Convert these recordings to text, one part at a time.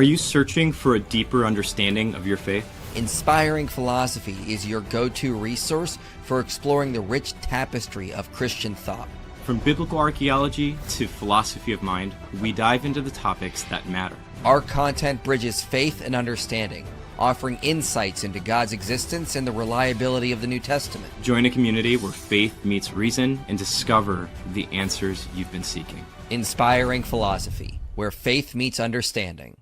Are you searching for a deeper understanding of your faith? Inspiring Philosophy is your go-to resource for exploring the rich tapestry of Christian thought. From biblical archaeology to philosophy of mind, we dive into the topics that matter. Our content bridges faith and understanding, offering insights into God's existence and the reliability of the New Testament. Join a community where faith meets reason and discover the answers you've been seeking. Inspiring Philosophy, where faith meets understanding.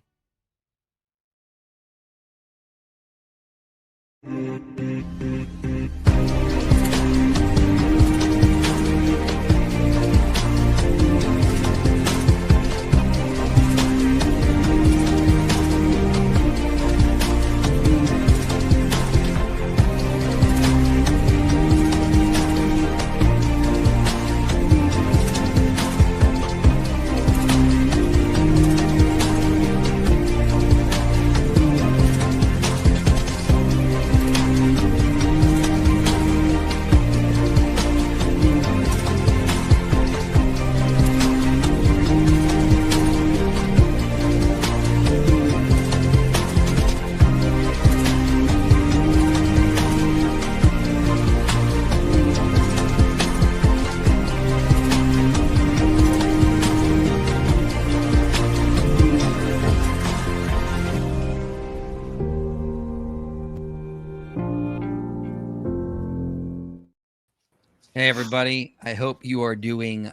Hey, everybody. I hope you are doing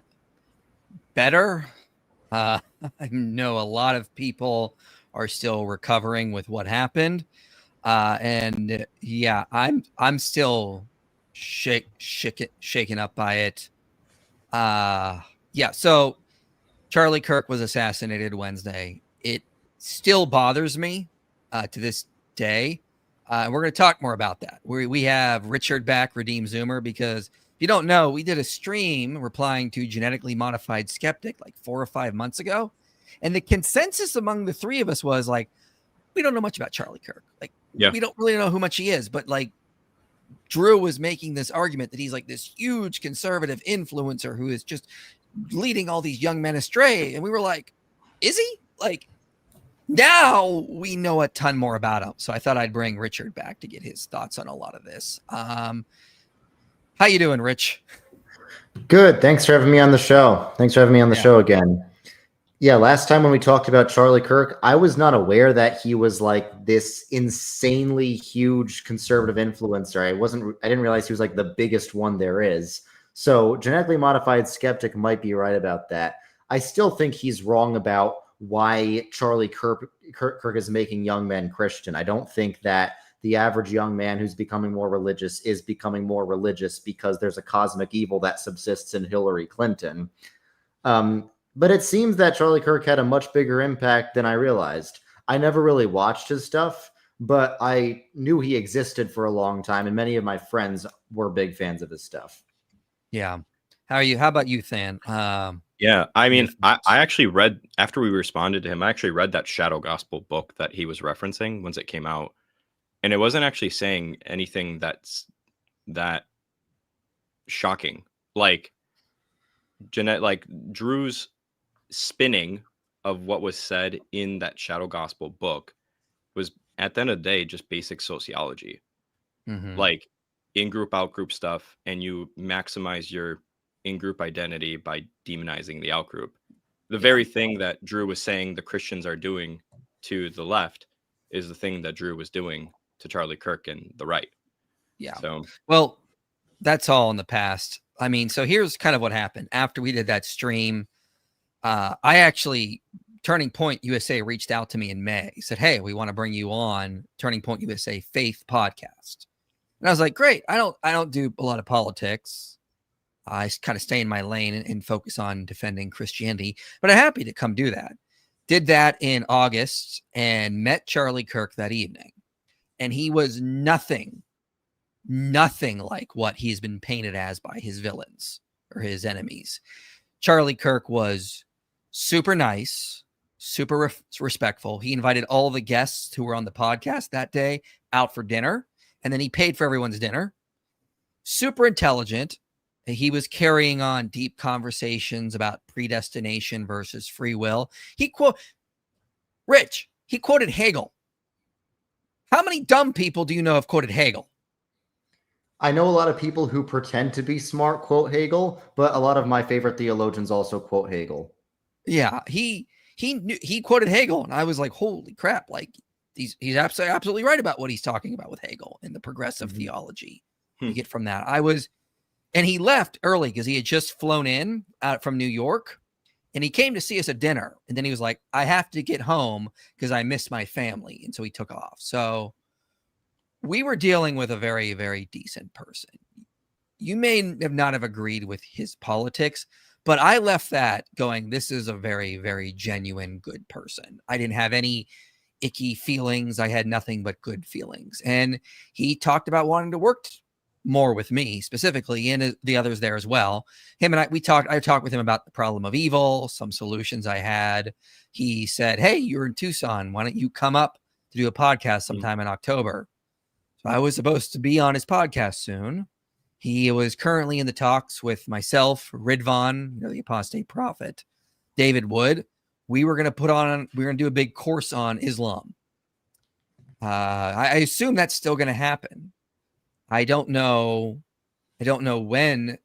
better. I know a lot of people are still recovering with what happened. And yeah, I'm still shaken up by it. Yeah, so Charlie Kirk was assassinated Wednesday. It still bothers me to this day. We're going to talk more about that. We have Richard back, Redeem Zoomer, because if you don't know, we did a stream replying to Genetically Modified Skeptic like 4 or 5 months ago. And the consensus among the three of us was like, we don't know much about Charlie Kirk. Like, we don't really know who much he is. But like, Drew was making this argument that he's like this huge conservative influencer who is just leading all these young men astray. And we were like, is he? Like, now we know a ton more about him. So I thought I'd bring Richard back to get his thoughts on a lot of this. How you doing, Rich? Good. Thanks for having me on the show. Show again. Yeah, last time when we talked about Charlie Kirk, I was not aware that he was like this insanely huge conservative influencer. I didn't realize he was like the biggest one there is. So Genetically Modified Skeptic might be right about that. I still think he's wrong about why Charlie Kirk is making young men Christian. I don't think that the average young man who's becoming more religious is becoming more religious because there's a cosmic evil that subsists in Hillary Clinton. But it seems that Charlie Kirk had a much bigger impact than I realized. I never really watched his stuff, but I knew he existed for a long time, and many of my friends were big fans of his stuff. Yeah. How are you? How about you, Than? Yeah, I mean, I actually read, after we responded to him, I actually read that Shadow Gospel book that he was referencing once it came out. And it wasn't actually saying anything that's that shocking. Like Drew's spinning of what was said in that Shadow Gospel book was, at the end of the day, just basic sociology. Mm-hmm. Like in-group, out-group stuff, and you maximize your in-group identity by demonizing the out-group. The very thing that Drew was saying the Christians are doing to the left is the thing that Drew was doing to Charlie Kirk and the right. Yeah. So, well, that's all in the past. I mean, so here's kind of what happened after we did that stream. Turning Point USA reached out to me in May. He said, "Hey, we want to bring you on Turning Point USA Faith Podcast." And I was like, "Great. I don't do a lot of politics. I kind of stay in my lane and focus on defending Christianity, but I'm happy to come do that." Did that in August and met Charlie Kirk that evening. And he was nothing like what he's been painted as by his villains or his enemies. Charlie Kirk was super nice, super respectful. He invited all the guests who were on the podcast that day out for dinner, and then he paid for everyone's dinner. Super intelligent. He was carrying on deep conversations about predestination versus free will. Rich, He quoted Hegel. How many dumb people do you know have quoted Hegel? I know a lot of people who pretend to be smart quote Hegel, but a lot of my favorite theologians also quote Hegel. Yeah, he quoted Hegel, and I was like, holy crap! Like he's absolutely right about what he's talking about with Hegel and the progressive theology you get from that. And he left early because he had just flown in from New York, and he came to see us at dinner, and then he was like, I have to get home because I miss my family, and so he took off. So we were dealing with a very, very decent person. You may not have agreed with his politics, but I left that going, this is a very, very genuine, good person. I didn't have any icky feelings. I had nothing but good feelings. And he talked about wanting to work more with me specifically, and the others there as well. Him and I talked with him about the problem of evil, some solutions I had. He said, hey, you're in Tucson. Why don't you come up to do a podcast sometime in October? So I was supposed to be on his podcast soon. He was currently in the talks with myself, Ridvan, the apostate prophet, David Wood. We were going to do a big course on Islam. I assume that's still going to happen. I don't know when.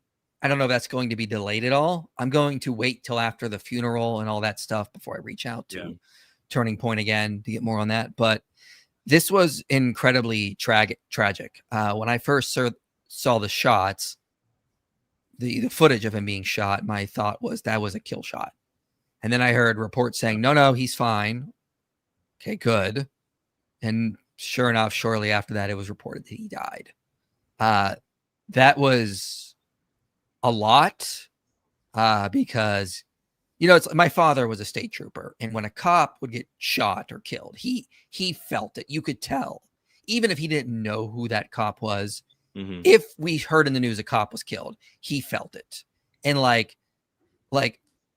I don't know if that's going to be delayed at all. I'm going to wait till after the funeral and all that stuff before I reach out to Turning Point again to get more on that. But this was incredibly tragic. When I first saw the shots, the footage of him being shot, my thought was that was a kill shot. And then I heard reports saying, no, he's fine. Okay, good. And sure enough, shortly after that, it was reported that he died. That was a lot because, it's my father was a state trooper. And when a cop would get shot or killed, he felt it. You could tell, even if he didn't know who that cop was. If we heard in the news a cop was killed, he felt it. And like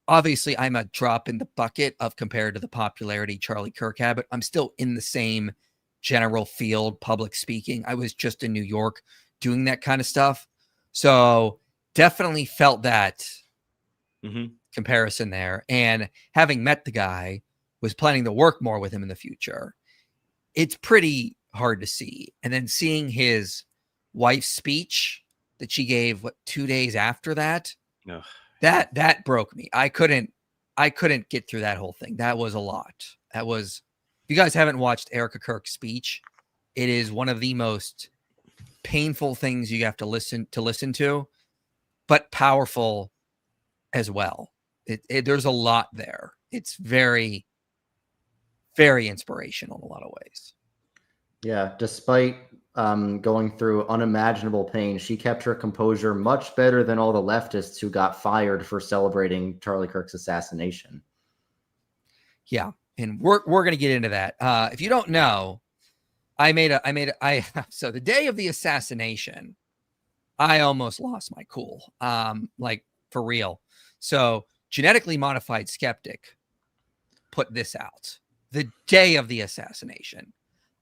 obviously I'm a drop in the bucket of compared to the popularity Charlie Kirk had, but I'm still in the same general field, public speaking. I was just in New York doing that kind of stuff. So definitely felt that comparison there. And having met the guy, was planning to work more with him in the future. It's pretty hard to see. And then seeing his wife's speech that she gave 2 days after that, that broke me. I couldn't get through that whole thing. That was a lot. That was, if you guys haven't watched Erica Kirk's speech, it is one of the most painful things you have to listen to, but powerful as well. There's a lot there. It's very, very inspirational in a lot of ways. Yeah, despite going through unimaginable pain, she kept her composure much better than all the leftists who got fired for celebrating Charlie Kirk's assassination. Yeah, and we're going to get into that. If you don't know, so the day of the assassination, I almost lost my cool. Like for real. So Genetically Modified Skeptic put this out the day of the assassination.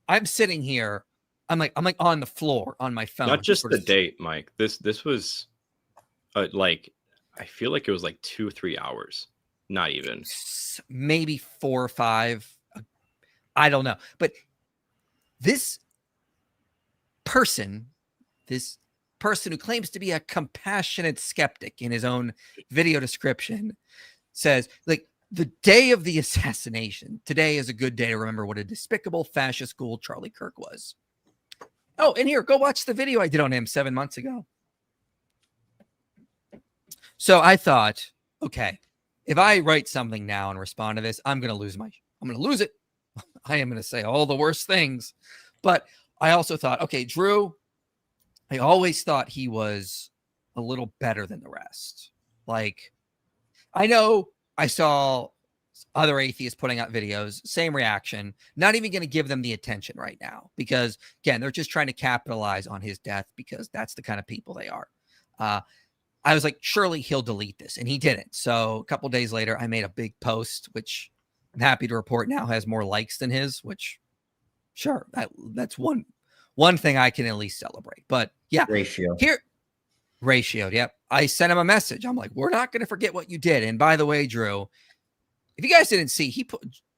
I'm sitting here. I'm like on the floor on my phone. Not just the date, Mike. This was like, I feel like it was like 2-3 hours. Not even. Maybe 4 or 5. I don't know. But this person who claims to be a compassionate skeptic in his own video description says, like, the day of the assassination, today is a good day to remember what a despicable fascist ghoul Charlie Kirk was. Oh, and here, go watch the video I did on him 7 months ago. So I thought, okay, if I write something now and respond to this, I'm going to lose it. I am going to say all the worst things. But I also thought, okay, Drew, I always thought he was a little better than the rest. Like, I know I saw other atheists putting out videos, same reaction, not even going to give them the attention right now because, again, they're just trying to capitalize on his death because that's the kind of people they are. I was like, surely he'll delete this, and he didn't. So a couple days later, I made a big post, which I'm happy to report now has more likes than his, which, sure, that's one thing I can at least celebrate. But yeah, ratioed. Yep. I sent him a message. I'm like, we're not going to forget what you did. And by the way, Drew, if you guys didn't see,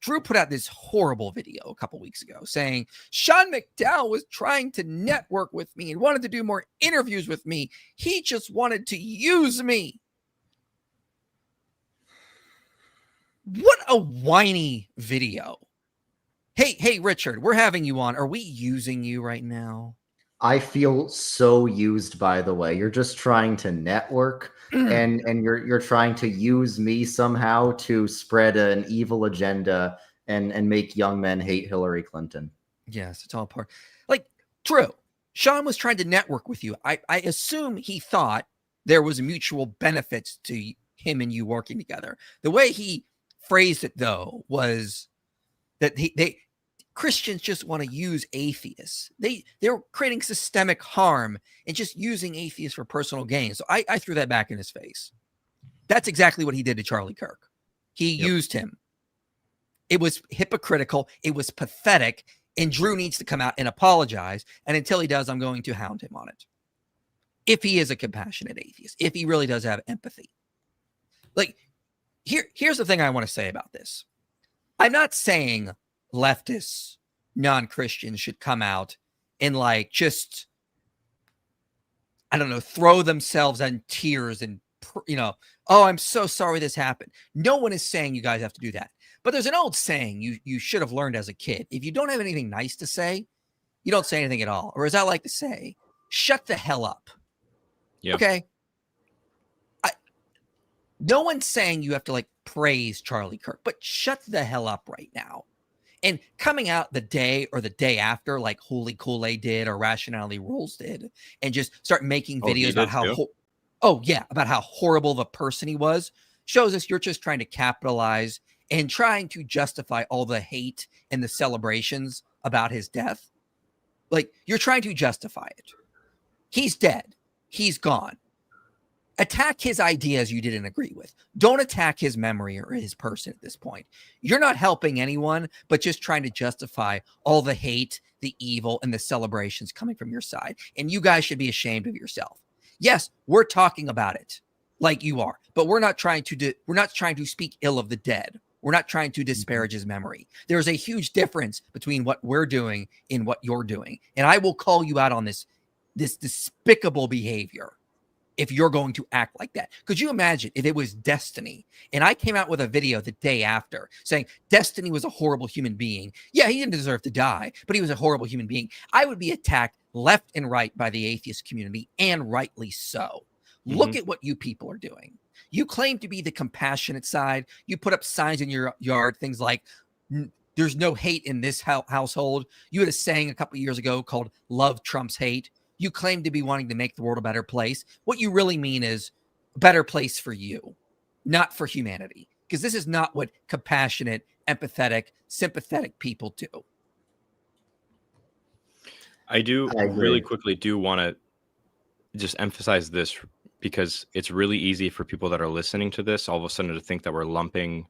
Drew put out this horrible video a couple weeks ago saying Sean McDowell was trying to network with me and wanted to do more interviews with me. He just wanted to use me. What a whiny video. Hey, Richard, we're having you on. Are we using you right now? I feel so used, by the way. You're just trying to network and you're trying to use me somehow to spread an evil agenda and make young men hate Hillary Clinton. Yes, it's all part. Like, Drew, Sean was trying to network with you. I assume he thought there was mutual benefits to him and you working together. The way he phrased it, though, was that Christians just want to use atheists. They're creating systemic harm and just using atheists for personal gain. So I threw that back in his face. That's exactly what he did to Charlie Kirk. He used him. It was hypocritical. It was pathetic. And Drew needs to come out and apologize. And until he does, I'm going to hound him on it. If he is a compassionate atheist, if he really does have empathy. Like, here's the thing I want to say about this. I'm not saying leftists, non-Christians should come out and like just, I don't know, throw themselves in tears and, oh, I'm so sorry this happened. No one is saying you guys have to do that. But there's an old saying you should have learned as a kid. If you don't have anything nice to say, you don't say anything at all. Or as I like to say, shut the hell up. Yep. Okay? No one's saying you have to like praise Charlie Kirk, but shut the hell up right now. And coming out the day or the day after, like Holy Kool-Aid did or Rationality Rules did, and just start making videos about how, about how horrible the person he was, shows us you're just trying to capitalize and trying to justify all the hate and the celebrations about his death. Like, you're trying to justify it. He's dead. He's gone. Attack his ideas you didn't agree with. Don't attack his memory or his person at this point. You're not helping anyone, but just trying to justify all the hate, the evil, and the celebrations coming from your side. And you guys should be ashamed of yourself. Yes, we're talking about it like you are, but we're not trying to speak ill of the dead. We're not trying to disparage his memory. There's a huge difference between what we're doing and what you're doing. And I will call you out on this despicable behavior if you're going to act like that. Could you imagine if it was Destiny and I came out with a video the day after saying Destiny was a horrible human being? Yeah, he didn't deserve to die, but he was a horrible human being. I would be attacked left and right by the atheist community, and rightly so. Look at what you people are doing. You claim to be the compassionate side. You put up signs in your yard, things like, there's no hate in this household. You had a saying a couple of years ago called love trumps hate. You claim to be wanting to make the world a better place. What you really mean is a better place for you, not for humanity. Because this is not what compassionate, empathetic, sympathetic people do. I really quickly do want to just emphasize this, because it's really easy for people that are listening to this all of a sudden to think that we're lumping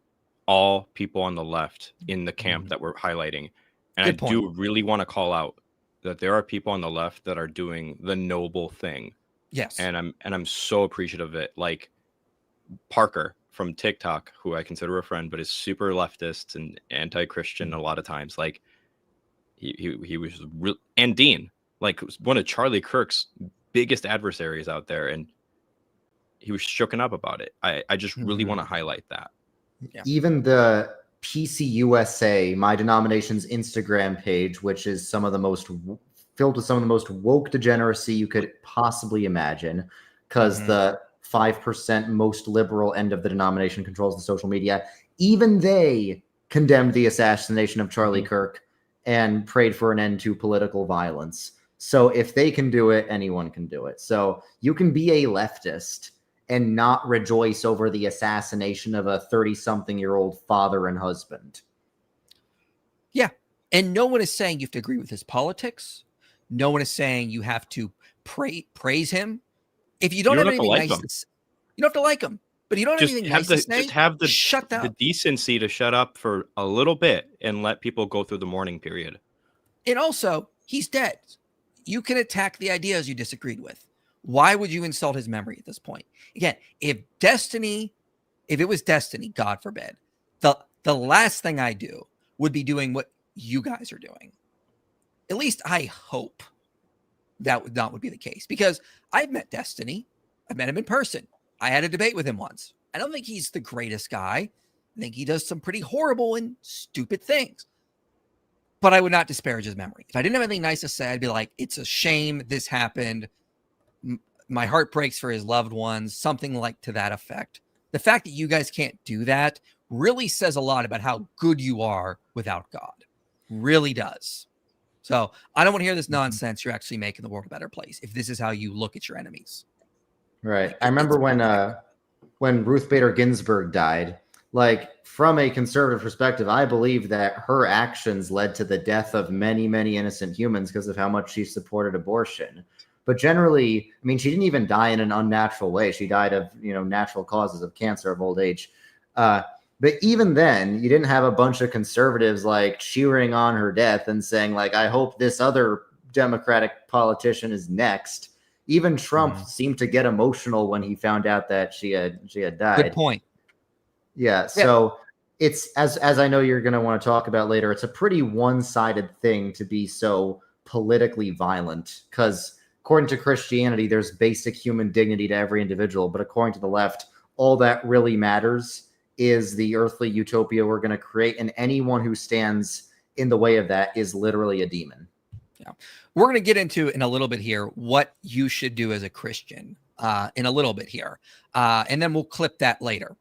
all people on the left in the camp that we're highlighting. And do really want to call out that there are people on the left that are doing the noble thing. Yes. And I'm so appreciative of it. Like Parker from TikTok, who I consider a friend, but is super leftist and anti-Christian a lot of times. Like he was real, and Dean, like one of Charlie Kirk's biggest adversaries out there, and he was shooken up about it. I just really want to highlight that. Yeah. Even the PCUSA, my denomination's Instagram page, which is filled with some of the most woke degeneracy you could possibly imagine, because the 5% most liberal end of the denomination controls the social media. Even they condemned the assassination of Charlie Kirk and prayed for an end to political violence. So if they can do it, anyone can do it. So you can be a leftist and not rejoice over the assassination of a 30-something-year-old father and husband. Yeah. And no one is saying you have to agree with his politics. No one is saying you have to praise him. If you don't have anything nice to say, you don't have to like him. But you don't have anything nice to say, just have the decency to shut up for a little bit and let people go through the mourning period. And also, he's dead. You can attack the ideas you disagreed with. Why would you insult his memory at this point? Again, if it was Destiny, God forbid, the The last thing I do would be doing what you guys are doing. At least I hope that would be the case, because I've met Destiny. I've met him in person. I had a debate with him once. I don't think he's the greatest guy. I think he does some pretty horrible and stupid things. But I would not disparage his memory. If I didn't have anything nice to say, I'd be like, it's a shame this happened. My heart breaks for his loved ones, something like to that effect. The fact that you guys can't do that really says a lot about how good you are without God. Really does. So I don't want to hear this nonsense. You're actually making the world a better place if this is how you look at your enemies. Right. I remember when Ruth Bader Ginsburg died, like from a conservative perspective, I believe that her actions led to the death of many, many innocent humans because of how much she supported abortion. But generally, I mean, she didn't even die in an unnatural way. She died of, natural causes of cancer, of old age. But even then, you didn't have a bunch of conservatives like cheering on her death and saying, like, I hope this other Democratic politician is next. Even Trump seemed to get emotional when he found out that she had died. Good point. Yeah. So it's, as I know you're going to want to talk about later, it's a pretty one-sided thing to be so politically violent, because according to Christianity, there's basic human dignity to every individual. But according to the left, all that really matters is the earthly utopia we're going to create. And anyone who stands in the way of that is literally a demon. Yeah. We're going to get into in a little bit here what you should do as a Christian in a little bit here. And then we'll clip that later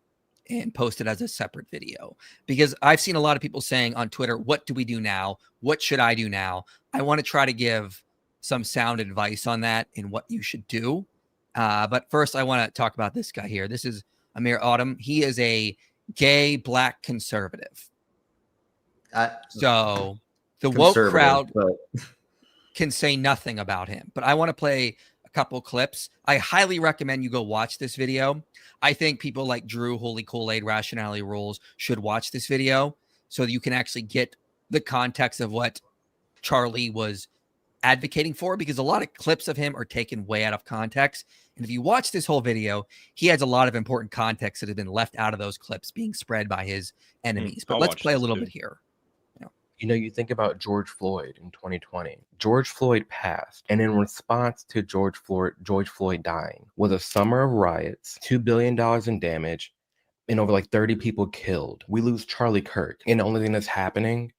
and post it as a separate video, because I've seen a lot of people saying on Twitter, what do we do now? What should I do now? I want to try to give some sound advice on that and what you should do. But first, I want to talk about this guy here. This is Amir Autumn. He is a gay black conservative. So the woke crowd can say nothing about him. But I want to play a couple clips. I highly recommend you go watch this video. I think people like Drew, Holy Kool-Aid, Rationality Rules should watch this video so that you can actually get the context of what Charlie was advocating for, because a lot of clips of him are taken way out of context. And if you watch this whole video, he has a lot of important context that has been left out of those clips being spread by his enemies. But let's play a little bit here. You think about George Floyd in 2020. George Floyd passed, and in response to George Floyd dying was a summer of riots, $2 billion in damage, and over like 30 people killed. We lose Charlie Kirk, and the only thing that's happening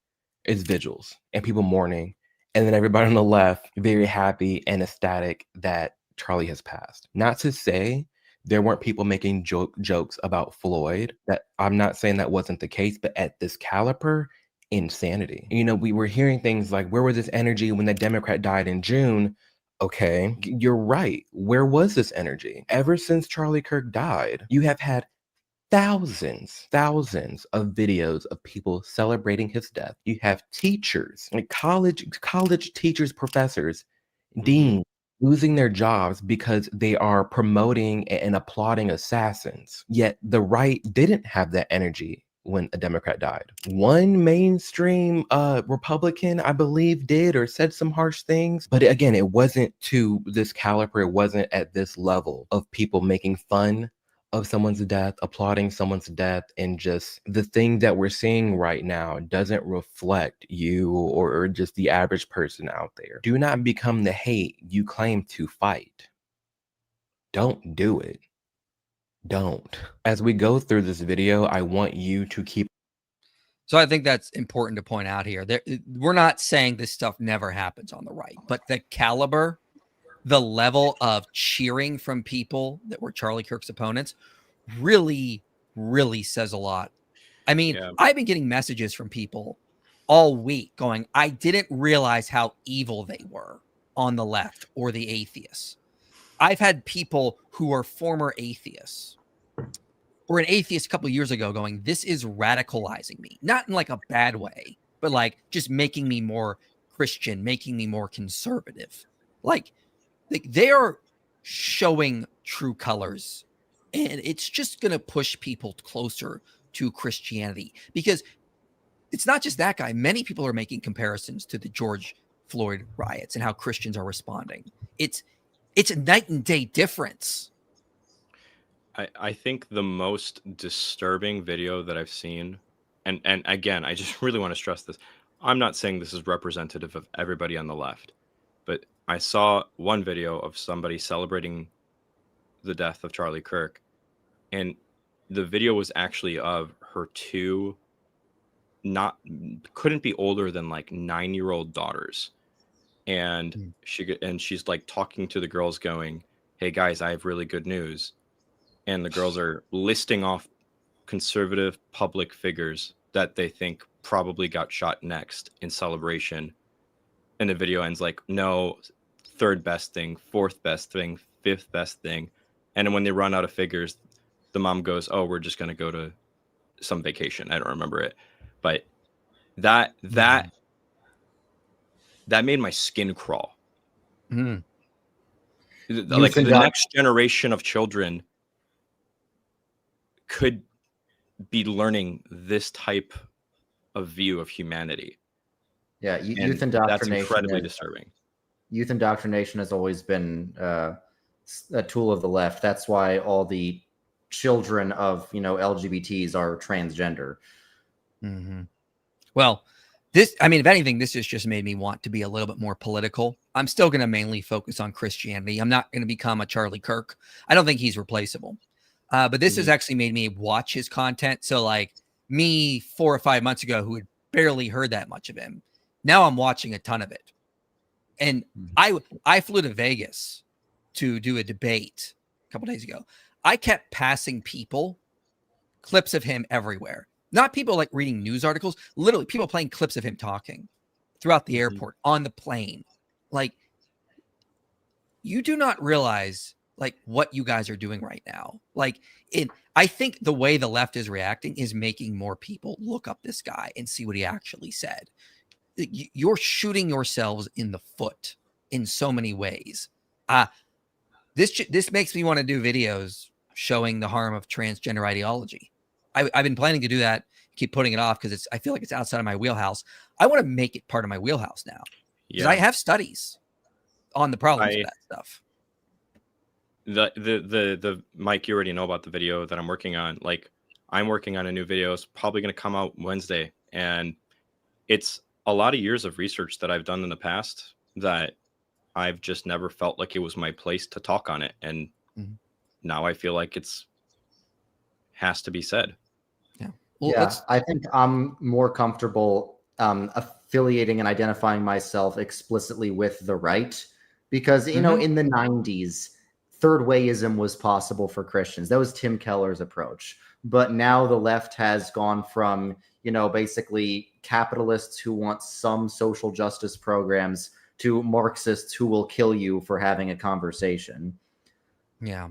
is vigils and people mourning, and then everybody on the left very happy and ecstatic that Charlie has passed. Not to say there weren't people making jokes about Floyd. That I'm not saying that wasn't the case, but at this caliber, insanity. We were hearing things like, where was this energy when the Democrat died in June? Okay, you're right. Where was this energy? Ever since Charlie Kirk died, you have had thousands of videos of people celebrating his death. You have teachers, like college teachers, professors, deans, losing their jobs because they are promoting and applauding assassins. Yet the right didn't have that energy when a Democrat died. One mainstream Republican, I believe, did or said some harsh things. But again, it wasn't to this caliber. It wasn't at this level of people making fun of someone's death, applauding someone's death, and just the thing that we're seeing right now doesn't reflect you or just the average person out there. Do not become the hate you claim to fight. Don't do it. Don't. As we go through this video, I want you to keep. So I think that's important to point out here. We're not saying this stuff never happens on the right, but the caliber, the level of cheering from people that were Charlie Kirk's opponents really, really says a lot. I mean, I've been getting messages from people all week going, I didn't realize how evil they were on the left or the atheists. I've had people who are former atheists or an atheist a couple of years ago going, this is radicalizing me, not in like a bad way, but like just making me more Christian, making me more conservative. Like they are showing true colors, and it's just going to push people closer to Christianity, because it's not just that guy. Many people are making comparisons to the George Floyd riots and how Christians are responding. It's a night and day difference. I think the most disturbing video that I've seen and again, I just really want to stress this. I'm not saying this is representative of everybody on the left, but I saw one video of somebody celebrating the death of Charlie Kirk, and the video was actually of her two couldn't be older than like 9-year-old daughters, and she's like talking to the girls going, "Hey guys, I have really good news," and the girls are listing off conservative public figures that they think probably got shot next in celebration, and the video ends like, no, third best thing, fourth best thing, fifth best thing, and then when they run out of figures, the mom goes, "Oh, we're just going to go to some vacation." I don't remember it, but that made my skin crawl. Mm. Like the next generation of children could be learning this type of view of humanity. Yeah, youth indoctrination. That's incredibly disturbing. Youth indoctrination has always been a tool of the left. That's why all the children of LGBTs are transgender. Mm-hmm. Well, if anything, this has just made me want to be a little bit more political. I'm still going to mainly focus on Christianity. I'm not going to become a Charlie Kirk. I don't think he's replaceable. But this has actually made me watch his content. So like me 4 or 5 months ago, who had barely heard that much of him, now I'm watching a ton of it. And I flew to Vegas to do a debate a couple days ago. I kept passing people clips of him everywhere. Not people like reading news articles, literally people playing clips of him talking throughout the airport, on the plane. Like, you do not realize like what you guys are doing right now. Like, I think the way the left is reacting is making more people look up this guy and see what he actually said. You're shooting yourselves in the foot in so many ways. This makes me want to do videos showing the harm of transgender ideology. I've been planning to do that, keep putting it off because I feel like it's outside of my wheelhouse. I want to make it part of my wheelhouse now because I have studies on the problems of that stuff. The Mike, you already know about the video that I'm working on. Like, I'm working on a new video. It's probably going to come out Wednesday, and it's a lot of years of research that I've done in the past that I've just never felt like it was my place to talk on it, and now I feel like it's has to be said. Yeah. Well, I think I'm more comfortable affiliating and identifying myself explicitly with the right because, in the 90s, third wayism was possible for Christians. That was Tim Keller's approach. But now the left has gone from, basically capitalists who want some social justice programs to Marxists who will kill you for having a conversation. Yeah.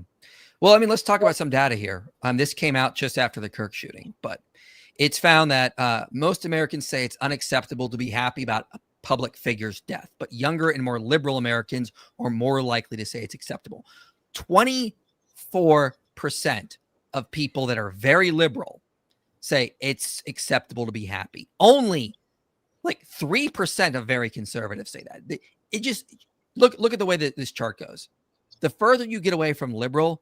Well, let's talk about some data here. This came out just after the Kirk shooting, but it's found that most Americans say it's unacceptable to be happy about a public figure's death, but younger and more liberal Americans are more likely to say it's acceptable. 24% of people that are very liberal say it's acceptable to be happy. Only like 3% of very conservatives say that. It just look at the way that this chart goes. The further you get away from liberal,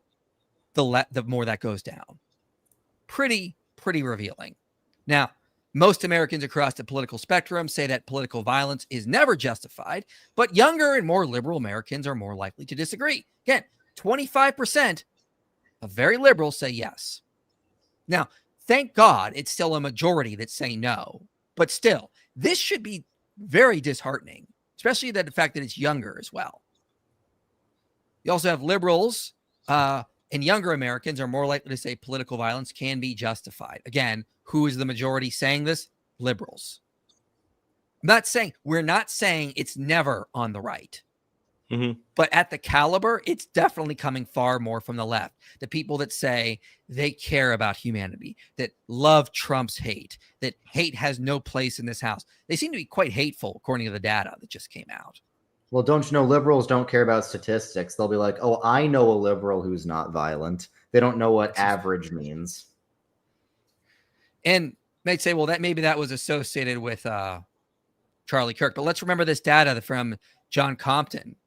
the more that goes down. Pretty revealing. Now, most Americans across the political spectrum say that political violence is never justified, but younger and more liberal Americans are more likely to disagree. Again, 25% of very liberals say yes. Now, thank God it's still a majority that say no, but still, this should be very disheartening, especially the fact that it's younger as well. You also have liberals and younger Americans are more likely to say political violence can be justified. Again, who is the majority saying this? Liberals. We're not saying it's never on the right. But at the caliber, it's definitely coming far more from the left. The people that say they care about humanity, that love Trump's hate, that hate has no place in this house. They seem to be quite hateful, according to the data that just came out. Well, don't you know liberals don't care about statistics? They'll be like, oh, I know a liberal who's not violent. They don't know what average means. And they'd say, well, maybe that was associated with Charlie Kirk. But let's remember this data from John Compton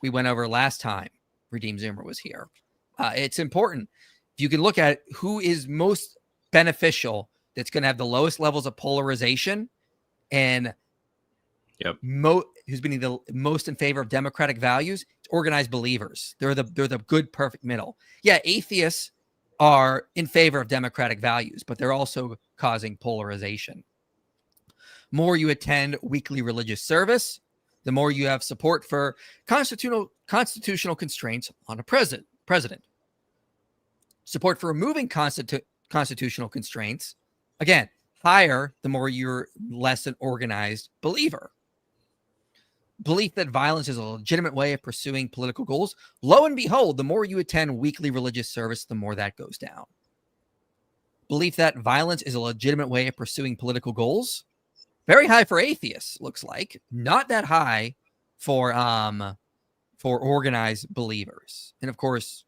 we went over last time Redeem Zoomer was here. It's important. If you can look at who is most beneficial that's going to have the lowest levels of polarization and who's been the most in favor of democratic values, it's organized believers. They're the good, perfect middle. Yeah, atheists are in favor of democratic values, but they're also causing polarization. More you attend weekly religious service, the more you have support for constitutional constraints on a president. Support for removing constitutional constraints, again, higher the more you're less an organized believer. Belief that violence is a legitimate way of pursuing political goals. Lo and behold, the more you attend weekly religious service, the more that goes down. Belief that violence is a legitimate way of pursuing political goals. Very high for atheists, looks like. Not that high for organized believers. And of course,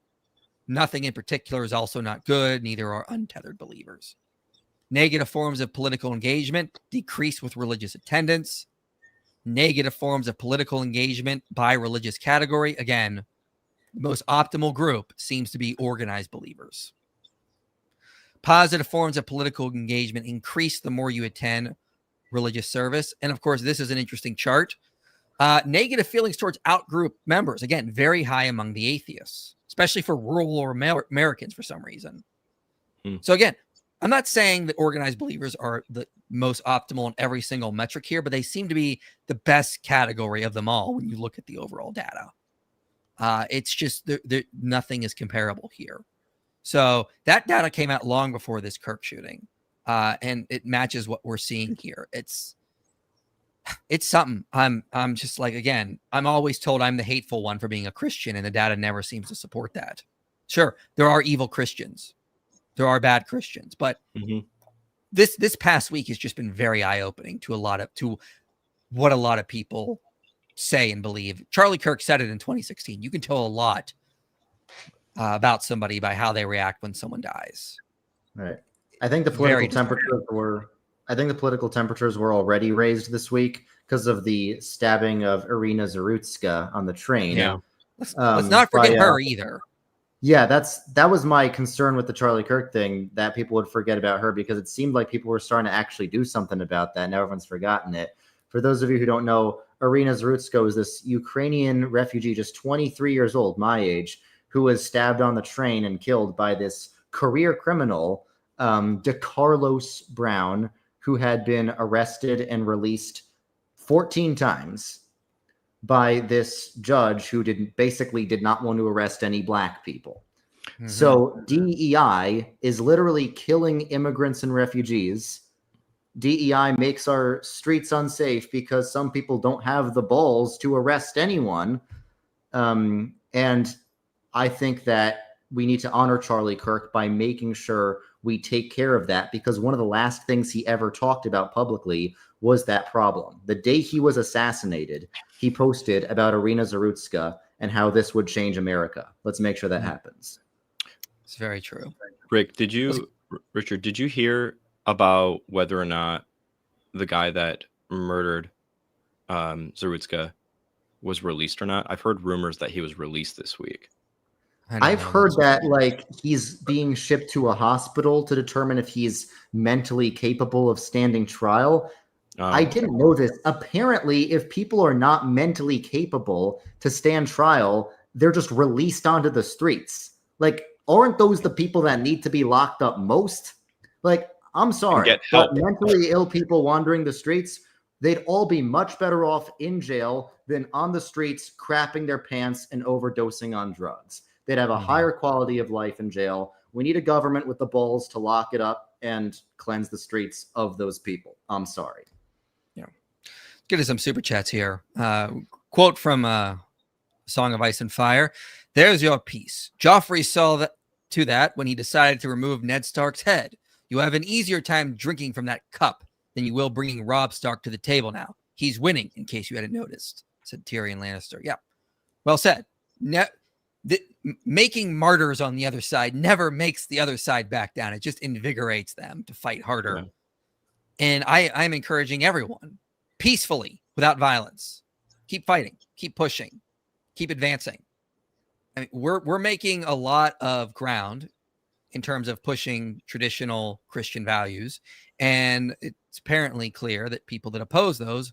nothing in particular is also not good. Neither are untethered believers. Negative forms of political engagement decrease with religious attendance. Negative forms of political engagement by religious category. Again, the most optimal group seems to be organized believers. Positive forms of political engagement increase the more you attend religious service. And of course, this is an interesting chart. Negative feelings towards out-group members. Again, very high among the atheists, especially for rural or Americans for some reason. So again, I'm not saying that organized believers are the most optimal in every single metric here, but they seem to be the best category of them all when you look at the overall data. It's just nothing is comparable here. So that data came out long before this Kirk shooting, and it matches what we're seeing here. It's something. I'm just like, again, I'm always told I'm the hateful one for being a Christian, and the data never seems to support that. Sure, there are evil Christians. There are bad Christians, but this past week has just been very eye-opening to what a lot of people say and believe. Charlie Kirk said it in 2016. You can tell a lot about somebody by how they react when someone dies. Right. I think the political temperatures were already raised this week because of the stabbing of Irina Zarutska on the train. Yeah. Let's not forget her either. Yeah, that was my concern with the Charlie Kirk thing, that people would forget about her, because it seemed like people were starting to actually do something about that, and everyone's forgotten it. For those of you who don't know, Irina Zarutska was this Ukrainian refugee, just 23 years old, my age, who was stabbed on the train and killed by this career criminal, DeCarlos Brown, who had been arrested and released 14 times by this judge who did not want to arrest any black people. So DEI is literally killing immigrants and refugees. DEI makes our streets unsafe because some people don't have the balls to arrest anyone. And I think that we need to honor Charlie Kirk by making sure we take care of that, because one of the last things he ever talked about publicly was that problem. The day he was assassinated, he posted about Irina Zarutska and how this would change America. Let's make sure that happens. It's very true. Richard, did you hear about whether or not the guy that murdered Zarutska was released or not? I've heard rumors that he was released this week. I've heard that he's being shipped to a hospital to determine if he's mentally capable of standing trial. I didn't know this. Apparently, if people are not mentally capable to stand trial, they're just released onto the streets. Aren't those the people that need to be locked up most? I'm sorry, but mentally ill people wandering the streets, they'd all be much better off in jail than on the streets crapping their pants and overdosing on drugs. They'd have a higher quality of life in jail. We need a government with the balls to lock it up and cleanse the streets of those people. I'm sorry. Yeah. Let's get to some super chats here. Quote from Song of Ice and Fire. There's your piece. Joffrey saw to that when he decided to remove Ned Stark's head. You have an easier time drinking from that cup than you will bringing Robb Stark to the table now. He's winning, in case you hadn't noticed, said Tyrion Lannister. Yeah. Well said. Making martyrs on the other side never makes the other side back down. It just invigorates them to fight harder. Yeah. And I'm encouraging everyone peacefully, without violence. Keep fighting, keep pushing, keep advancing. I mean, we're making a lot of ground. in terms of pushing traditional Christian values. And it's apparently clear that people that oppose those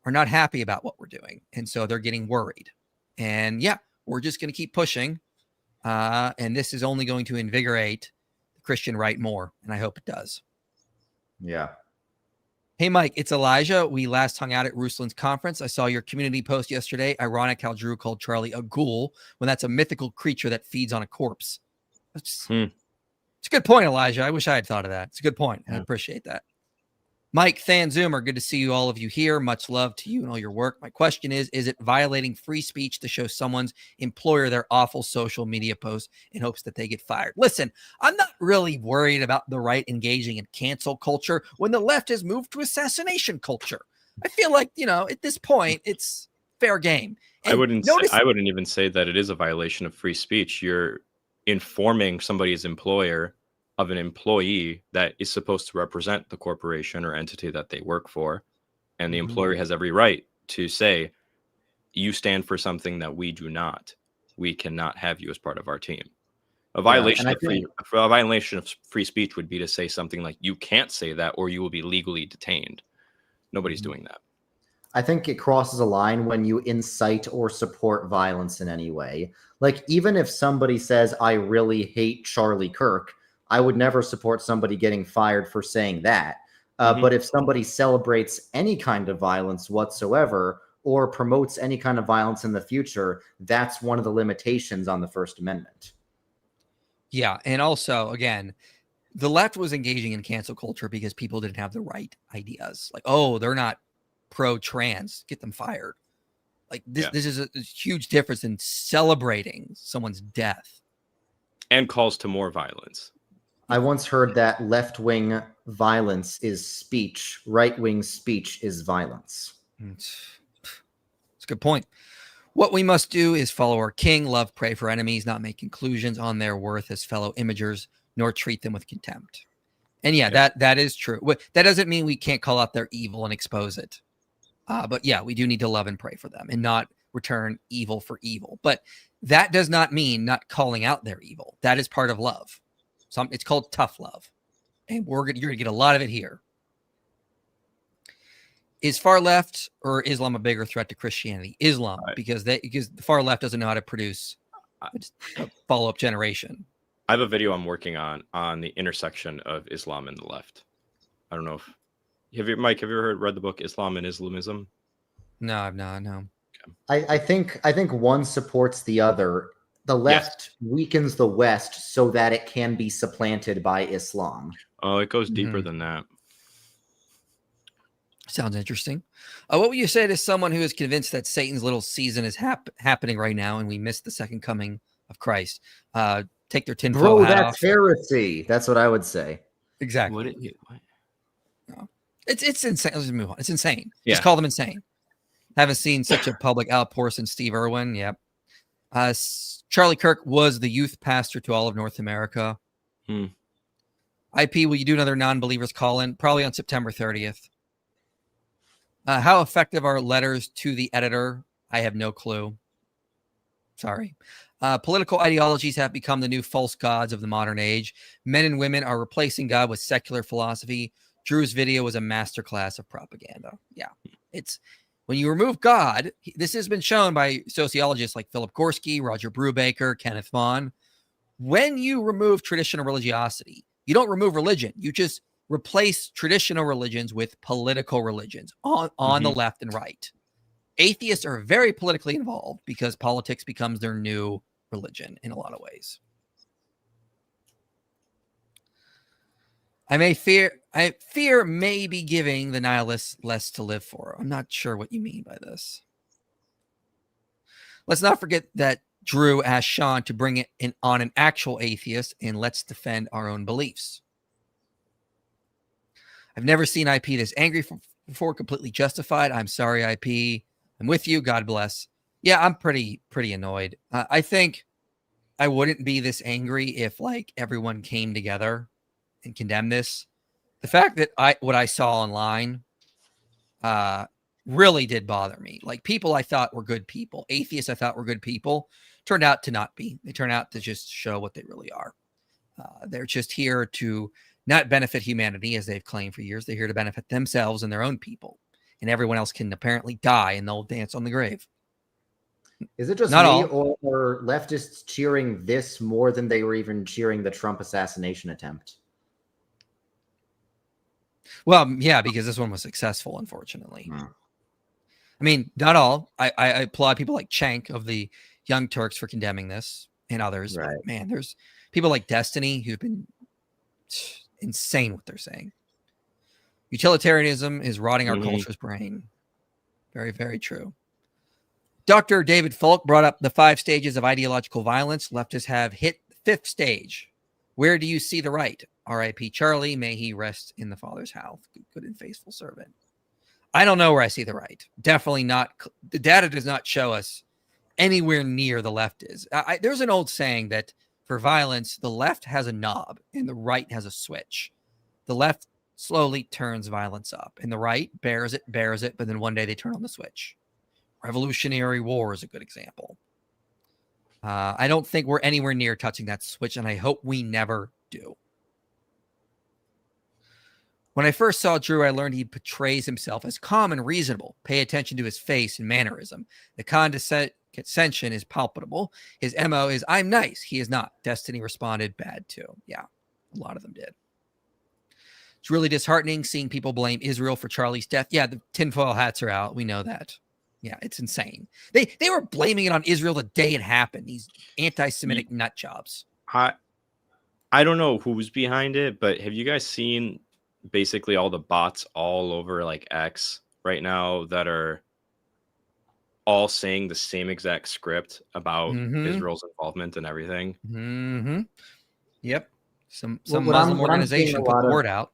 are not happy about what we're doing. And so they're getting worried. And yeah, we're just going to keep pushing. And this is only going to invigorate the Christian right more. And I hope it does. Yeah. Hey, Mike, it's Elijah. We last hung out at Ruslan's conference. I saw your community post yesterday. Ironic how Drew called Charlie a ghoul when that's a mythical creature that feeds on a corpse. It's a good point, Elijah. I wish I had thought of that. It's a good point. I appreciate that. Mike, Than Zoomer, good to see you, all of you here. Much love to you and all your work. My question is it violating free speech to show someone's employer their awful social media posts in hopes that they get fired? Listen, I'm not really worried about the right engaging in cancel culture when the left has moved to assassination culture. I feel like, at this point, it's fair game. And I wouldn't even say that it is a violation of free speech. You're informing somebody's employer of an employee that is supposed to represent the corporation or entity that they work for. And the employer has every right to say, you stand for something that we do not. We cannot have you as part of our team. A violation of free speech would be to say something like, you can't say that or you will be legally detained. Nobody's doing that. I think it crosses a line when you incite or support violence in any way. Like, even if somebody says, I really hate Charlie Kirk, I would never support somebody getting fired for saying that. But if somebody celebrates any kind of violence whatsoever or promotes any kind of violence in the future, that's one of the limitations on the First Amendment. Yeah. And also, again, the left was engaging in cancel culture because people didn't have the right ideas. Like, oh, they're not pro-trans, get them fired. Like this is a huge difference in celebrating someone's death. And calls to more violence. I once heard that left-wing violence is speech, right-wing speech is violence. It's a good point. What we must do is follow our king, love, pray for enemies, not make conclusions on their worth as fellow imagers, nor treat them with contempt. And that is true. That doesn't mean we can't call out their evil and expose it. But yeah, we do need to love and pray for them and not return evil for evil. But that does not mean not calling out their evil. That is part of love. It's called tough love. And you're going to get a lot of it here. Is far left or Islam a bigger threat to Christianity? Islam, because the far left doesn't know how to produce a follow-up generation. I have a video I'm working on the intersection of Islam and the left. I don't know if Mike, have you ever read the book Islam and Islamism? No, I've not. No. Okay. I think one supports the other. The left weakens the West so that it can be supplanted by Islam. Oh, it goes deeper than that. Sounds interesting. What would you say to someone who is convinced that Satan's little season is happening right now and we missed the second coming of Christ? Take their tinfoil hat off. That's heresy. That's what I would say. Exactly. What? No. It's insane. Let's just move on. It's insane. Yeah. Just call them insane. Haven't seen such a public outpour since Steve Irwin. Yep. Charlie Kirk was the youth pastor to all of North America. IP, will you do another non-believers call-in? Probably on September 30th. How effective are letters to the editor? I have no clue. Sorry. Political ideologies have become the new false gods of the modern age. Men and women are replacing God with secular philosophy. Drew's video was a masterclass of propaganda. Yeah. It's when you remove God, this has been shown by sociologists like Philip Gorski, Roger Brubaker, Kenneth Vaughn. When you remove traditional religiosity, you don't remove religion. You just replace traditional religions with political religions on the left and right. Atheists are very politically involved because politics becomes their new religion in a lot of ways. I fear maybe giving the nihilists less to live for. I'm not sure what you mean by this. Let's not forget that Drew asked Sean to bring it on an actual atheist, and let's defend our own beliefs. I've never seen IP this angry before, completely justified. I'm sorry, IP. I'm with you. God bless. Yeah, I'm pretty annoyed. I think I wouldn't be this angry if like everyone came together and condemned this. The fact that what I saw online really did bother me. Like people I thought were good people, atheists I thought were good people, turned out to not be. They turned out to just show what they really are. They're just here to not benefit humanity, as they've claimed for years. They're here to benefit themselves and their own people. And everyone else can apparently die and they'll dance on the grave. Is it just Not me, all. or leftists cheering this more than they were even cheering the Trump assassination attempt? Well, yeah, because this one was successful, unfortunately. Hmm. I mean, not all. I applaud people like Cenk of the Young Turks for condemning this and others. Right. But man, there's people like Destiny who've been insane what they're saying. Utilitarianism is rotting our culture's brain. Very, very true. Dr. David Folk brought up the 5 stages of ideological violence. Leftists have hit the 5th stage. Where do you see the right? R.I.P. Charlie. May he rest in the Father's house. Good and faithful servant. I don't know where I see the right. Definitely not. The data does not show us anywhere near the left is. There's an old saying that for violence, the left has a knob and the right has a switch. The left slowly turns violence up and the right bears it, but then one day they turn on the switch. Revolutionary War is a good example. I don't think we're anywhere near touching that switch, and I hope we never do. When I first saw Drew, I learned he portrays himself as calm and reasonable. Pay attention to his face and mannerism. The condescension is palpable. His MO is, I'm nice. He is not. Destiny responded, bad too. Yeah, a lot of them did. It's really disheartening seeing people blame Israel for Charlie's death. Yeah, the tinfoil hats are out. We know that. Yeah, it's insane. They were blaming it on Israel the day it happened. These anti-Semitic nut jobs. I don't know who's behind it, but have you guys seen basically all the bots all over like X right now that are all saying the same exact script about Israel's involvement and everything? Mm-hmm. Yep. Some What Muslim I'm organization put the word out.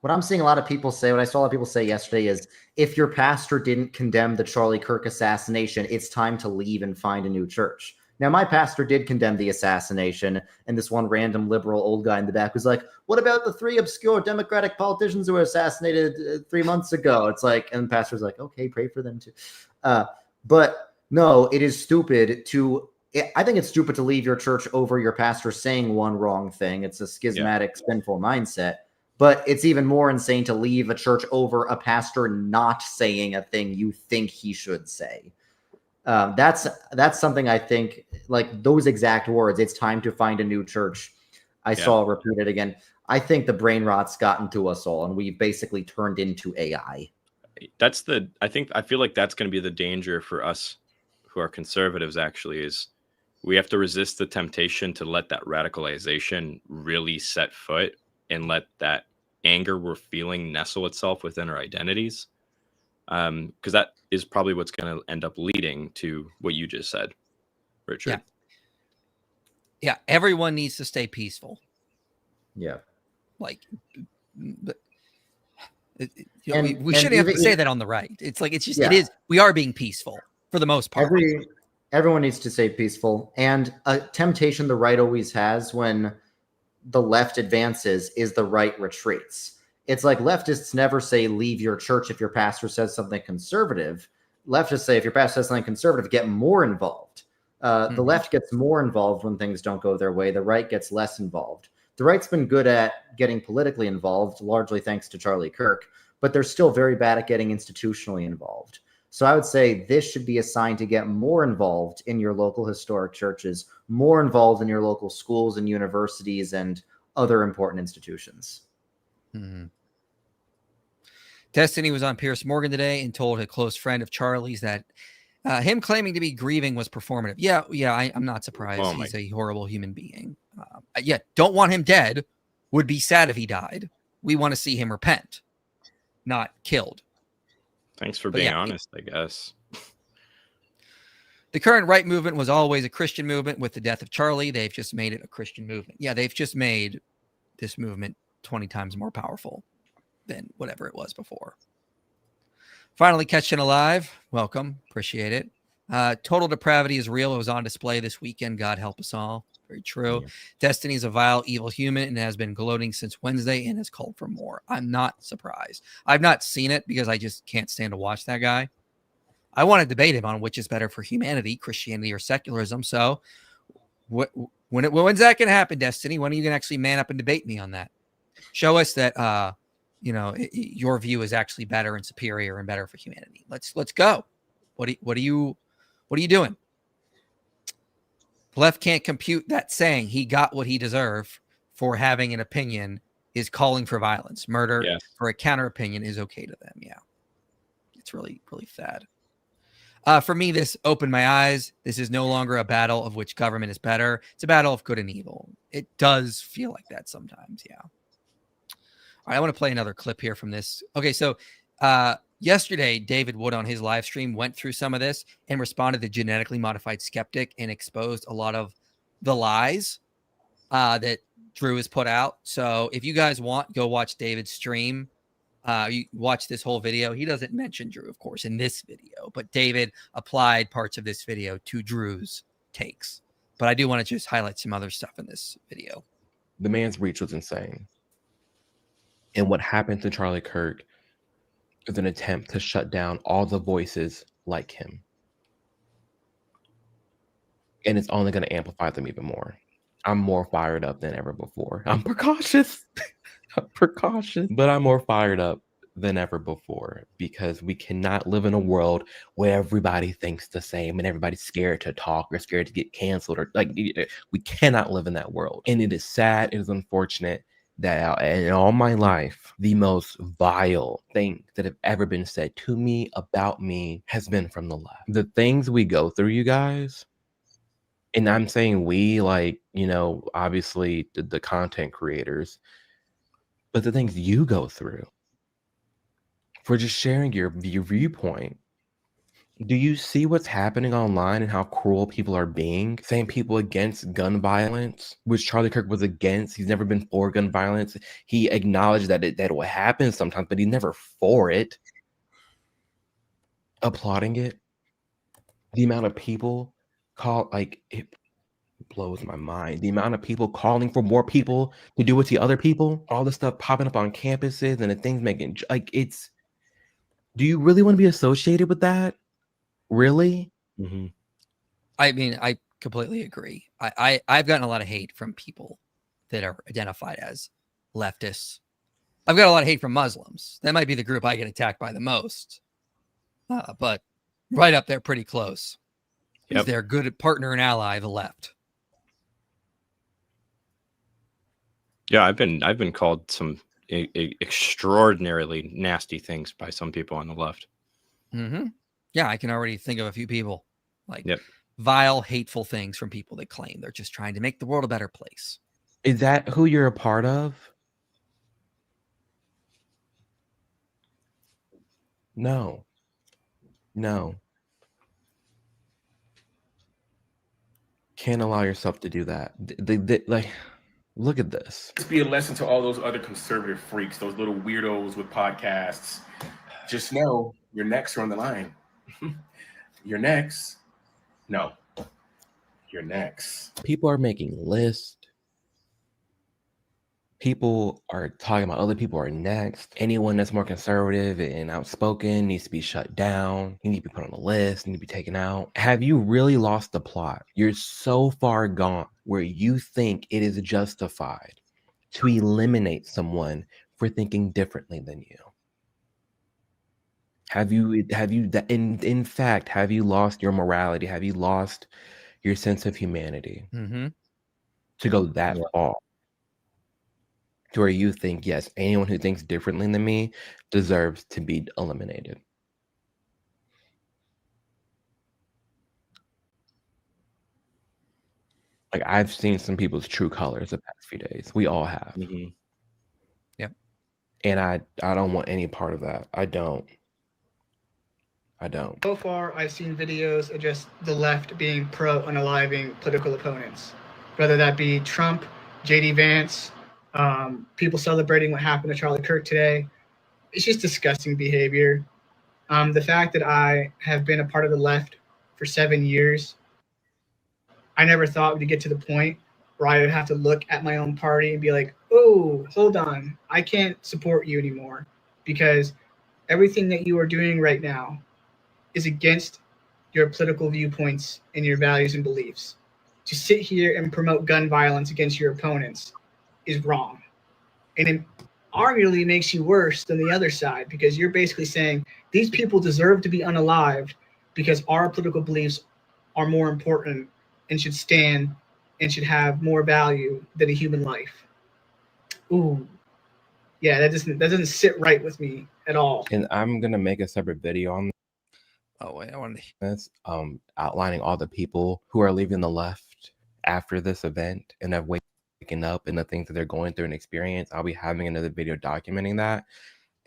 What I'm seeing a lot of people say, what I saw a lot of people say yesterday is, if your pastor didn't condemn the Charlie Kirk assassination, it's time to leave and find a new church. Now, my pastor did condemn the assassination, and this one random liberal old guy in the back was like, what about the 3 obscure Democratic politicians who were assassinated 3 months ago? It's like, and the pastor's like, okay, pray for them too. But no, it is stupid to, I think it's stupid to leave your church over your pastor saying one wrong thing. It's a schismatic, sinful mindset. But it's even more insane to leave a church over a pastor not saying a thing you think he should say. That's something I think, like those exact words, it's time to find a new church. I saw repeated again. I think the brain rot's gotten to us all, and we've basically turned into AI. I feel like that's going to be the danger for us who are conservatives, actually, is we have to resist the temptation to let that radicalization really set foot and let that anger we're feeling nestle itself within our identities. Because that is probably what's going to end up leading to what you just said, Richard. Yeah, everyone needs to stay peaceful. Yeah. Like, but we shouldn't have to say that on the right. It's like, it's just, it is, we are being peaceful for the most part. Everyone needs to stay peaceful. And a temptation the right always has when the left advances is the right retreats. It's like leftists never say leave your church if your pastor says something conservative. Leftists say if your pastor says something conservative, get more involved. The left gets more involved when things don't go their way. The right gets less involved. The right's been good at getting politically involved, largely thanks to Charlie Kirk, but they're still very bad at getting institutionally involved. So I would say this should be a sign to get more involved in your local historic churches, more involved in your local schools and universities and other important institutions. Destiny was on Piers Morgan today and told a close friend of Charlie's that him claiming to be grieving was performative. Yeah, I'm not surprised. He's a horrible human being. Don't want him dead. Would be sad if he died. We want to see him repent, not killed. Thanks for being honest, I guess. The current right movement was always a Christian movement. With the death of Charlie, they've just made it a Christian movement. Yeah, they've just made this movement 20 times more powerful than whatever it was before. Finally catching alive. Welcome. Appreciate it. Total depravity is real. It was on display this weekend. God help us all. Very true. Yeah. Destiny is a vile, evil human and has been gloating since Wednesday and has called for more. I'm not surprised. I've not seen it because I just can't stand to watch that guy. I want to debate him on which is better for humanity, Christianity or secularism. So When's that going to happen, Destiny? When are you going to actually man up and debate me on that? Show us that, your view is actually better and superior and better for humanity. Let's go. What are you doing? The left can't compute that saying he got what he deserved for having an opinion is calling for violence. Murder for a counter opinion is okay to them. Yeah. It's really, really sad. For me, this opened my eyes. This is no longer a battle of which government is better. It's a battle of good and evil. It does feel like that sometimes. Yeah. All right. I want to play another clip here from this. Okay. So, yesterday, David Wood on his live stream went through some of this and responded to Genetically Modified Skeptic and exposed a lot of the lies that Drew has put out. So if you guys want, go watch David's stream. You watch this whole video. He doesn't mention Drew, of course, in this video, but David applied parts of this video to Drew's takes. But I do want to just highlight some other stuff in this video. The man's reach was insane. And what happened to Charlie Kirk is an attempt to shut down all the voices like him. And it's only going to amplify them even more. I'm more fired up than ever before. I'm precautious. But I'm more fired up than ever before because we cannot live in a world where everybody thinks the same and everybody's scared to talk or scared to get canceled or we cannot live in that world. And it is sad, it is unfortunate that in all my life, the most vile thing that have ever been said to me about me has been from the left. The things we go through, you guys, and I'm saying we, obviously the content creators, but the things you go through for just sharing your viewpoint. Do you see what's happening online and how cruel people are being? Saying people against gun violence, which Charlie Kirk was against. He's never been for gun violence. He acknowledged that it will happen sometimes, but he's never for it. Applauding it. The amount of people it blows my mind. The amount of people calling for more people to do it to other people. All the stuff popping up on campuses and the things making it's. Do you really want to be associated with that? Really? Mm-hmm. I mean, I completely agree. I've gotten a lot of hate from people that are identified as leftists. I've got a lot of hate from Muslims. That might be the group I get attacked by the most. But right up there, pretty close. Yep. They're good partner and ally, the left. Yeah, I've been called some extraordinarily nasty things by some people on the left. Mm-hmm. Yeah, I can already think of a few people vile, hateful things from people that claim they're just trying to make the world a better place. Is that who you're a part of? No. Can't allow yourself to do that. Look at this. Just be a lesson to all those other conservative freaks, those little weirdos with podcasts. Just know your necks are on the line. Your necks. No. Your necks. People are making lists. People are talking about other people are next. Anyone that's more conservative and outspoken needs to be shut down. You need to be put on a list, need to be taken out. Have you really lost the plot? You're so far gone where you think it is justified to eliminate someone for thinking differently than you. Have you in fact, have you lost your morality? Have you lost your sense of humanity to go that far? To where you think, yes, anyone who thinks differently than me deserves to be eliminated. I've seen some people's true colors the past few days. We all have. Mm-hmm. Yep. And I don't want any part of that. I don't. So far, I've seen videos of just the left being pro-unaliving political opponents, whether that be Trump, J.D. Vance, people celebrating what happened to Charlie Kirk today. It's just disgusting behavior. The fact that I have been a part of the left for 7 years, I never thought we'd get to the point where I would have to look at my own party and be like, oh, hold on, I can't support you anymore because everything that you are doing right now is against your political viewpoints and your values and beliefs. to sit here and promote gun violence against your opponents is wrong. And it arguably makes you worse than the other side, because you're basically saying these people deserve to be unalived because our political beliefs are more important and should stand and should have more value than a human life. Ooh, yeah, that doesn't sit right with me at all. And I'm gonna make a separate video on Oh wait, I wanted to. this, outlining all the people who are leaving the left after this event and have waking up and the things that they're going through and experience. I'll be having another video documenting that.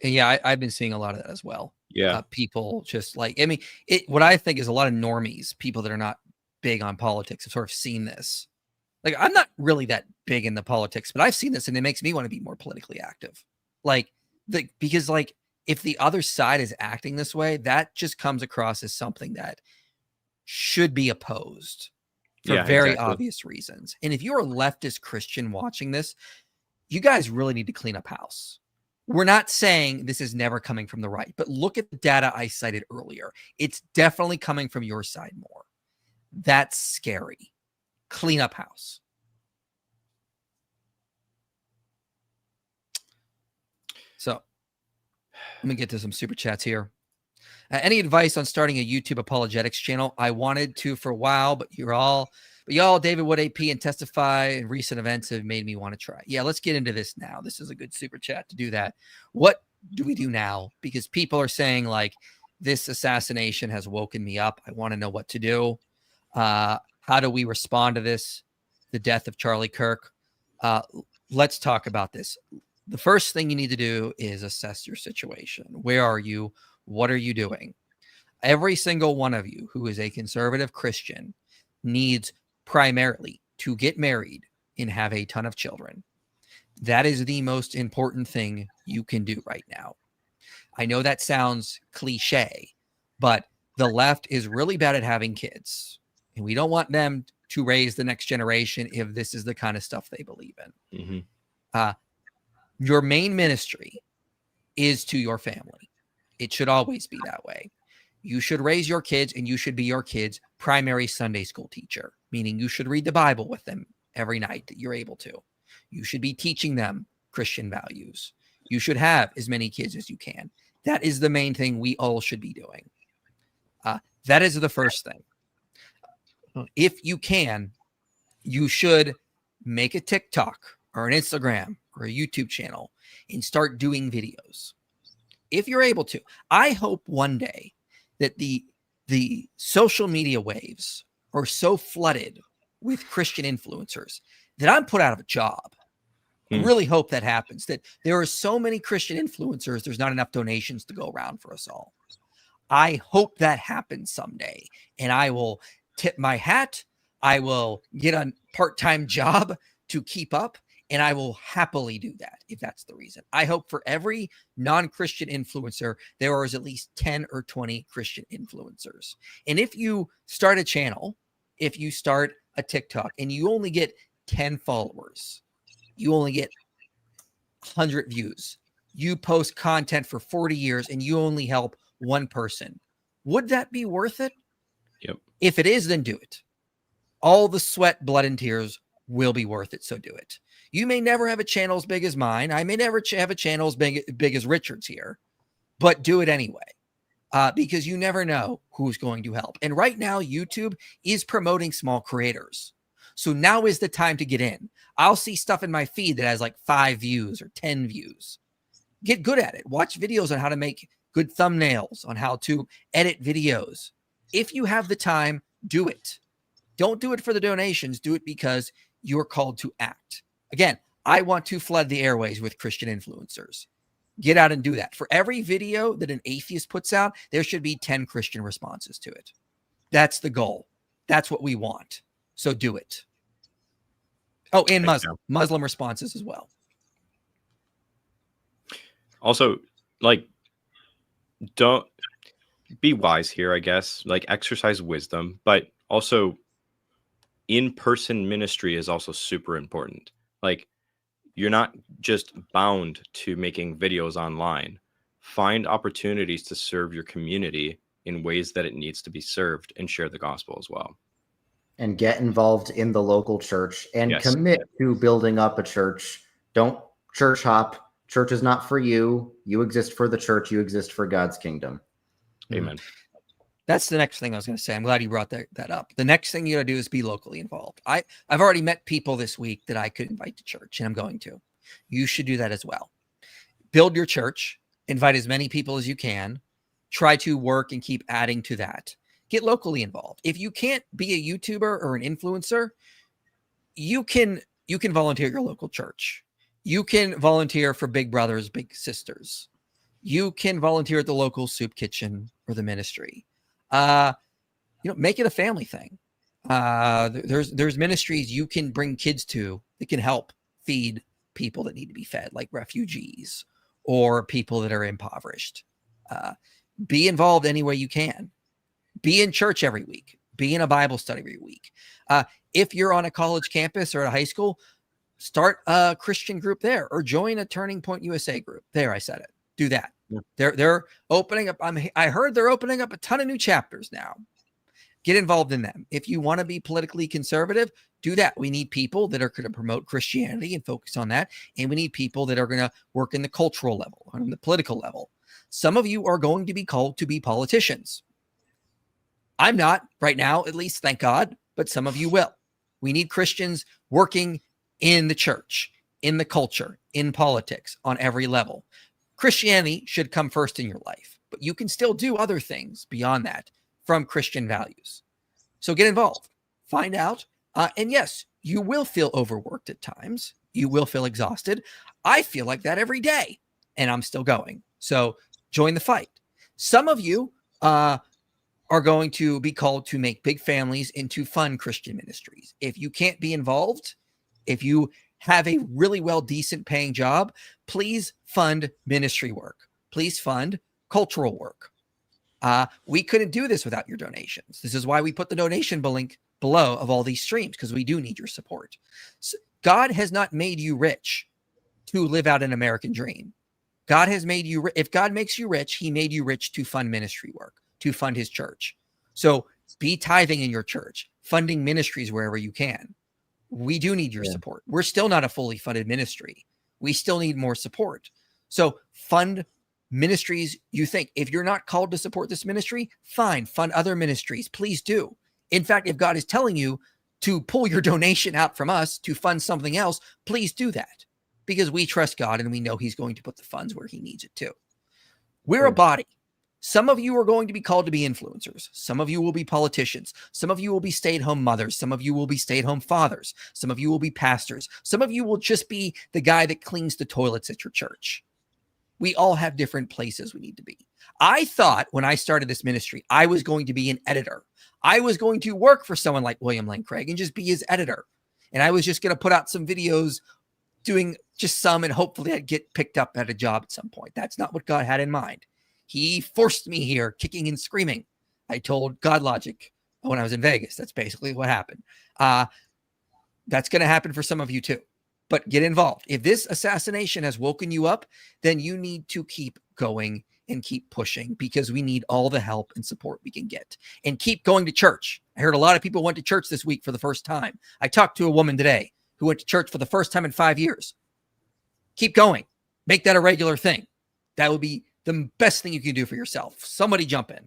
Yeah, I've been seeing a lot of that as well. Yeah. People just like, I mean, what I think is a lot of normies, people that are not big on politics, have sort of seen this. Like, I'm not really that big in the politics, but I've seen this and it makes me want to be more politically active. Because if the other side is acting this way, that just comes across as something that should be opposed for very obvious reasons. And if you're a leftist Christian watching this, you guys really need to clean up house. We're not saying this is never coming from the right, but look at the data I cited earlier. It's definitely coming from your side more. That's scary. Clean up house. So let me get to some super chats here. Any advice on starting a YouTube apologetics channel? I wanted to for a while, but y'all, David Wood AP and Testify and recent events have made me want to try. Yeah, let's get into this now. This is a good super chat to do that. What do we do now? Because people are saying like, this assassination has woken me up. I want to know what to do. How do we respond to this? The death of Charlie Kirk. Let's talk about this. The first thing you need to do is assess your situation. Where are you? What are you doing? Every single one of you who is a conservative Christian needs primarily to get married and have a ton of children. That is the most important thing you can do right now. I know that sounds cliche, but the left is really bad at having kids, and we don't want them to raise the next generation if this is the kind of stuff they believe in. Mm-hmm. Your main ministry is to your family. It should always be that way. You should raise your kids, and you should be your kids' primary Sunday school teacher, meaning you should read the Bible with them every night that you're able to. You should be teaching them Christian values. You should have as many kids as you can. That is the main thing we all should be doing. That is the first thing. If you can, you should make a TikTok or an Instagram or a YouTube channel and start doing videos. If you're able to. I hope one day that the social media waves are so flooded with Christian influencers that I'm put out of a job. I really hope that happens, that there are so many Christian influencers, there's not enough donations to go around for us all. I hope that happens someday, and I will tip my hat. I will get a part-time job to keep up, and I will happily do that if that's the reason. I hope for every non-Christian influencer, there is at least 10 or 20 Christian influencers. And if you start a channel, if you start a TikTok, and you only get 10 followers, you only get 100 views, you post content for 40 years, and you only help one person, would that be worth it? Yep. If it is, then do it. All the sweat, blood, and tears will be worth it, so do it. You may never have a channel as big as mine. I may never have a channel as big as Richard's here, but do it anyway, because you never know who's going to help. And right now, YouTube is promoting small creators. So now is the time to get in. I'll see stuff in my feed that has like 5 views or 10 views. Get good at it. Watch videos on how to make good thumbnails, on how to edit videos. If you have the time, do it. Don't do it for the donations. Do it because you're called to act. Again, I want to flood the airways with Christian influencers. Get out and do that. For every video that an atheist puts out, there should be 10 Christian responses to it. That's the goal. That's what we want. So do it. Oh, and Muslim responses as well. Also, like, don't be wise here, I guess. Like, exercise wisdom, but also in-person ministry is also super important. Like, you're not just bound to making videos online. Find opportunities to serve your community in ways that it needs to be served and share the gospel as well. and get involved in the local church and Yes. commit to building up a church. Don't church hop. Church is not for you. You exist for the church. You exist for God's kingdom. Amen. That's the next thing I was going to say. I'm glad you brought that up. The next thing you got to do is be locally involved. I've already met people this week that I could invite to church, and I'm going to. You should do that as well. Build your church. Invite as many people as you can. Try to work and keep adding to that. Get locally involved. If you can't be a YouTuber or an influencer, you can volunteer at your local church. You can volunteer for Big Brothers, Big Sisters. You can volunteer at the local soup kitchen or the ministry. Make it a family thing. There's ministries you can bring kids to that can help feed people that need to be fed, like refugees or people that are impoverished. Be involved any way you can. Be in church every week. Be in a Bible study every week. If you're on a college campus or at a high school, start a Christian group there or join a Turning Point USA group. There, I said it. Do that. Yeah. They're opening up. I heard they're opening up a ton of new chapters now. Get involved in them. If you want to be politically conservative, do that. We need people that are going to promote Christianity and focus on that. And we need people that are going to work in the cultural level, on the political level. Some of you are going to be called to be politicians. I'm not right now, at least, thank God, but some of you will. We need Christians working in the church, in the culture, in politics, on every level. Christianity should come first in your life, but you can still do other things beyond that from Christian values. So get involved, find out. And yes, you will feel overworked at times. You will feel exhausted. I feel like that every day, and I'm still going. So join the fight. Some of you are going to be called to make big families into fun Christian ministries. If you can't be involved, if you have a really decent paying job, please fund ministry work. Please fund cultural work. We couldn't do this without your donations. This is why we put the donation link below of all these streams, because we do need your support. So God has not made you rich to live out an American dream. God has made you, if God makes you rich, he made you rich to fund ministry work, to fund his church. So be tithing in your church, funding ministries wherever you can. We do need your support. We're still not a fully funded ministry. We still need more support. So fund ministries you think. If you're not called to support this ministry, fine, fund other ministries. Please do. In fact, if God is telling you to pull your donation out from us to fund something else, please do that, because we trust God and we know he's going to put the funds where he needs it to. We're a body. Some of you are going to be called to be influencers. Some of you will be politicians. Some of you will be stay-at-home mothers. Some of you will be stay-at-home fathers. Some of you will be pastors. Some of you will just be the guy that cleans the toilets at your church. We all have different places we need to be. I thought when I started this ministry, I was going to be an editor. I was going to work for someone like William Lane Craig and just be his editor. And I was just going to put out some videos doing just some, and hopefully I'd get picked up at a job at some point. That's not what God had in mind. He forced me here, kicking and screaming. I told God Logic when I was in Vegas. That's basically what happened. That's going to happen for some of you too. But get involved. If this assassination has woken you up, then you need to keep going and keep pushing, because we need all the help and support we can get. And keep going to church. I heard a lot of people went to church this week for the first time. I talked to a woman today who went to church for the first time in 5 years. Keep going. Make that a regular thing. That would be the best thing you can do for yourself. Somebody jump in.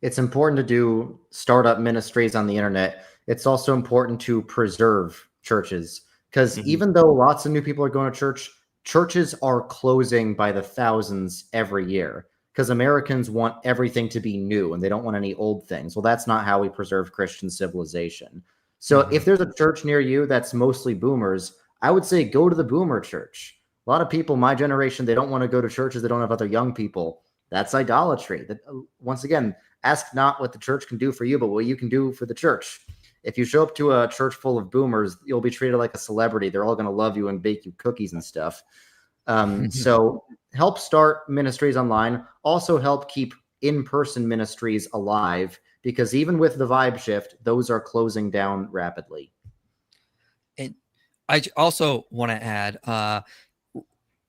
It's important to do startup ministries on the internet. It's also important to preserve churches, because even though lots of new people are going to church, churches are closing by the thousands every year, because Americans want everything to be new and they don't want any old things. Well, that's not how we preserve Christian civilization. So if there's a church near you that's mostly boomers, I would say go to the boomer church. A lot of people, my generation, they don't want to go to churches that don't have other young people. That's idolatry. That, once again, ask not what the church can do for you, but what you can do for the church. If you show up to a church full of boomers, you'll be treated like a celebrity. They're all going to love you and bake you cookies and stuff. So help start ministries online. Also help keep in-person ministries alive, because even with the vibe shift, those are closing down rapidly. And I also want to add,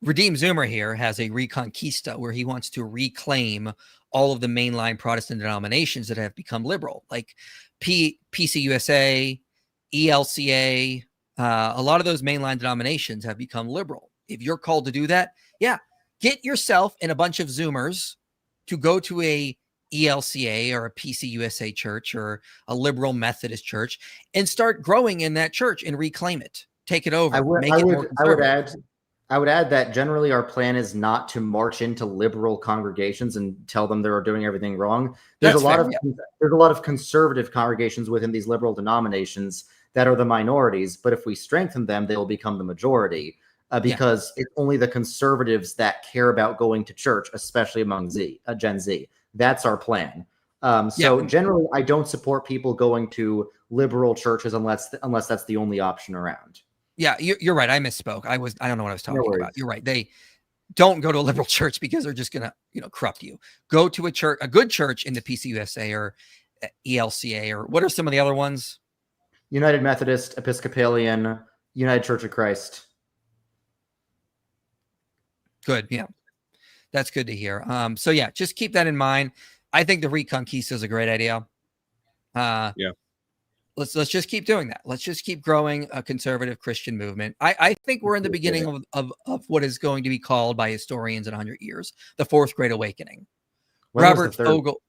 Redeem Zoomer here has a Reconquista where he wants to reclaim all of the mainline Protestant denominations that have become liberal, like PCUSA, ELCA. A lot of those mainline denominations have become liberal. If you're called to do that, yeah, get yourself and a bunch of Zoomers to go to a ELCA or a PCUSA church or a liberal Methodist church and start growing in that church and reclaim it. Take it over. Make it more conservative. I would add that generally our plan is not to march into liberal congregations and tell them they're doing everything wrong. There's a lot of conservative congregations within these liberal denominations that are the minorities, but if we strengthen them, they'll become the majority because it's only the conservatives that care about going to church, especially among Gen Z. That's our plan. Generally, I don't support people going to liberal churches unless that's the only option around. Yeah, you're right. I misspoke. I don't know what I was talking about. You're right. They don't go to a liberal church because they're just gonna, corrupt you. Go to a good church in the PCUSA or ELCA or what are some of the other ones? United Methodist, Episcopalian, United Church of Christ. Good. Yeah, that's good to hear. So yeah, just keep that in mind. I think the Reconquista is a great idea. Let's just keep doing that. Let's just keep growing a conservative Christian movement. I think we're in the beginning of what is going to be called by historians in 100 years, the Fourth Great Awakening. Robert Fogel.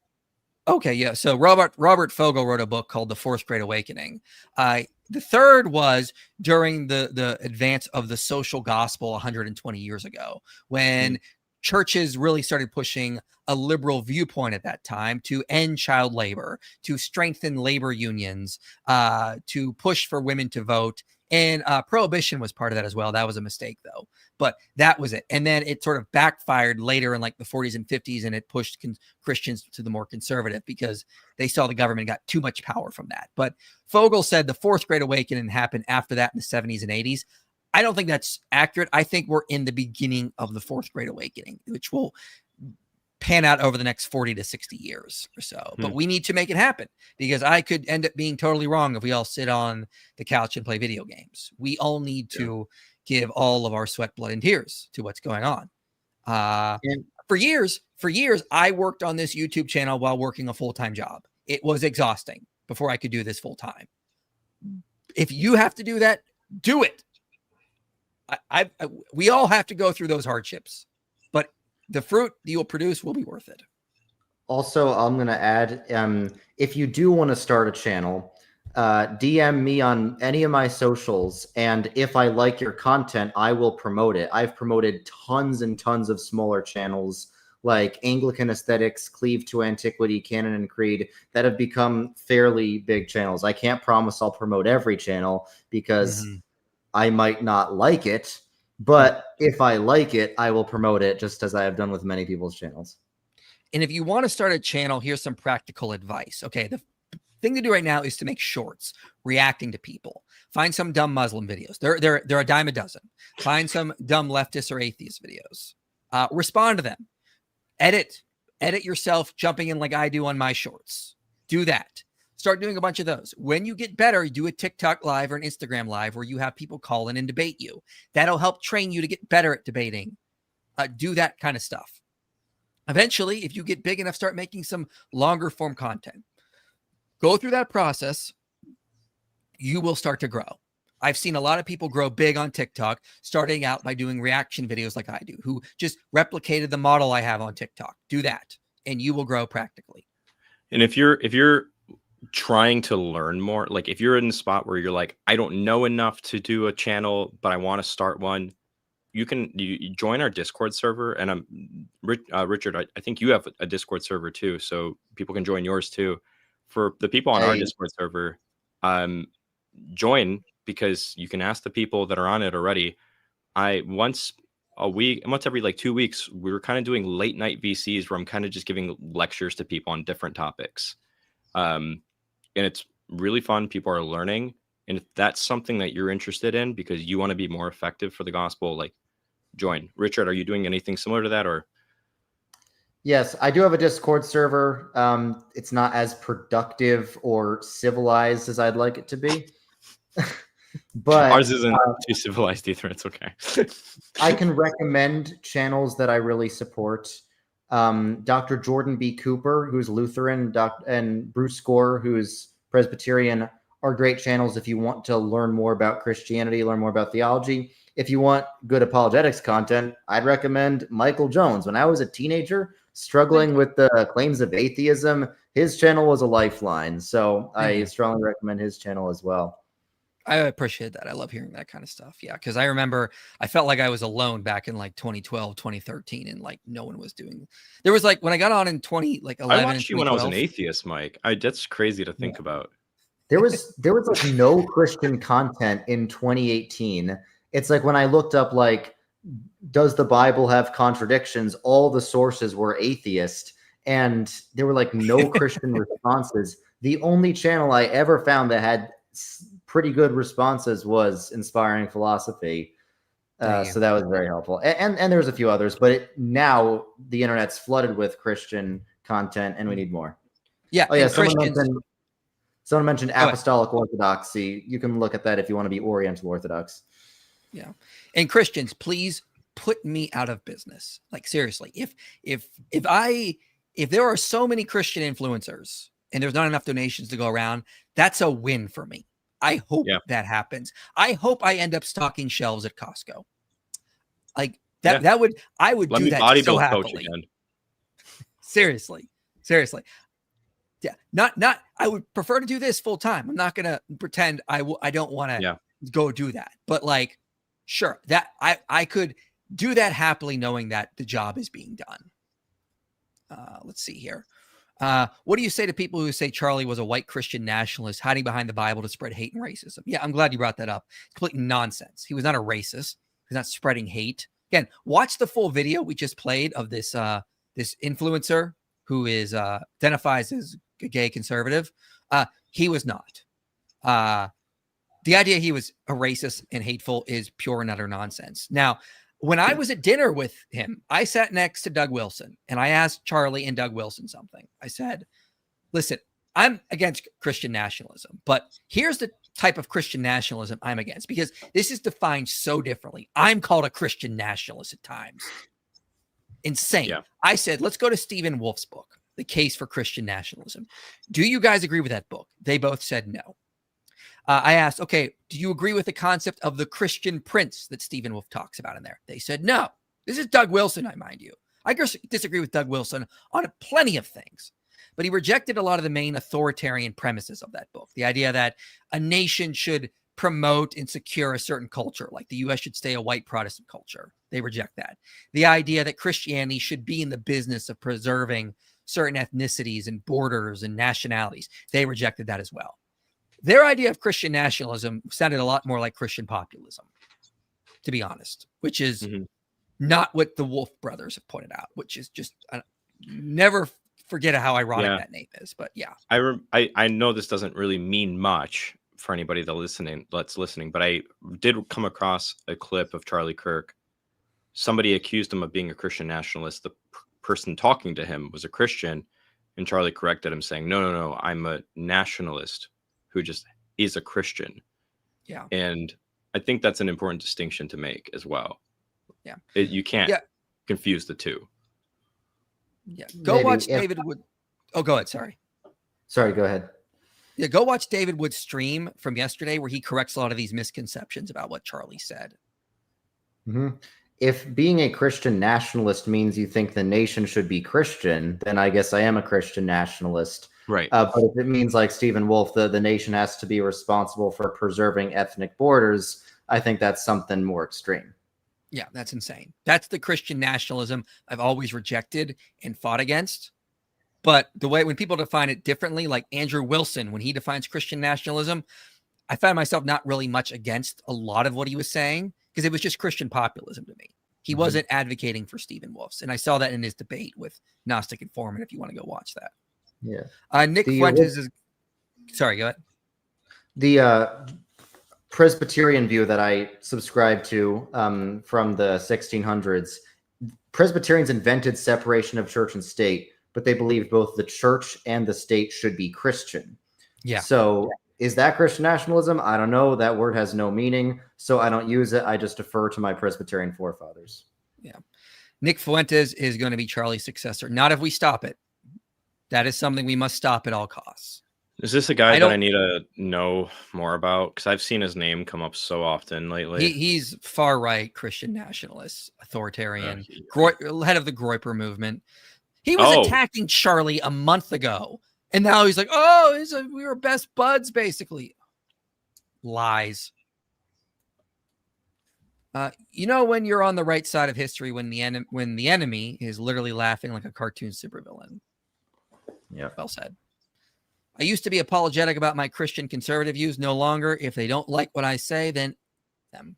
Okay, yeah. So Robert Fogel wrote a book called The Fourth Great Awakening. The third was during the advance of the social gospel 120 years ago, when churches really started pushing a liberal viewpoint at that time to end child labor, to strengthen labor unions, to push for women to vote. And prohibition was part of that as well. That was a mistake, though. But that was it. And then it sort of backfired later in like the 40s and 50s, and it pushed Christians to the more conservative because they saw the government got too much power from that. But Fogel said the Fourth Great Awakening happened after that in the 70s and 80s. I don't think that's accurate. I think we're in the beginning of the Fourth Great Awakening, which will pan out over the next 40 to 60 years or so. But we need to make it happen because I could end up being totally wrong if we all sit on the couch and play video games. We all need to give all of our sweat, blood, and tears to what's going on. For years, I worked on this YouTube channel while working a full-time job. It was exhausting before I could do this full-time. If you have to do that, do it. We all have to go through those hardships, but the fruit you will produce will be worth it. Also, I'm going to add, if you do want to start a channel, DM me on any of my socials, and if I like your content, I will promote it. I've promoted tons and tons of smaller channels like Anglican Aesthetics, Cleave to Antiquity, Canon and Creed that have become fairly big channels. I can't promise I'll promote every channel because I might not like it, but if I like it, I will promote it just as I have done with many people's channels. And if you want to start a channel, here's some practical advice. Okay, the thing to do right now is to make shorts reacting to people. Find some dumb Muslim videos. They're a dime a dozen. Find some dumb leftist or atheist videos. Respond to them. Edit yourself jumping in like I do on my shorts. Do that. Start doing a bunch of those. When you get better, do a TikTok live or an Instagram live where you have people call in and debate you. That'll help train you to get better at debating. Do that kind of stuff. Eventually, if you get big enough, start making some longer form content. Go through that process. You will start to grow. I've seen a lot of people grow big on TikTok, starting out by doing reaction videos like I do, who just replicated the model I have on TikTok. Do that, and you will grow practically. And if you're trying to learn more, like if you're in the spot where you're like, I don't know enough to do a channel, but I want to start one, you join our Discord server. And Richard, I think you have a Discord server too, so people can join yours too. For the people on our Discord server, join, because you can ask the people that are on it already. Once every like 2 weeks, we were kind of doing late night VCs where I'm kind of just giving lectures to people on different topics. And it's really fun. People are learning. And if that's something that you're interested in because you want to be more effective for the gospel, like join. Richard, are you doing anything similar to that? Or? Yes, I do have a Discord server. It's not as productive or civilized as I'd like it to be. But Ours isn't too civilized either. It's okay. I can recommend channels that I really support. Dr. Jordan B. Cooper, who's Lutheran, and Bruce Score, who's Presbyterian, are great channels if you want to learn more about Christianity, learn more about theology. If you want good apologetics content, I'd recommend Michael Jones. When I was a teenager struggling with the claims of atheism, his channel was a lifeline. So I strongly recommend his channel as well. I appreciate that. I love hearing that kind of stuff. Yeah, because I remember I felt like I was alone back in like 2012, 2013, and like no one was doing. There was like when I got on in 2011. I watched you when I was an atheist, Mike. That's crazy to think about. There was like no Christian content in 2018. It's like when I looked up like, does the Bible have contradictions? All the sources were atheist, and there were like no Christian responses. The only channel I ever found that had pretty good responses was Inspiring Philosophy. So that was very helpful. And there's a few others, but now the internet's flooded with Christian content and we need more. Yeah. Oh yeah. Someone mentioned Apostolic Orthodoxy. You can look at that if you want to be Oriental Orthodox. Yeah. And Christians, please put me out of business. Like seriously, if there are so many Christian influencers and there's not enough donations to go around, that's a win for me. I hope that happens. I hope I end up stocking shelves at Costco. Like that. Yeah. I would Let do me that bodybuild so coach happily. again. Seriously. Yeah. Not. I would prefer to do this full time. I'm not gonna pretend I don't want to go do that. But like, sure, that I could do that happily, knowing that the job is being done. Let's see here. What do you say to people who say Charlie was a white Christian nationalist hiding behind the Bible to spread hate and racism? Yeah, I'm glad you brought that up. It's complete nonsense. He was not a racist. He's not spreading hate. Again, watch the full video we just played of this this influencer who is identifies as a gay conservative. He was not. The idea he was a racist and hateful is pure and utter nonsense. Now, when I was at dinner with him, I sat next to Doug Wilson and I asked Charlie and Doug Wilson something. I said, listen, I'm against Christian nationalism, but here's the type of Christian nationalism I'm against, because this is defined so differently. I'm called a Christian nationalist at times. Insane. Yeah. I said, let's go to Stephen Wolf's book, The Case for Christian Nationalism. Do you guys agree with that book? They both said no. I asked, okay, do you agree with the concept of the Christian prince that Stephen Wolf talks about in there? They said no. This is Doug Wilson, I mind you. I disagree with Doug Wilson on plenty of things, but he rejected a lot of the main authoritarian premises of that book. The idea that a nation should promote and secure a certain culture, like the U.S. should stay a white Protestant culture. They reject that. The idea that Christianity should be in the business of preserving certain ethnicities and borders and nationalities. They rejected that as well. Their idea of Christian nationalism sounded a lot more like Christian populism, to be honest, which is not what the Wolf brothers have pointed out, which is just never forget how ironic that name is. But yeah, I know this doesn't really mean much for anybody that's listening, but I did come across a clip of Charlie Kirk. Somebody accused him of being a Christian nationalist. The person talking to him was a Christian, and Charlie corrected him, saying, "No, I'm a nationalist who just is a Christian." Yeah. And I think that's an important distinction to make as well. Yeah. You can't confuse the two. Yeah. Go watch David Wood. Oh, go ahead. Sorry, go ahead. Yeah. Go watch David Wood's stream from yesterday where he corrects a lot of these misconceptions about what Charlie said. Mm-hmm. If being a Christian nationalist means you think the nation should be Christian, then I guess I am a Christian nationalist. Right. But if it means, like Stephen Wolf, the nation has to be responsible for preserving ethnic borders, I think that's something more extreme. Yeah, that's insane. That's the Christian nationalism I've always rejected and fought against. But the way when people define it differently, like Andrew Wilson, when he defines Christian nationalism, I found myself not really much against a lot of what he was saying because it was just Christian populism to me. He wasn't advocating for Stephen Wolf's. And I saw that in his debate with Gnostic Informant, if you want to go watch that. Yeah. Nick Fuentes is... Sorry, go ahead. The Presbyterian view that I subscribe to from the 1600s, Presbyterians invented separation of church and state, but they believed both the church and the state should be Christian. Yeah. So Is that Christian nationalism? I don't know. That word has no meaning, so I don't use it. I just defer to my Presbyterian forefathers. Yeah. Nick Fuentes is going to be Charlie's successor. Not if we stop it. That is something we must stop at all costs. Is this a guy that I need to know more about? Because I've seen his name come up so often lately. He's far right Christian nationalist, authoritarian, head of the Groyper movement. He was attacking Charlie a month ago, and now he's like, "Oh, we were best buds," basically. Lies. When you're on the right side of history, when the enemy is literally laughing like a cartoon supervillain. Yeah. Well said. I used to be apologetic about my Christian conservative views. No longer. If they don't like what I say, then them.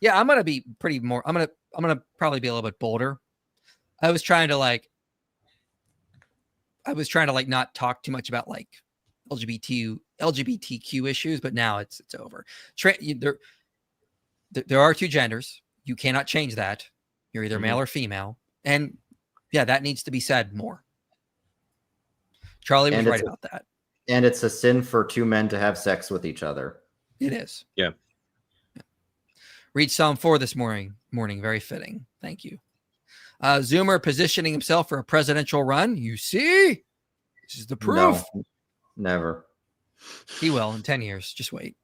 Yeah, I'm gonna be pretty more. I'm gonna probably be a little bit bolder. I was trying to not talk too much about like LGBTQ issues, but now it's over. There are two genders. You cannot change that. You're either male or female, and yeah, that needs to be said more. Charlie was right about that. And it's a sin for two men to have sex with each other. It is. Yeah. Read Psalm 4 this morning. Very fitting. Thank you. Zoomer positioning himself for a presidential run. You see? This is the proof. No, never. He will in 10 years. Just wait.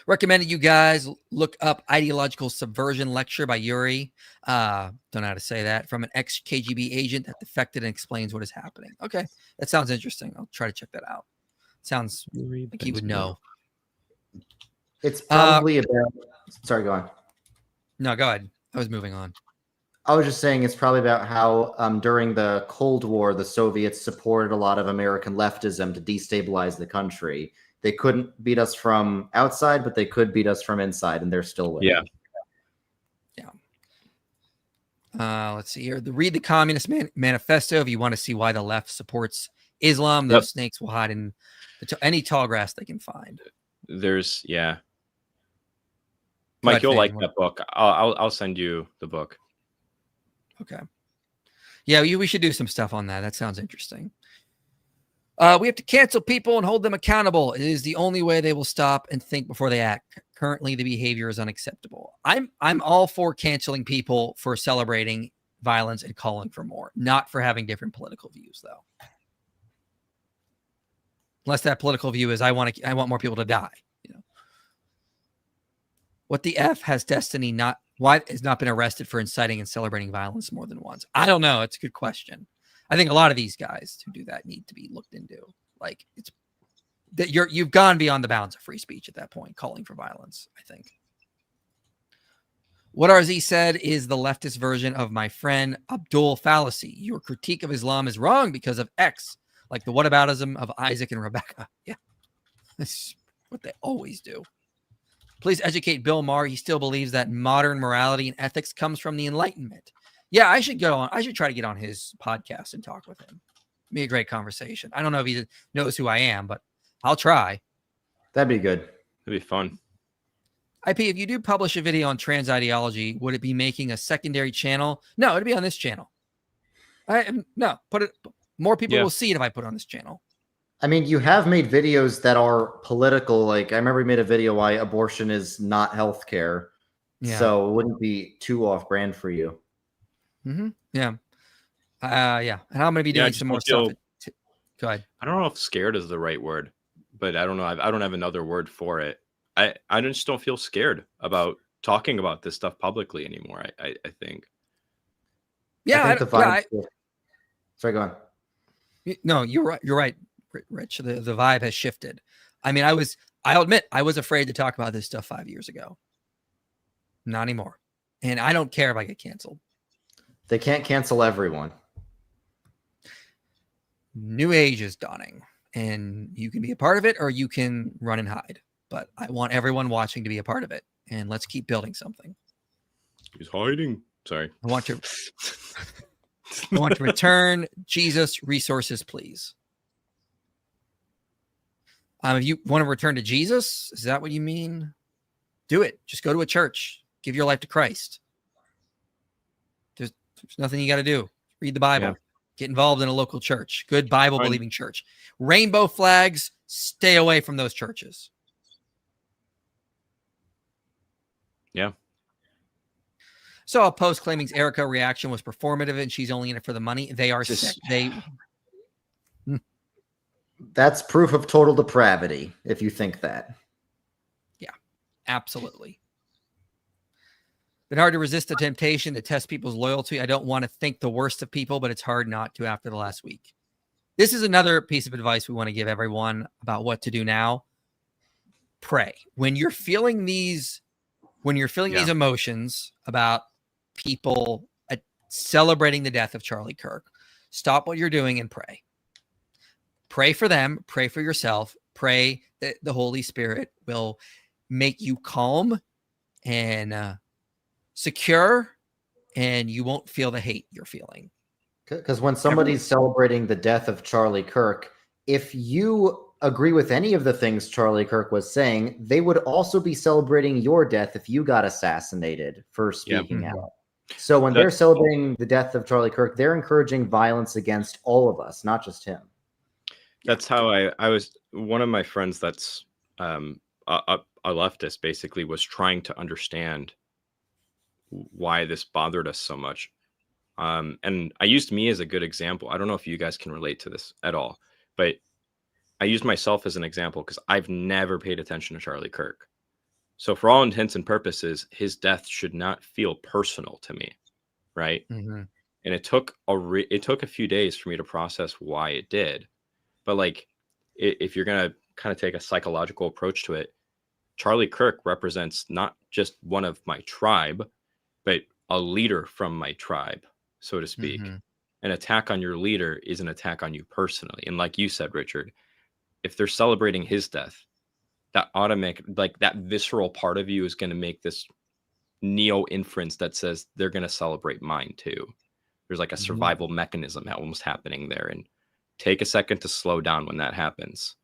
Recommended you guys look up Ideological Subversion lecture by Yuri. Don't know how to say that. From an ex-KGB agent that defected and explains what is happening. Okay. That sounds interesting. I'll try to check that out. Sounds like he would know. It's probably about... Sorry, go on. No, go ahead. I was moving on. I was just saying it's probably about how during the Cold War, the Soviets supported a lot of American leftism to destabilize the country. They couldn't beat us from outside, but they could beat us from inside, and they're still winning. Yeah. Let's see here. Read the Communist Manifesto if you want to see why the left supports Islam. Those snakes will hide in any tall grass they can find. Mike, you'll like that book. I'll send you the book. Okay. Yeah, we should do some stuff on that. That sounds interesting. We have to cancel people and hold them accountable. It is the only way they will stop and think before they act. Currently, the behavior is unacceptable. I'm all for canceling people for celebrating violence and calling for more, not for having different political views, though. Unless that political view is I want more people to die. What the F has Destiny why has not been arrested for inciting and celebrating violence more than once? I don't know. It's a good question. I think a lot of these guys who do that need to be looked into. Like it's that you've gone beyond the bounds of free speech at that point, calling for violence, I think. What RZ said is the leftist version of my friend Abdul fallacy. Your critique of Islam is wrong because of X, like the whataboutism of Isaac and Rebecca. Yeah. That's what they always do. Please educate Bill Maher. He still believes that modern morality and ethics comes from the Enlightenment. Yeah, I should try to get on his podcast and talk with him. Be a great conversation. I don't know if he knows who I am, but I'll try. That'd be good. It'd be fun. IP, if you do publish a video on trans ideology, would it be making a secondary channel? No, it'd be on this channel. More people will see it if I put it on this channel. I mean, you have made videos that are political. Like I remember you made a video why abortion is not healthcare. Yeah. So it wouldn't be too off brand for you. Mm-hmm. Yeah. And I'm going to be doing some more stuff. Go ahead. I don't know if scared is the right word, but I don't know. I don't have another word for it. I just don't feel scared about talking about this stuff publicly anymore. I think. Yeah. Sorry, go on. No, you're right. You're right, Rich. The vibe has shifted. I mean, I'll admit I was afraid to talk about this stuff 5 years ago. Not anymore. And I don't care if I get canceled. They can't cancel everyone. New age is dawning, and you can be a part of it or you can run and hide. But I want everyone watching to be a part of it, and let's keep building something. He's hiding. Sorry. I want to return Jesus resources, please. If you want to return to Jesus, is that what you mean? Do it. Just go to a church. Give your life to Christ. There's nothing you got to do. Read the Bible. Get involved in a local church, good Bible believing church. Rainbow flags, stay away from those churches. Yeah. So a post claiming Erica's reaction was performative and she's only in it for the money. They are sick. That's proof of total depravity, if you think that. Yeah, absolutely. Been hard to resist the temptation to test people's loyalty. I don't want to think the worst of people, but it's hard not to after the last week. This is another piece of advice we want to give everyone about what to do now. Pray. When you're feeling these emotions about people celebrating the death of Charlie Kirk, stop what you're doing and pray. Pray for them, pray for yourself, pray that the Holy Spirit will make you calm and secure, and you won't feel the hate you're feeling. Because when somebody's celebrating the death of Charlie Kirk, if you agree with any of the things Charlie Kirk was saying, they would also be celebrating your death if you got assassinated for speaking out. So when they're celebrating the death of Charlie Kirk, they're encouraging violence against all of us, not just him. That's how I was. One of my friends that's a leftist basically was trying to understand why this bothered us so much. And I used me as a good example. I don't know if you guys can relate to this at all, but I used myself as an example because I've never paid attention to Charlie Kirk. So for all intents and purposes, his death should not feel personal to me, right? Mm-hmm. And it took a few days for me to process why it did. But like, if you're gonna kind of take a psychological approach to it, Charlie Kirk represents not just one of my tribe, but a leader from my tribe, so to speak. Mm-hmm. An attack on your leader is an attack on you personally. And like you said, Richard, if they're celebrating his death, that automatic, like that visceral part of you is going to make this neo inference that says they're going to celebrate mine too. There's like a survival mechanism almost happening there. And take a second to slow down when that happens.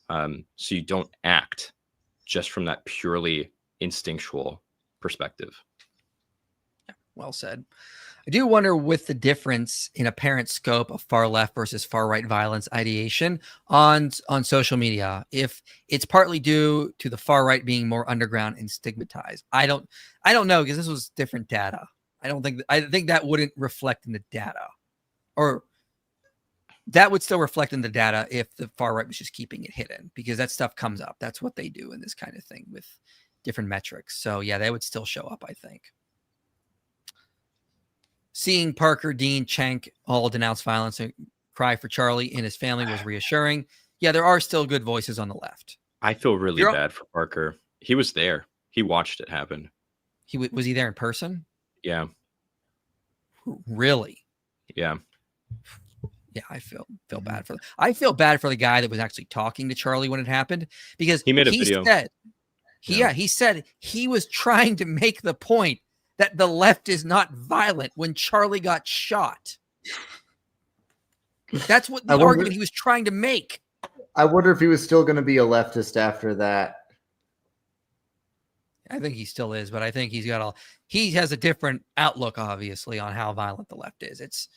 So you don't act just from that purely instinctual perspective. Yeah, well said. I do wonder with the difference in apparent scope of far left versus far right violence ideation on social media, if it's partly due to the far right being more underground and stigmatized. I don't know, because this was different data. I think that wouldn't reflect in the data, or that would still reflect in the data if the far right was just keeping it hidden, because that stuff comes up. That's what they do in this kind of thing with different metrics. So yeah, they would still show up, I think. Seeing Parker, Dean, Cenk all denounce violence and cry for Charlie and his family was reassuring. Yeah, there are still good voices on the left. I feel really bad for Parker. He was there. He watched it happen. Was he there in person? Yeah. Really? Yeah. Yeah, I feel bad for. I feel bad for the guy that was actually talking to Charlie when it happened, because he made a video. He said he was trying to make the point that the left is not violent when Charlie got shot. That's what the argument he was trying to make. I wonder if he was still going to be a leftist after that. I think he still is, but I think he has a different outlook, obviously, on how violent the left is.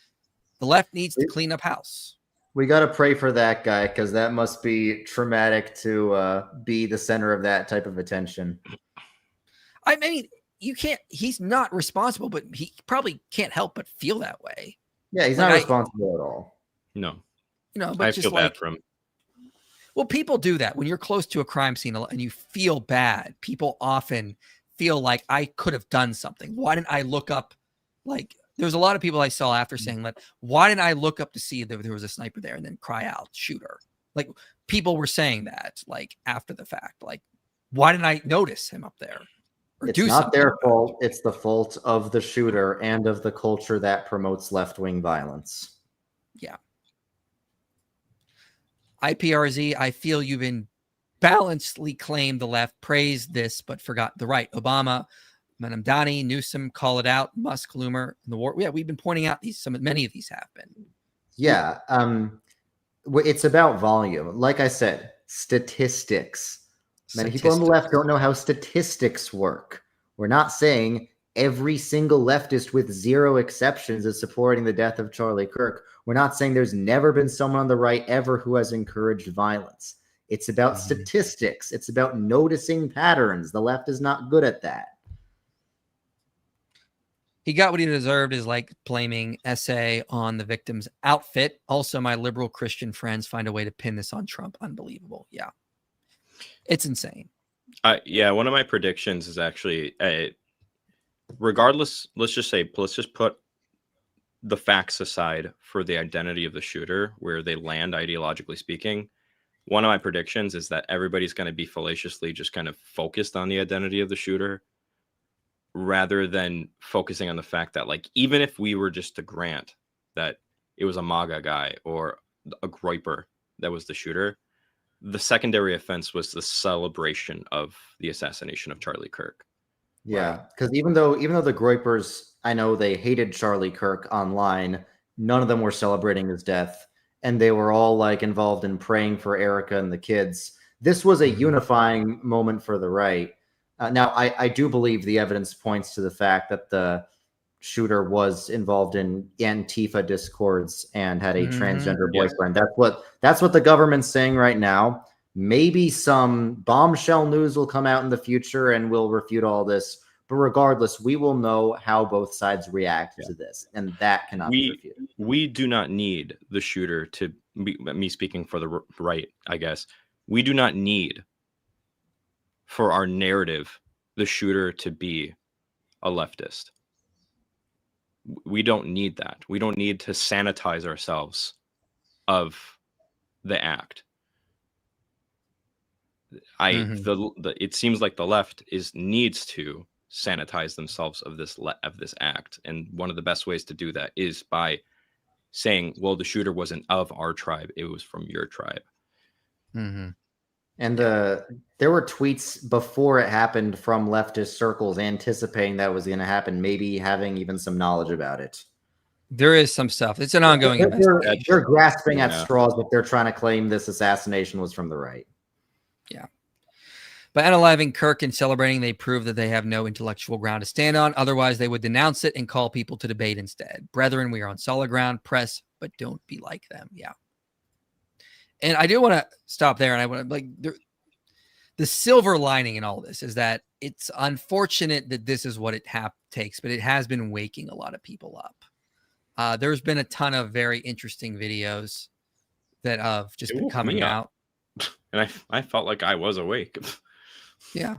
The left needs to clean up house. We got to pray for that guy, because that must be traumatic to be the center of that type of attention. I mean, he's not responsible, but he probably can't help but feel that way. Yeah, he's not responsible at all. No. But I just feel bad for him. Well, people do that when you're close to a crime scene and you feel bad. People often feel like, I could have done something. Why didn't I look up? Like, there's a lot of people I saw after saying that, why didn't I look up to see if there was a sniper there and then cry out, shoot her? Like, people were saying that, like, after the fact. Like, why didn't I notice him up there? It's not their fault. It's the fault of the shooter and of the culture that promotes left-wing violence. Yeah. IPRZ, I feel you've been balancedly claimed the left, praised this, but forgot the right. Obama, Manamdani, Newsom, call it out, Musk, Loomer, the war. Yeah, we've been pointing out many of these have been. Yeah. It's about volume. Like I said, statistics. Many people on the left don't know how statistics work. We're not saying every single leftist with zero exceptions is supporting the death of Charlie Kirk. We're not saying there's never been someone on the right ever who has encouraged violence. It's about statistics. It's about noticing patterns. The left is not good at that. He got what he deserved, is like blaming essay on the victim's outfit. Also, my liberal Christian friends find a way to pin this on Trump. Unbelievable. Yeah. It's insane. Yeah, one of my predictions is actually, regardless, let's just put the facts aside for the identity of the shooter, where they land ideologically speaking. One of my predictions is that everybody's going to be fallaciously just kind of focused on the identity of the shooter, rather than focusing on the fact that, like, even if we were just to grant that it was a MAGA guy or a groiper that was the shooter, the secondary offense was the celebration of the assassination of Charlie Kirk. Yeah, because even though the groipers, I know they hated Charlie Kirk online, none of them were celebrating his death, and they were all like involved in praying for Erica and the kids. This was a unifying moment for the right. Now, I do believe the evidence points to the fact that the shooter was involved in Antifa discords and had a transgender boyfriend. That's what the government's saying right now. Maybe some bombshell news will come out in the future and will refute all this. But regardless, we will know how both sides react to this, and that cannot be refuted. We do not need the shooter to be, me speaking for the right, I guess. We do not need, for our narrative, the shooter to be a leftist. We don't need that. We don't need to sanitize ourselves of the act. It seems like the left needs to sanitize themselves of this act, and one of the best ways to do that is by saying, well, the shooter wasn't of our tribe, it was from your tribe. And there were tweets before it happened from leftist circles anticipating that was going to happen, maybe having even some knowledge about it. There is some stuff. It's an ongoing investigation. They're grasping at straws if they're trying to claim this assassination was from the right. Yeah. By unaliving Kirk and celebrating, they prove that they have no intellectual ground to stand on. Otherwise, they would denounce it and call people to debate instead. Brethren, we are on solid ground. Press, but don't be like them. Yeah. And I do want to stop there. And I want to the silver lining in all this is that it's unfortunate that this is what it takes, but it has been waking a lot of people up. There's been a ton of very interesting videos that have just been coming out. And I felt like I was awake. Yeah.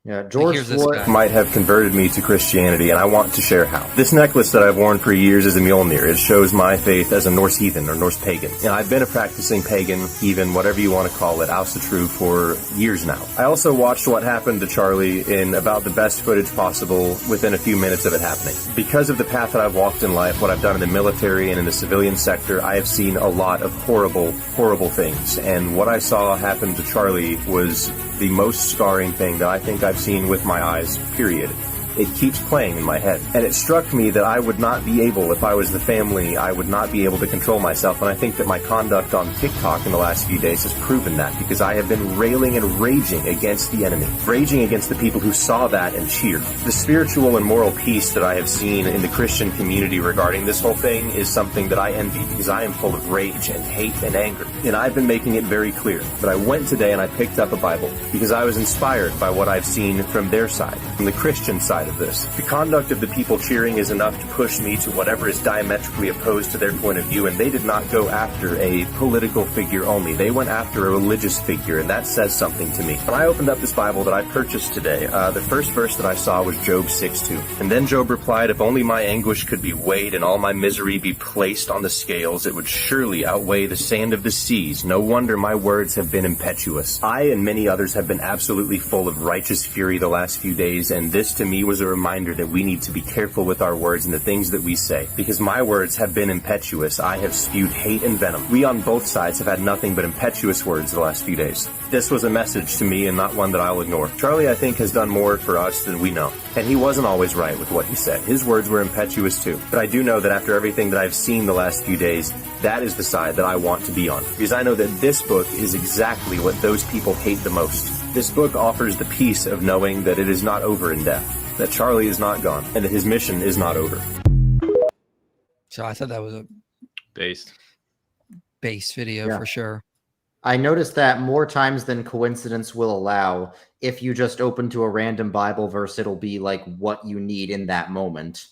Yeah, George Floyd might have converted me to Christianity, and I want to share how. This necklace that I've worn for years is a Mjolnir. It shows my faith as a Norse heathen or Norse pagan. And I've been a practicing pagan, heathen, whatever you want to call it, True, for years now. I also watched what happened to Charlie in about the best footage possible within a few minutes of it happening. Because of the path that I've walked in life, what I've done in the military and in the civilian sector, I have seen a lot of horrible, horrible things. And what I saw happen to Charlie was the most scarring thing that I think I've seen with my eyes, period. It keeps playing in my head. And it struck me that I would not be able, if I was the family, I would not be able to control myself. And I think that my conduct on TikTok in the last few days has proven that, because I have been railing and raging against the enemy, raging against the people who saw that and cheered. The spiritual and moral peace that I have seen in the Christian community regarding this whole thing is something that I envy, because I am full of rage and hate and anger. And I've been making it very clear. But I went today and I picked up a Bible because I was inspired by what I've seen from their side, from the Christian side of this. The conduct of the people cheering is enough to push me to whatever is diametrically opposed to their point of view, and they did not go after a political figure only. They went after a religious figure, and that says something to me. When I opened up this Bible that I purchased today, the first verse that I saw was Job 6:2. And then Job replied, "If only my anguish could be weighed and all my misery be placed on the scales, it would surely outweigh the sand of the seas. No wonder my words have been impetuous." I and many others have been absolutely full of righteous fury the last few days, and this to me was a reminder that we need to be careful with our words and the things that we say, because my words have been impetuous. I have spewed hate and venom. We on both sides have had nothing but impetuous words the last few days. This was a message to me and not one that I'll ignore. Charlie, I think, has done more for us than we know, and he wasn't always right with what he said. His words were impetuous too, but I do know that after everything that I've seen the last few days, that is the side that I want to be on, because I know that this book is exactly what those people hate the most. This book offers the peace of knowing that it is not over in death. that Charlie is not gone and that his mission is not over. So I thought that was a Based. base video Yeah. for sure. I noticed that more times than coincidence will allow, if you just open to a random Bible verse, it'll be like what you need in that moment.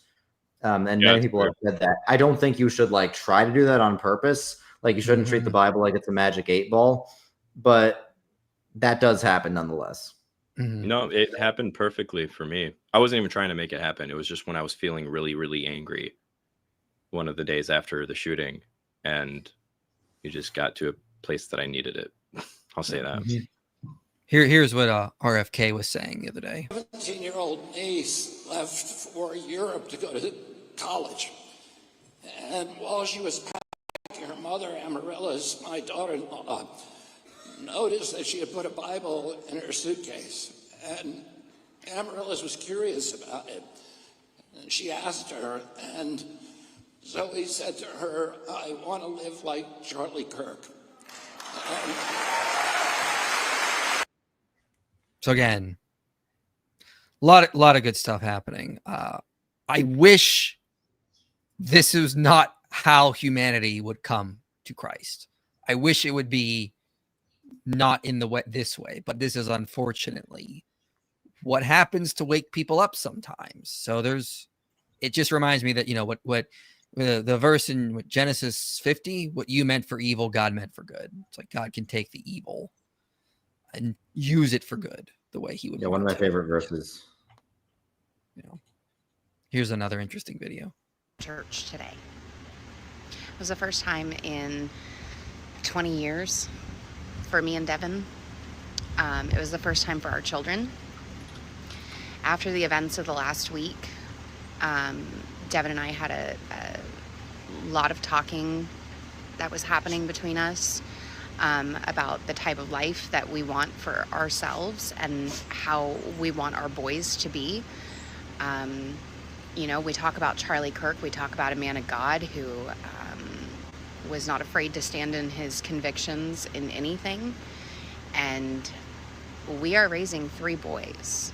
And Yeah, many that's people fair. have said that. I don't think you should like try to do that on purpose. Like you shouldn't treat the Bible like it's a magic 8-ball, but that does happen nonetheless. Mhm. No, it happened perfectly for me. I wasn't even trying to make it happen. It was just when I was feeling really, really angry one of the days after the shooting, and you just got to a place that I needed it. I'll say that. Here's what RFK was saying the other day. 17-year-old niece left for Europe to go to college. And while she was packing, her mother, Amaryllis, my daughter-in-law, noticed that she had put a Bible in her suitcase. And Amaryllis was curious about it. And she asked her, and Zoe said to her, "I want to live like Charlie Kirk." So again, a lot of good stuff happening. I wish this is not how humanity would come to Christ. I wish it would be not in the way this way, but this is unfortunately what happens to wake people up sometimes. So it just reminds me that, you know, what the verse in Genesis 50, what you meant for evil, God meant for good. It's like God can take the evil and use it for good the way he would. Yeah, one of my favorite verses. You know, here's another interesting video. Church today. It was the first time in 20 years for me and Devin. It was the first time for our children. After the events of the last week, Devin and I had a lot of talking that was happening between us about the type of life that we want for ourselves and how we want our boys to be. You know, we talk about Charlie Kirk. We talk about a man of God who was not afraid to stand in his convictions in anything. And we are raising 3 boys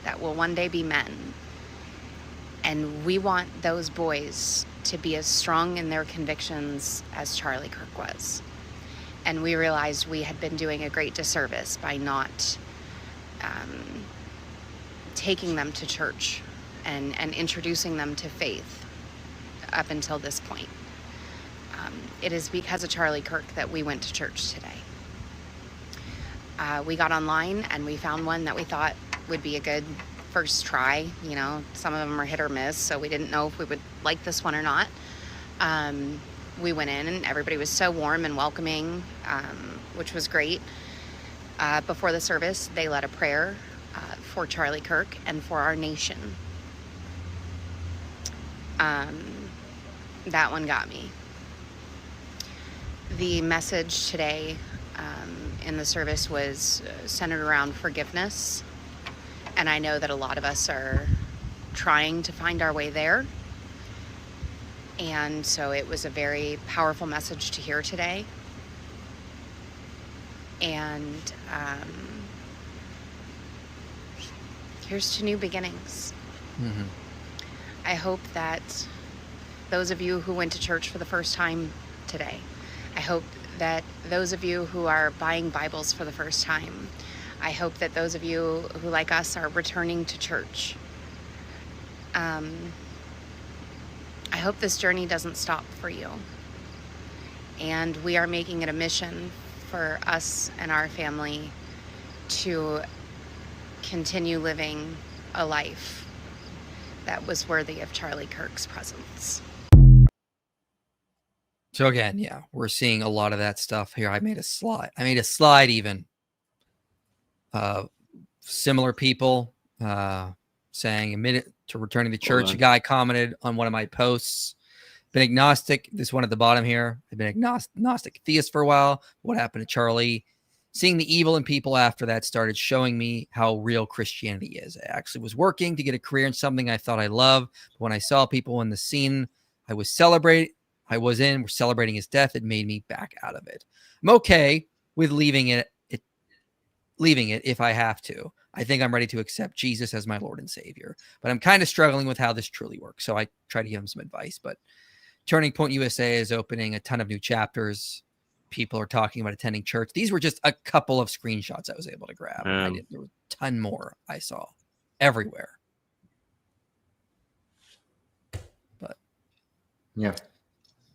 that will one day be men. And we want those boys to be as strong in their convictions as Charlie Kirk was. And we realized we had been doing a great disservice by not taking them to church and introducing them to faith up until this point. It is because of Charlie Kirk that we went to church today. We got online and we found one that we thought would be a good first try. You know, some of them are hit or miss, so we didn't know if we would like this one or not. We went in and everybody was so warm and welcoming, which was great. Before the service, they led a prayer for Charlie Kirk and for our nation. That one got me. The message today in the service was centered around forgiveness. And I know that a lot of us are trying to find our way there. And so it was a very powerful message to hear today. And here's to new beginnings. Mm-hmm. I hope that those of you who went to church for the first time today, I hope that those of you who are buying Bibles for the first time, I hope that those of you who, like us, are returning to church, I hope this journey doesn't stop for you. And we are making it a mission for us and our family to continue living a life that was worthy of Charlie Kirk's presence. So again, yeah, we're seeing a lot of that stuff here. I made a slide even. Similar people saying admitted to returning to church. A guy commented on one of my posts. Been agnostic. This one at the bottom here. I've been agnostic theist for a while. What happened to Charlie? Seeing the evil in people after that started showing me how real Christianity is. I actually was working to get a career in something I thought I loved. But when I saw people in the scene were celebrating his death, it made me back out of it. I'm okay with leaving it if I have to, I think I'm ready to accept Jesus as my Lord and Savior, but I'm kind of struggling with how this truly works. So I try to give him some advice, but Turning Point USA is opening a ton of new chapters. People are talking about attending church. These were just a couple of screenshots I was able to grab. There was a ton more I saw everywhere. But yeah,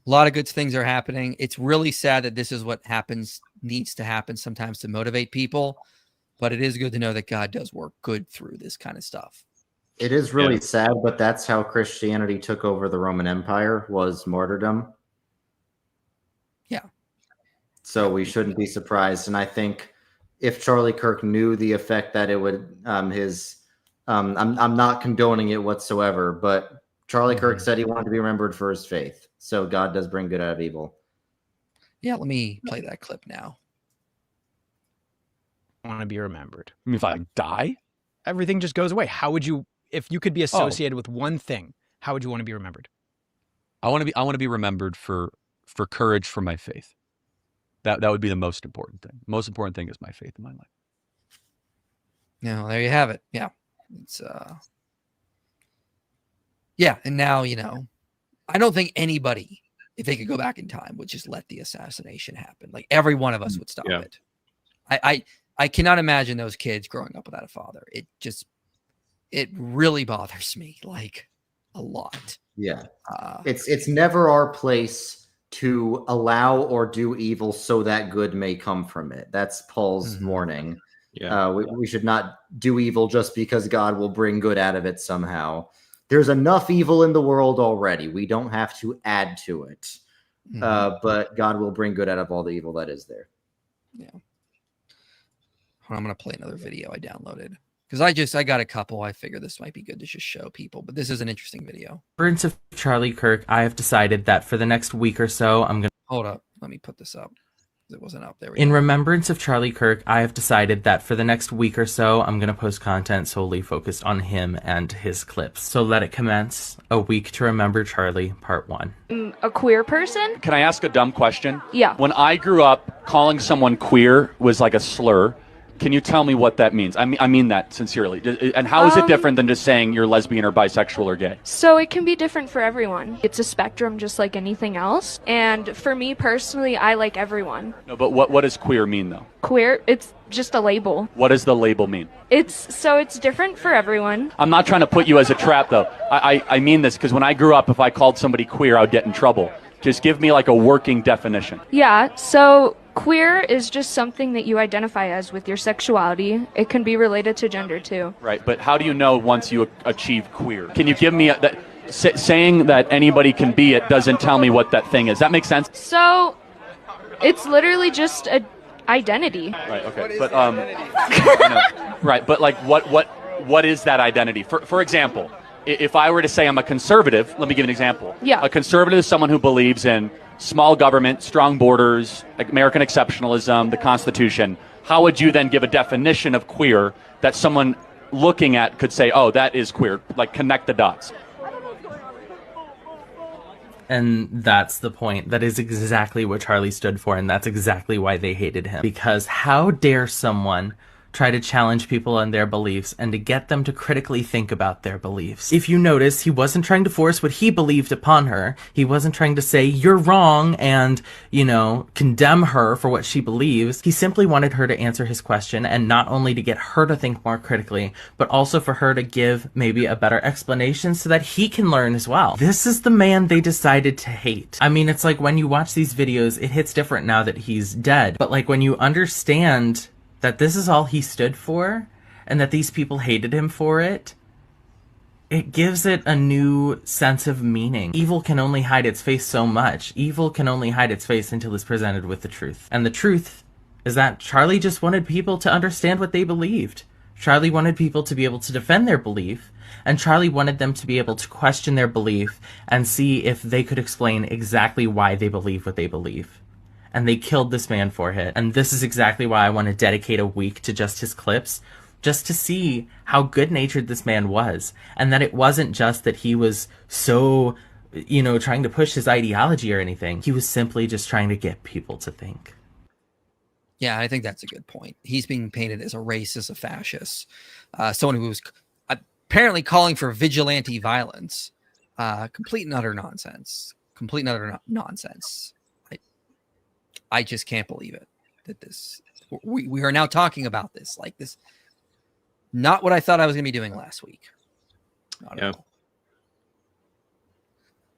a lot of good things are happening. It's really sad that this is what needs to happen sometimes to motivate people. But it is good to know that God does work good through this kind of stuff. It is really sad, but that's how Christianity took over the Roman Empire, was martyrdom. Yeah. So we shouldn't be surprised. And I think if Charlie Kirk knew the effect that it would, I'm not condoning it whatsoever, but Charlie Kirk said he wanted to be remembered for his faith. So God does bring good out of evil. Yeah, let me play that clip now. Want to be remembered. I mean, if I die, everything just goes away. How would you, if you could be associated with one thing, how would you want to be remembered? I want to be remembered for courage for my faith. That would be the most important thing. The most important thing is my faith in my life. No, there you have it. Yeah. It's yeah, and now, I don't think anybody, if they could go back in time, would just let the assassination happen. Like every one of us would stop it. I cannot imagine those kids growing up without a father. It really bothers me, like, a lot. Yeah. It's never our place to allow or do evil so that good may come from it. That's Paul's warning. Yeah. We should not do evil just because God will bring good out of it somehow. There's enough evil in the world already. We don't have to add to it. But God will bring good out of all the evil that is there. Yeah. I'm going to play another video I downloaded because I got a couple. I figure this might be good to just show people, but this is an interesting video. In remembrance of Charlie Kirk, I have decided that for the next week or so, I'm going to... Hold up. Let me put this up. It wasn't up. There we In go. remembrance of Charlie Kirk, I have decided that for the next week or so, I'm going to post content solely focused on him and his clips. So let it commence. A Week to Remember Charlie, Part 1. A queer person? Can I ask a dumb question? Yeah. When I grew up, calling someone queer was like a slur. Can you tell me what that means? I mean that sincerely. And how is it different than just saying you're lesbian or bisexual or gay? So it can be different for everyone. It's a spectrum just like anything else. And for me personally, I like everyone. No, but what does queer mean though? Queer, it's just a label. What does the label mean? It's different for everyone. I'm not trying to put you as a trap though. I mean this because when I grew up, if I called somebody queer, I would get in trouble. Just give me like a working definition. Yeah, so queer is just something that you identify as with your sexuality. It can be related to gender too. Right, but how do you know once you achieve queer? Can you give me saying that anybody can be it doesn't tell me what that thing is. That makes sense? So it's literally just a identity. Right, okay. But right, but like what is that identity? For example, if I were to say I'm a conservative, let me give an example. Yeah. A conservative is someone who believes in small government, strong borders, American exceptionalism, the Constitution. How would you then give a definition of queer that someone looking at could say, oh, that is queer, like connect the dots? And that's the point. That is exactly what Charlie stood for, and that's exactly why they hated him. Because how dare someone try to challenge people on their beliefs and to get them to critically think about their beliefs. If you notice, he wasn't trying to force what he believed upon her. He wasn't trying to say, you're wrong, and, condemn her for what she believes. He simply wanted her to answer his question, and not only to get her to think more critically, but also for her to give maybe a better explanation so that he can learn as well. This is the man they decided to hate. I mean, it's like when you watch these videos, it hits different now that he's dead. But like when you understand that this is all he stood for, and that these people hated him for it, it gives it a new sense of meaning. Evil can only hide its face so much. Evil can only hide its face until it's presented with the truth. And the truth is that Charlie just wanted people to understand what they believed. Charlie wanted people to be able to defend their belief, and Charlie wanted them to be able to question their belief and see if they could explain exactly why they believe what they believe. And they killed this man for it. And this is exactly why I want to dedicate a week to just his clips, just to see how good-natured this man was. And that it wasn't just that he was so, trying to push his ideology or anything. He was simply just trying to get people to think. Yeah, I think that's a good point. He's being painted as a racist, a fascist, someone who was apparently calling for vigilante violence. Complete and utter nonsense. Complete and utter nonsense. I just can't believe it that we are now talking about this like this. Not what I thought I was going to be doing last week. Yeah.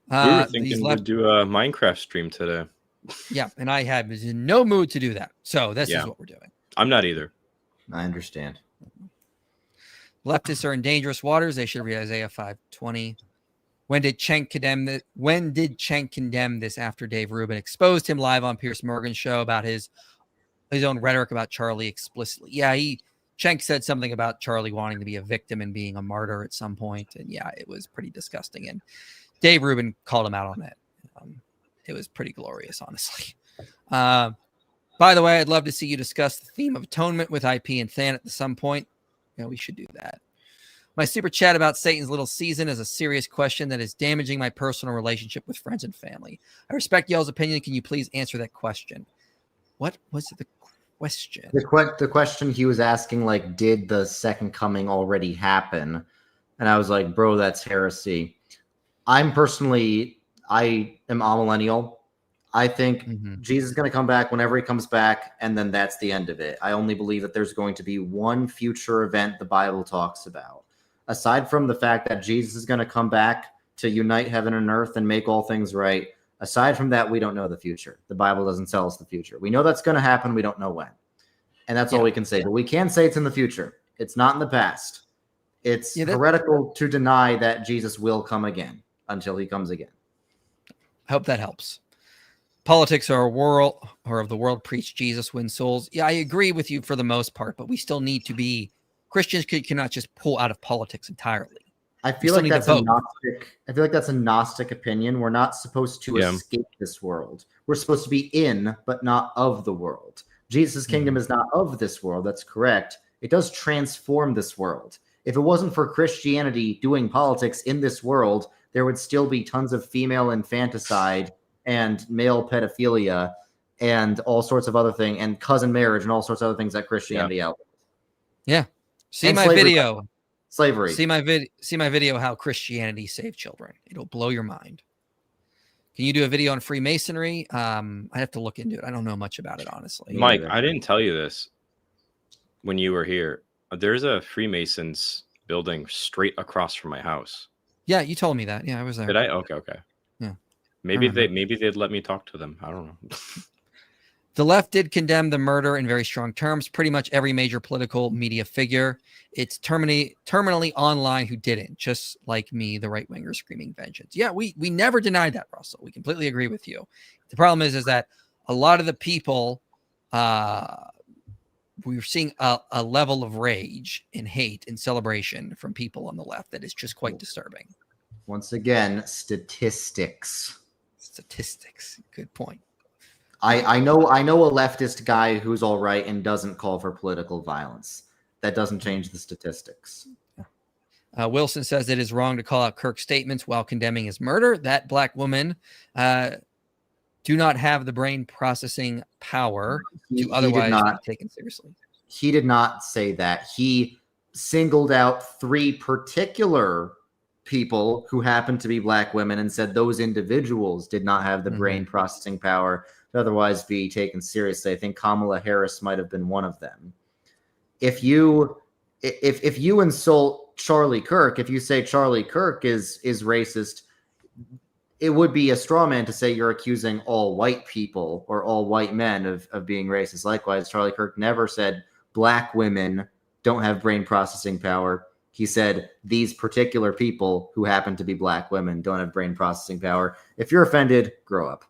We were thinking we'd do a Minecraft stream today. Yeah, and I had was in no mood to do that. So this is what we're doing. I'm not either. I understand. Leftists are in dangerous waters. They should read Isaiah 5:20. When did Cenk condemn this after Dave Rubin exposed him live on Piers Morgan's show about his own rhetoric about Charlie explicitly? Yeah, Cenk said something about Charlie wanting to be a victim and being a martyr at some point. And yeah, it was pretty disgusting. And Dave Rubin called him out on it. It was pretty glorious, honestly. By the way, I'd love to see you discuss the theme of atonement with IP and Than at some point. Yeah, we should do that. My super chat about Satan's little season is a serious question that is damaging my personal relationship with friends and family. I respect y'all's opinion. Can you please answer that question? What was the question? The question he was asking, like, did the second coming already happen? And I was like, bro, that's heresy. I am amillennial. I think Jesus is going to come back whenever he comes back, and then that's the end of it. I only believe that there's going to be one future event the Bible talks about. Aside from the fact that Jesus is going to come back to unite heaven and earth and make all things right, aside from that, we don't know the future. The Bible doesn't tell us the future. We know that's going to happen. We don't know when. And that's all we can say. But we can say it's in the future. It's not in the past. It's heretical to deny that Jesus will come again until he comes again. I hope that helps. Politics are of the world preach Jesus wins souls. Yeah, I agree with you for the most part, but we still need to be Christians cannot just pull out of politics entirely. I feel like that's a Gnostic opinion. We're not supposed to escape this world. We're supposed to be in, but not of the world. Jesus' kingdom is not of this world. That's correct. It does transform this world. If it wasn't for Christianity doing politics in this world, there would still be tons of female infanticide and male pedophilia and all sorts of other things, and cousin marriage and all sorts of other things that Christianity outlaws. Yeah. See my video. Slavery. See my video how Christianity saved children. It'll blow your mind. Can you do a video on Freemasonry? I have to look into it. I don't know much about it, honestly. Mike, I didn't tell you this when you were here. There's a Freemasons building straight across from my house. Yeah, you told me that. Yeah, I was there. Did I? Okay. Yeah. Maybe they'd let me talk to them. I don't know. The left did condemn the murder in very strong terms. Pretty much every major political media figure. It's terminally online who didn't, just like me, the right winger screaming vengeance. Yeah, we never denied that, Russell. We completely agree with you. The problem is that a lot of the people, we're seeing a level of rage and hate and celebration from people on the left that is just quite disturbing. Once again, statistics. Good point. I know a leftist guy who's all right and doesn't call for political violence. That doesn't change the statistics. Wilson says it is wrong to call out Kirk's statements while condemning his murder. That black woman do not have the brain processing power to otherwise be taken seriously. He did not say that. He singled out 3 particular people who happened to be black women and said those individuals did not have the brain processing power to otherwise be taken seriously. I think Kamala Harris might have been one of them. If you insult Charlie Kirk, if you say Charlie Kirk is racist, it would be a straw man to say you're accusing all white people or all white men of being racist. Likewise, Charlie Kirk never said black women don't have brain processing power. He said these particular people who happen to be black women don't have brain processing power. If you're offended, grow up.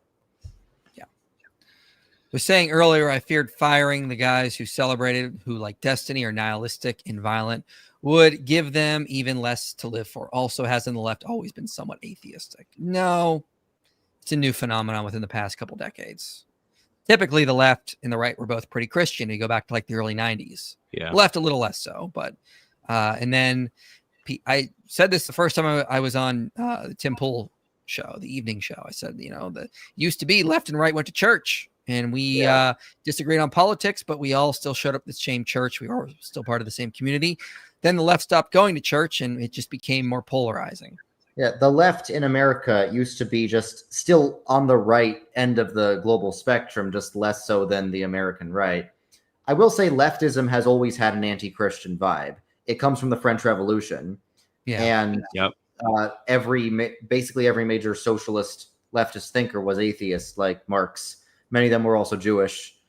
Yeah. I was saying earlier, I feared firing the guys who celebrated, who like Destiny are nihilistic and violent, would give them even less to live for. Also, hasn't the left always been somewhat atheistic? No, it's a new phenomenon within the past couple decades. Typically, the left and the right were both pretty Christian. You go back to like the early 90s. Yeah. The left a little less so, but and then I said this the first time I was on the Tim Pool show, the evening show. I said, the used to be left and right went to church. And we disagreed on politics, but we all still showed up at the same church. We were still part of the same community. Then the left stopped going to church, and it just became more polarizing. Yeah, the left in America used to be just still on the right end of the global spectrum, just less so than the American right. I will say leftism has always had an anti-Christian vibe. It comes from the French Revolution. Yeah. And basically every major socialist leftist thinker was atheist, like Marx. Many of them were also Jewish.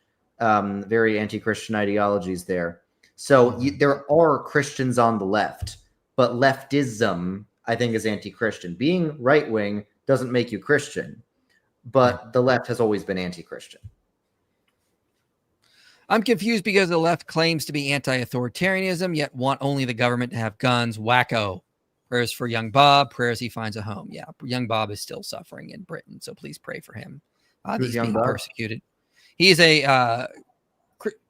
Very anti-Christian ideologies there. So there are Christians on the left, but leftism, I think, is anti-Christian. Being right-wing doesn't make you Christian, but the left has always been anti-Christian. I'm confused because the left claims to be anti-authoritarianism, yet want only the government to have guns. Wacko. Prayers for young Bob. Prayers he finds a home. Yeah, young Bob is still suffering in Britain, so please pray for him. He's being persecuted. He is a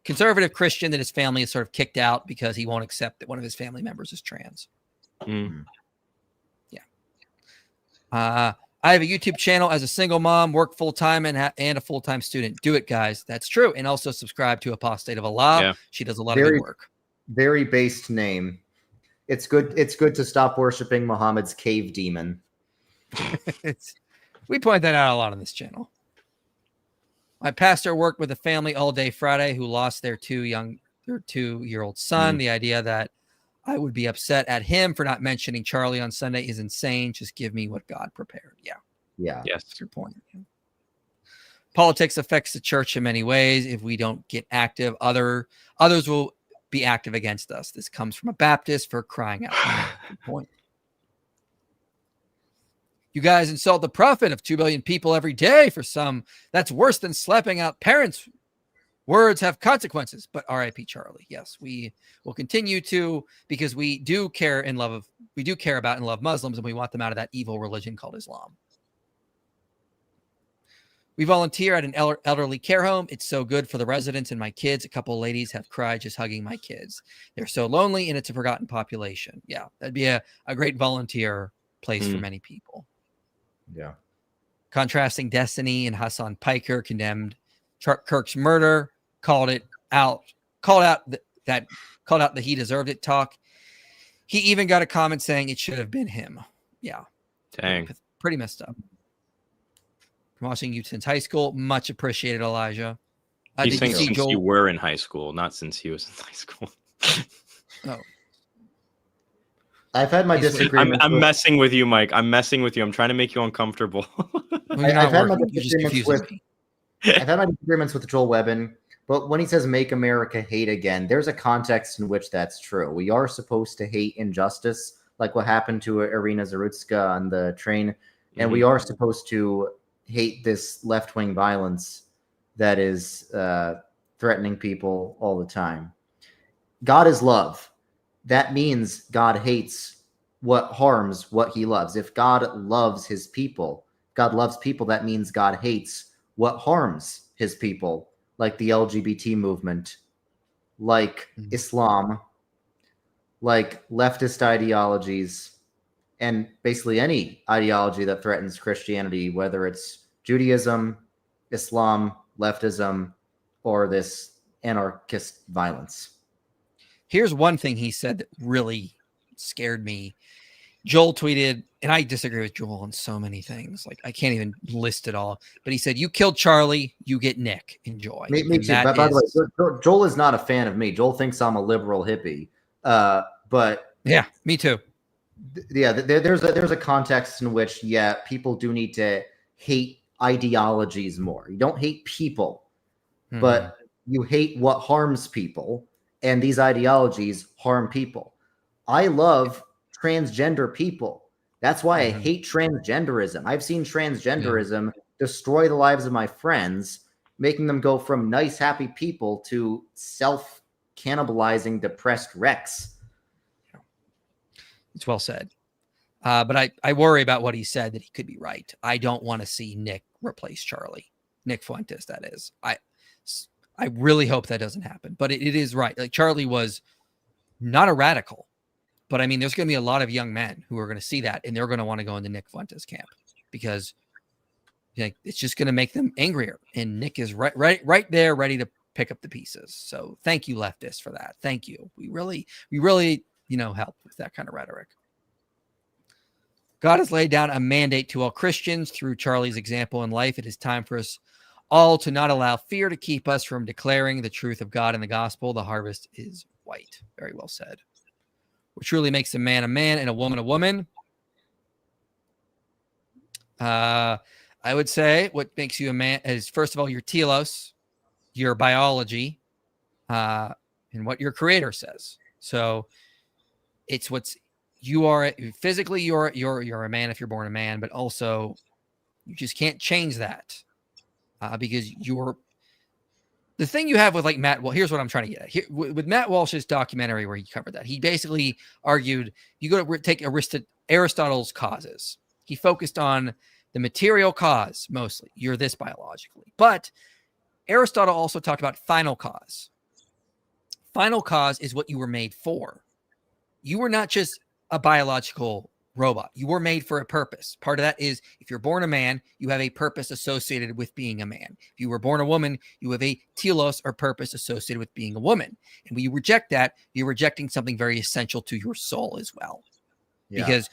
conservative Christian that his family is sort of kicked out because he won't accept that one of his family members is trans. Yeah. I have a YouTube channel as a single mom, work full-time and a full-time student. Do it, guys. That's true. And also subscribe to Apostate of Allah. Yeah. She does a lot of good work. Very based name. It's good to stop worshiping Muhammad's cave demon. We point that out a lot on this channel. My pastor worked with a family all day Friday who lost their 2-year-old son. The idea that I would be upset at him for not mentioning Charlie on Sunday is insane. Just give me what God prepared. Yeah. Yeah. Yes. That's your point. Yeah. Politics affects the church in many ways. If we don't get active, others will be active against us. This comes from a Baptist for crying out loud. Good point. You guys insult the prophet of 2 billion people every day. For some, that's worse than slapping out parents. Words have consequences, but R.I.P. Charlie. Yes, we will continue to, because we do care about and love Muslims, and we want them out of that evil religion called Islam. We volunteer at an elderly care home. It's so good for the residents and my kids. A couple of ladies have cried just hugging my kids. They're so lonely, and it's a forgotten population. Yeah, that'd be a great volunteer place for many people. Yeah. Contrasting Destiny and Hassan Piker condemned Kirk's murder, called out that he deserved it talk. He even got a comment saying it should have been him. Yeah. Dang. Pretty messed up. From watching you since high school. Much appreciated, Elijah. He's saying since you were in high school, not since he was in high school. Oh. I've had my disagreements. I'm messing with you, Mike. I'm messing with you. I'm trying to make you uncomfortable. I've had my disagreements with Joel Webbin, but when he says make America hate again, there's a context in which that's true. We are supposed to hate injustice, like what happened to Irina Zarutska on the train, and we are supposed to hate this left-wing violence that is threatening people all the time. God is love. That means God hates what harms what he loves. If God loves his people, God loves people, that means God hates what harms his people, like the LGBT movement, like Islam, like leftist ideologies, and basically any ideology that threatens Christianity, whether it's Judaism, Islam, leftism, or this anarchist violence. Here's one thing he said that really scared me. Joel tweeted, and I disagree with Joel on so many things. Like, I can't even list it all. But he said, you killed Charlie, you get Nick. Enjoy. Me too. By the way, Joel is not a fan of me. Joel thinks I'm a liberal hippie. But yeah, me too. Yeah, there's a context in which, people do need to hate ideologies more. You don't hate people, but you hate what harms people. And these ideologies harm people. I love transgender people. That's why I hate transgenderism. I've seen transgenderism destroy the lives of my friends, making them go from nice, happy people to self-cannibalizing, depressed wrecks. It's well said. But I worry about what he said, that he could be right. I don't want to see Nick replace Charlie. Nick Fuentes, that is. I really hope that doesn't happen, but it is right. Like, Charlie was not a radical, but I mean, there's going to be a lot of young men who are going to see that, and they're going to want to go into Nick Fuentes' camp, because it's just going to make them angrier. And Nick is right there, ready to pick up the pieces. So thank you, leftists, for that. Thank you. We really, help with that kind of rhetoric. God has laid down a mandate to all Christians through Charlie's example in life. It is time for us all to not allow fear to keep us from declaring the truth of God and the gospel. The harvest is white. Very well said. What truly makes a man and a woman a woman? I would say what makes you a man is, first of all, your telos, your biology, and what your creator says. So it's you are physically, you're a man if you're born a man, but also you just can't change that because the thing you have with like Matt. Well, here's what I'm trying to get at here with Matt Walsh's documentary where he covered that. He basically argued you go to take Aristotle's causes. He focused on the material cause mostly. You're this biologically, but Aristotle also talked about final cause. Final cause is what you were made for. You were not just a biological robot. You were made for a purpose. Part of that is if you're born a man, you have a purpose associated with being a man. If you were born a woman, you have a telos or purpose associated with being a woman. And when you reject that, you're rejecting something very essential to your soul as well. Yeah. Because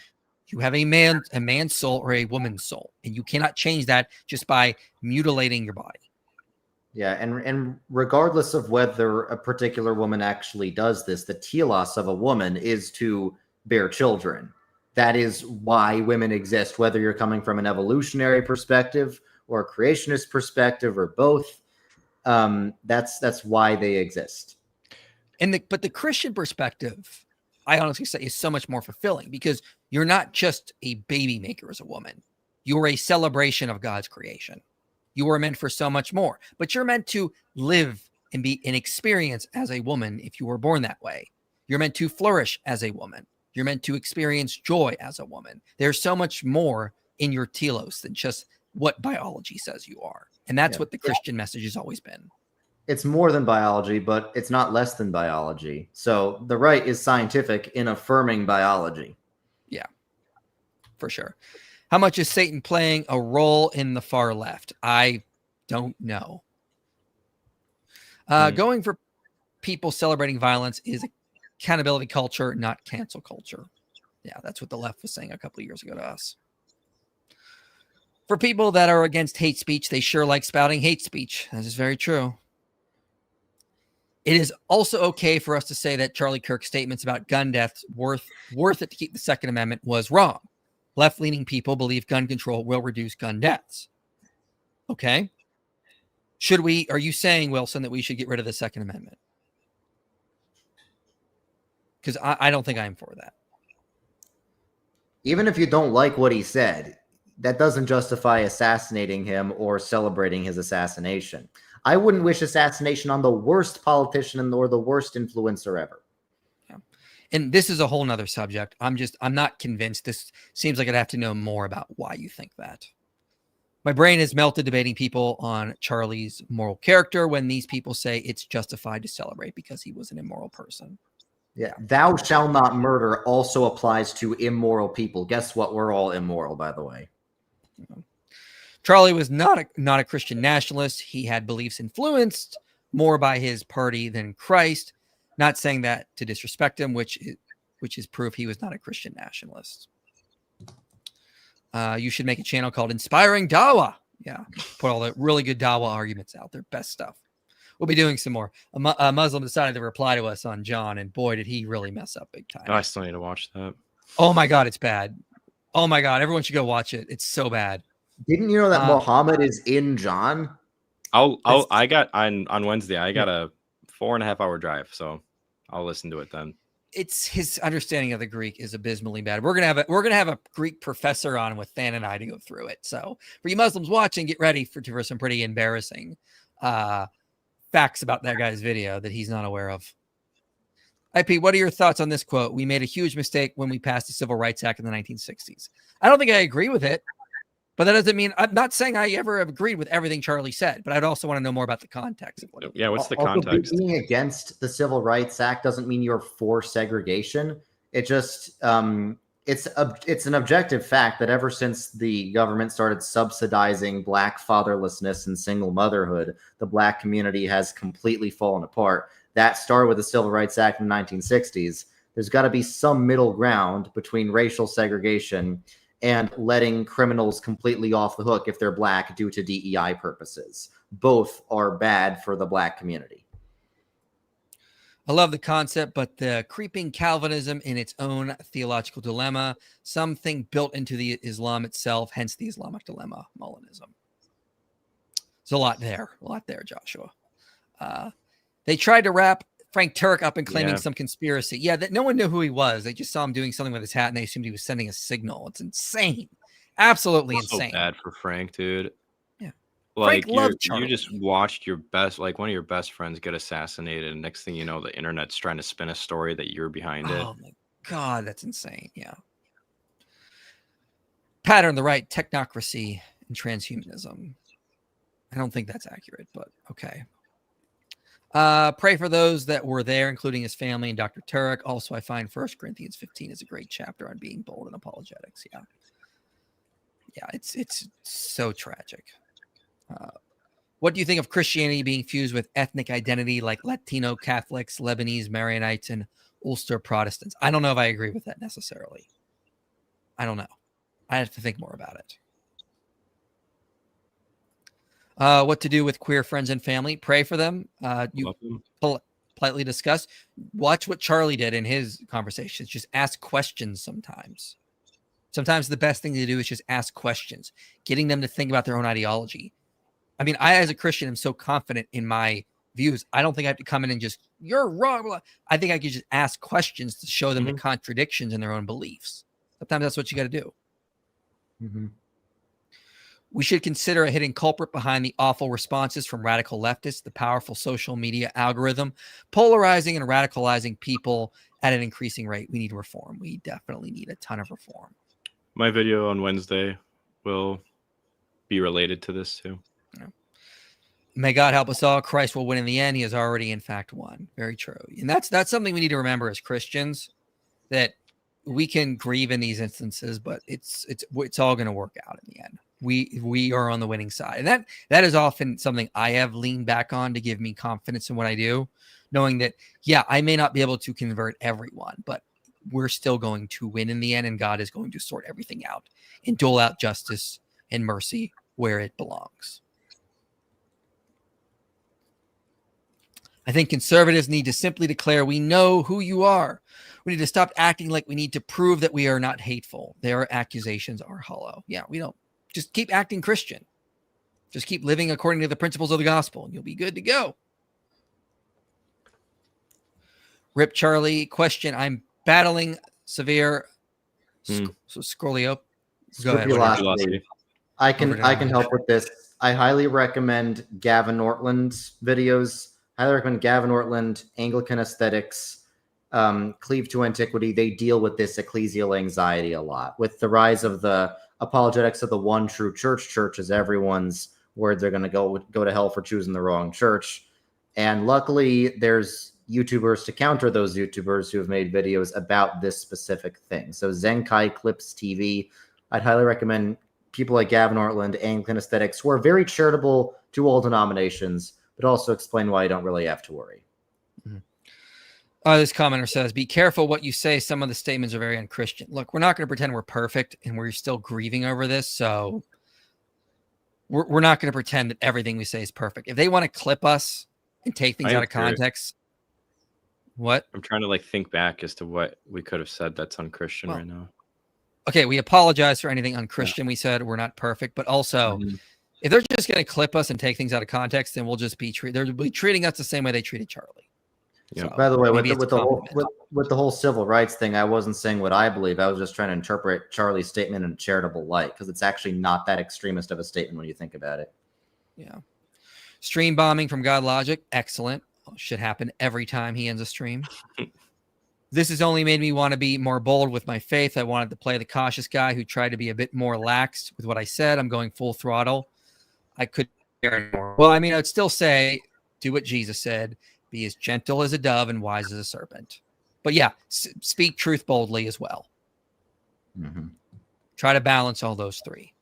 you have a man's soul or a woman's soul, and you cannot change that just by mutilating your body. Yeah, and regardless of whether a particular woman actually does this, the telos of a woman is to bear children. That is why women exist, whether you're coming from an evolutionary perspective or a creationist perspective or both. That's why they exist. But the Christian perspective, I honestly say, is so much more fulfilling because you're not just a baby maker as a woman. You're a celebration of God's creation. You are meant for so much more, but you're meant to live and be an experience as a woman if you were born that way. You're meant to flourish as a woman. You're meant to experience joy as a woman. There's so much more in your telos than just what biology says you are. And that's what the Christian message has always been. It's more than biology, but it's not less than biology. So the right is scientific in affirming biology. Yeah, for sure. How much is Satan playing a role in the far left? I don't know. Going for people celebrating violence is accountability culture, not cancel culture. Yeah, that's what the left was saying a couple of years ago to us. For people that are against hate speech, they sure like spouting hate speech. That is very true. It is also okay for us to say that Charlie Kirk's statements about gun deaths worth it to keep the Second Amendment was wrong. Left-leaning people believe gun control will reduce gun deaths. Okay. Are you saying, Wilson, that we should get rid of the Second Amendment? Because I don't think I'm for that. Even if you don't like what he said, that doesn't justify assassinating him or celebrating his assassination. I wouldn't wish assassination on the worst politician or the worst influencer ever. And this is a whole nother subject. I'm not convinced. This seems like I'd have to know more about why you think that. My brain is melted debating people on Charlie's moral character when these people say it's justified to celebrate because he was an immoral person. Yeah. Thou shalt not murder also applies to immoral people. Guess what? We're all immoral, by the way. Charlie was not a Christian nationalist. He had beliefs influenced more by his party than Christ. Not saying that to disrespect him, which is proof he was not a Christian nationalist. You should make a channel called Inspiring Dawa. Yeah, put all the really good Dawa arguments out there. Best stuff. We'll be doing some more. A Muslim decided to reply to us on John, and boy, did he really mess up big time. Oh, I still need to watch that. Oh my God, it's bad. Oh my God, everyone should go watch it. It's so bad. Didn't you know that Muhammad is in John? I got on Wednesday. I got a 4.5 hour drive, so I'll listen to it then. It's his understanding of the Greek is abysmally bad. We're gonna have a Greek professor on with Than and I to go through it. So for you Muslims watching, get ready for some pretty embarrassing facts about that guy's video that he's not aware of. IP, what are your thoughts on this quote? We made a huge mistake when we passed the Civil Rights Act in the 1960s. I don't think I agree with it, but that doesn't mean I'm not saying I ever have agreed with everything Charlie said, but I'd also want to know more about the context. Yeah, what's the context? Being against the Civil Rights Act doesn't mean you're for segregation. It just it's an objective fact that ever since the government started subsidizing Black fatherlessness and single motherhood, the Black community has completely fallen apart. That started with the Civil Rights Act in the 1960s. There's got to be some middle ground between racial segregation and letting criminals completely off the hook if they're Black due to DEI purposes. Both are bad for the Black community. I love the concept, but the creeping Calvinism in its own theological dilemma, something built into the Islam itself, hence the Islamic dilemma, Molinism. There's a lot there, Joshua. They tried to wrap Frank Turk up and claiming some conspiracy. Yeah, that no one knew who he was. They just saw him doing something with his hat, and they assumed he was sending a signal. It's insane. Absolutely insane. So bad for Frank, dude. Yeah. Like Frank loved Charlie. you just watched your best, like one of your best friends get assassinated, and next thing you know, the internet's trying to spin a story that you're behind it. Oh my God, that's insane. Yeah. Pattern the right, technocracy and transhumanism. I don't think that's accurate, but okay. Pray for those that were there, including his family and Dr. Turek. Also, I find 1 Corinthians 15 is a great chapter on being bold in apologetics. Yeah. Yeah, it's so tragic. What do you think of Christianity being fused with ethnic identity like Latino Catholics, Lebanese Maronites, and Ulster Protestants? I don't know if I agree with that necessarily. I don't know. I have to think more about it. What to do with queer friends and family? Pray for them. You politely discuss. Watch what Charlie did in his conversations. Just ask questions sometimes. Sometimes the best thing to do is just ask questions, getting them to think about their own ideology. I mean, I, as a Christian, am so confident in my views. I don't think I have to come in and just, you're wrong. I think I could just ask questions to show them the contradictions in their own beliefs. Sometimes that's what you got to do. We should consider a hidden culprit behind the awful responses from radical leftists, the powerful social media algorithm, polarizing and radicalizing people at an increasing rate. We need reform. We definitely need a ton of reform. My video on Wednesday will be related to this too. Yeah. May God help us all. Christ will win in the end. He has already, in fact, won. Very true. And that's something we need to remember as Christians, that we can grieve in these instances, but it's all going to work out in the end. We are on the winning side. And that is often something I have leaned back on to give me confidence in what I do, knowing that, yeah, I may not be able to convert everyone, but we're still going to win in the end, and God is going to sort everything out and dole out justice and mercy where it belongs. I think conservatives need to simply declare, we know who you are. We need to stop acting like we need to prove that we are not hateful. Their accusations are hollow. Yeah, we don't. Just keep acting Christian. Just keep living according to the principles of the gospel, and you'll be good to go. Rip Charlie, question. I'm battling severe scrolio. Go ahead. I can help with this. I highly recommend Gavin Ortland's videos. Highly recommend Gavin Ortland, Anglican Aesthetics, Cleave to Antiquity. They deal with this ecclesial anxiety a lot. With the rise of the apologetics of the one true church is everyone's word, they're going to go to hell for choosing the wrong church. And luckily, there's YouTubers to counter those YouTubers who have made videos about this specific thing. So Zenkai Clips TV, I'd highly recommend people like Gavin Ortland, Anglican Aesthetics, who are very charitable to all denominations, but also explain why you don't really have to worry. This commenter says, be careful what you say. Some of the statements are very unchristian. Look, we're not going to pretend we're perfect, and we're still grieving over this. So we're not going to pretend that everything we say is perfect. If they want to clip us and take things out of context, what? I'm trying to think back as to what we could have said that's unchristian right now. Okay, we apologize for anything unchristian we said. We're not perfect, but also if they're just going to clip us and take things out of context, then we'll just they'll be treating us the same way they treated Charlie. Yeah. So, by the way, with the whole civil rights thing, I wasn't saying what I believe. I was just trying to interpret Charlie's statement in a charitable light, because it's actually not that extremist of a statement when you think about it. Yeah. Stream bombing from God Logic. Excellent. Should happen every time he ends a stream. This has only made me want to be more bold with my faith. I wanted to play the cautious guy who tried to be a bit more lax with what I said. I'm going full throttle. I could care more. Well, I mean, I'd still say, do what Jesus said. Be as gentle as a dove and wise as a serpent. But yeah, speak truth boldly as well. Try to balance all those three.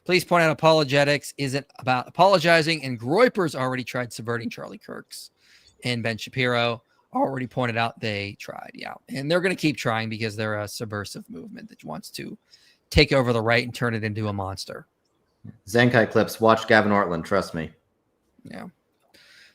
Please point out apologetics isn't about apologizing, and Groyper's already tried subverting Charlie Kirk's, and Ben Shapiro already pointed out they tried. Yeah, and they're going to keep trying because they're a subversive movement that wants to take over the right and turn it into a monster. Zenkai clips. Watch Gavin Ortland. Trust me. Yeah.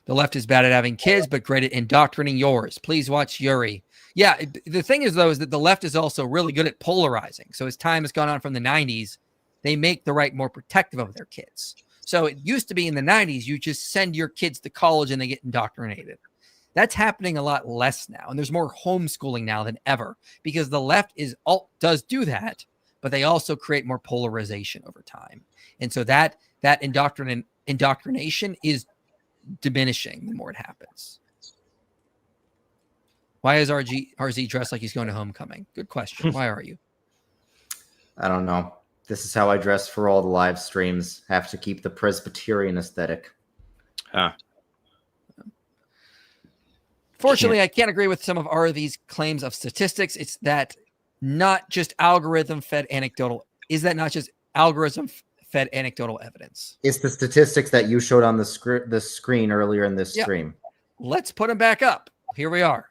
The left is bad at having kids, but great at indoctrinating yours. Please watch Yuri. Yeah, the thing is, though, is that the left is also really good at polarizing. So as time has gone on from the 90s, they make the right more protective of their kids. So it used to be in the 90s, you just send your kids to college and they get indoctrinated. That's happening a lot less now. And there's more homeschooling now than ever because the left does do that, but they also create more polarization over time. And so that indoctrination is diminishing the more it happens. Why is RZ dressed like he's going to homecoming? Good question. Why are you? I don't know. This is how I dress for all the live streams. Have to keep the Presbyterian aesthetic. Fortunately, I can't agree with some of RZ's claims of statistics. It's that not just algorithm-fed anecdotal. Is that not just algorithm-fed anecdotal evidence? It's the statistics that you showed on the screen earlier in this stream. Let's put them back up. Here we are.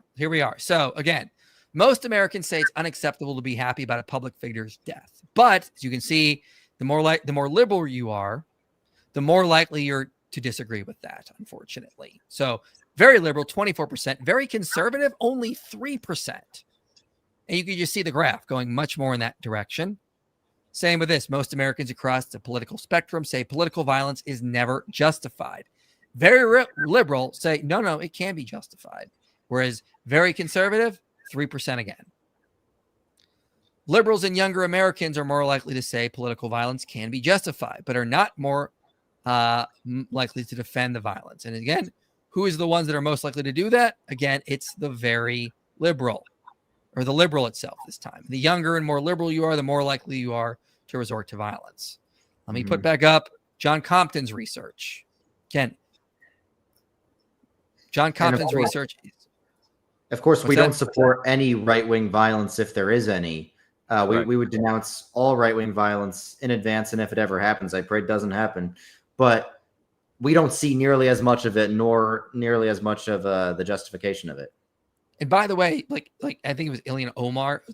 So again, most Americans say it's unacceptable to be happy about a public figure's death. But as you can see, the more liberal you are, the more likely you're to disagree with that, unfortunately. So very liberal, 24%. Very conservative, only 3%. And you can just see the graph going much more in that direction. Same with this. Most Americans across the political spectrum say political violence is never justified. Very liberal say, no, it can be justified. Whereas very conservative, 3% again. Liberals and younger Americans are more likely to say political violence can be justified, but are not more likely to defend the violence. And again, who is the ones that are most likely to do that? Again, it's the very liberal, or the liberal itself this time. The younger and more liberal you are, the more likely you are to resort to violence. Let me put back up John Compton's research. Ken, John Compton's research. Of course, we don't support any right-wing violence if there is any. We would denounce all right-wing violence in advance, and if it ever happens, I pray it doesn't happen. But we don't see nearly as much of it, nor nearly as much of the justification of it. And by the way, like I think it was Ilhan Omar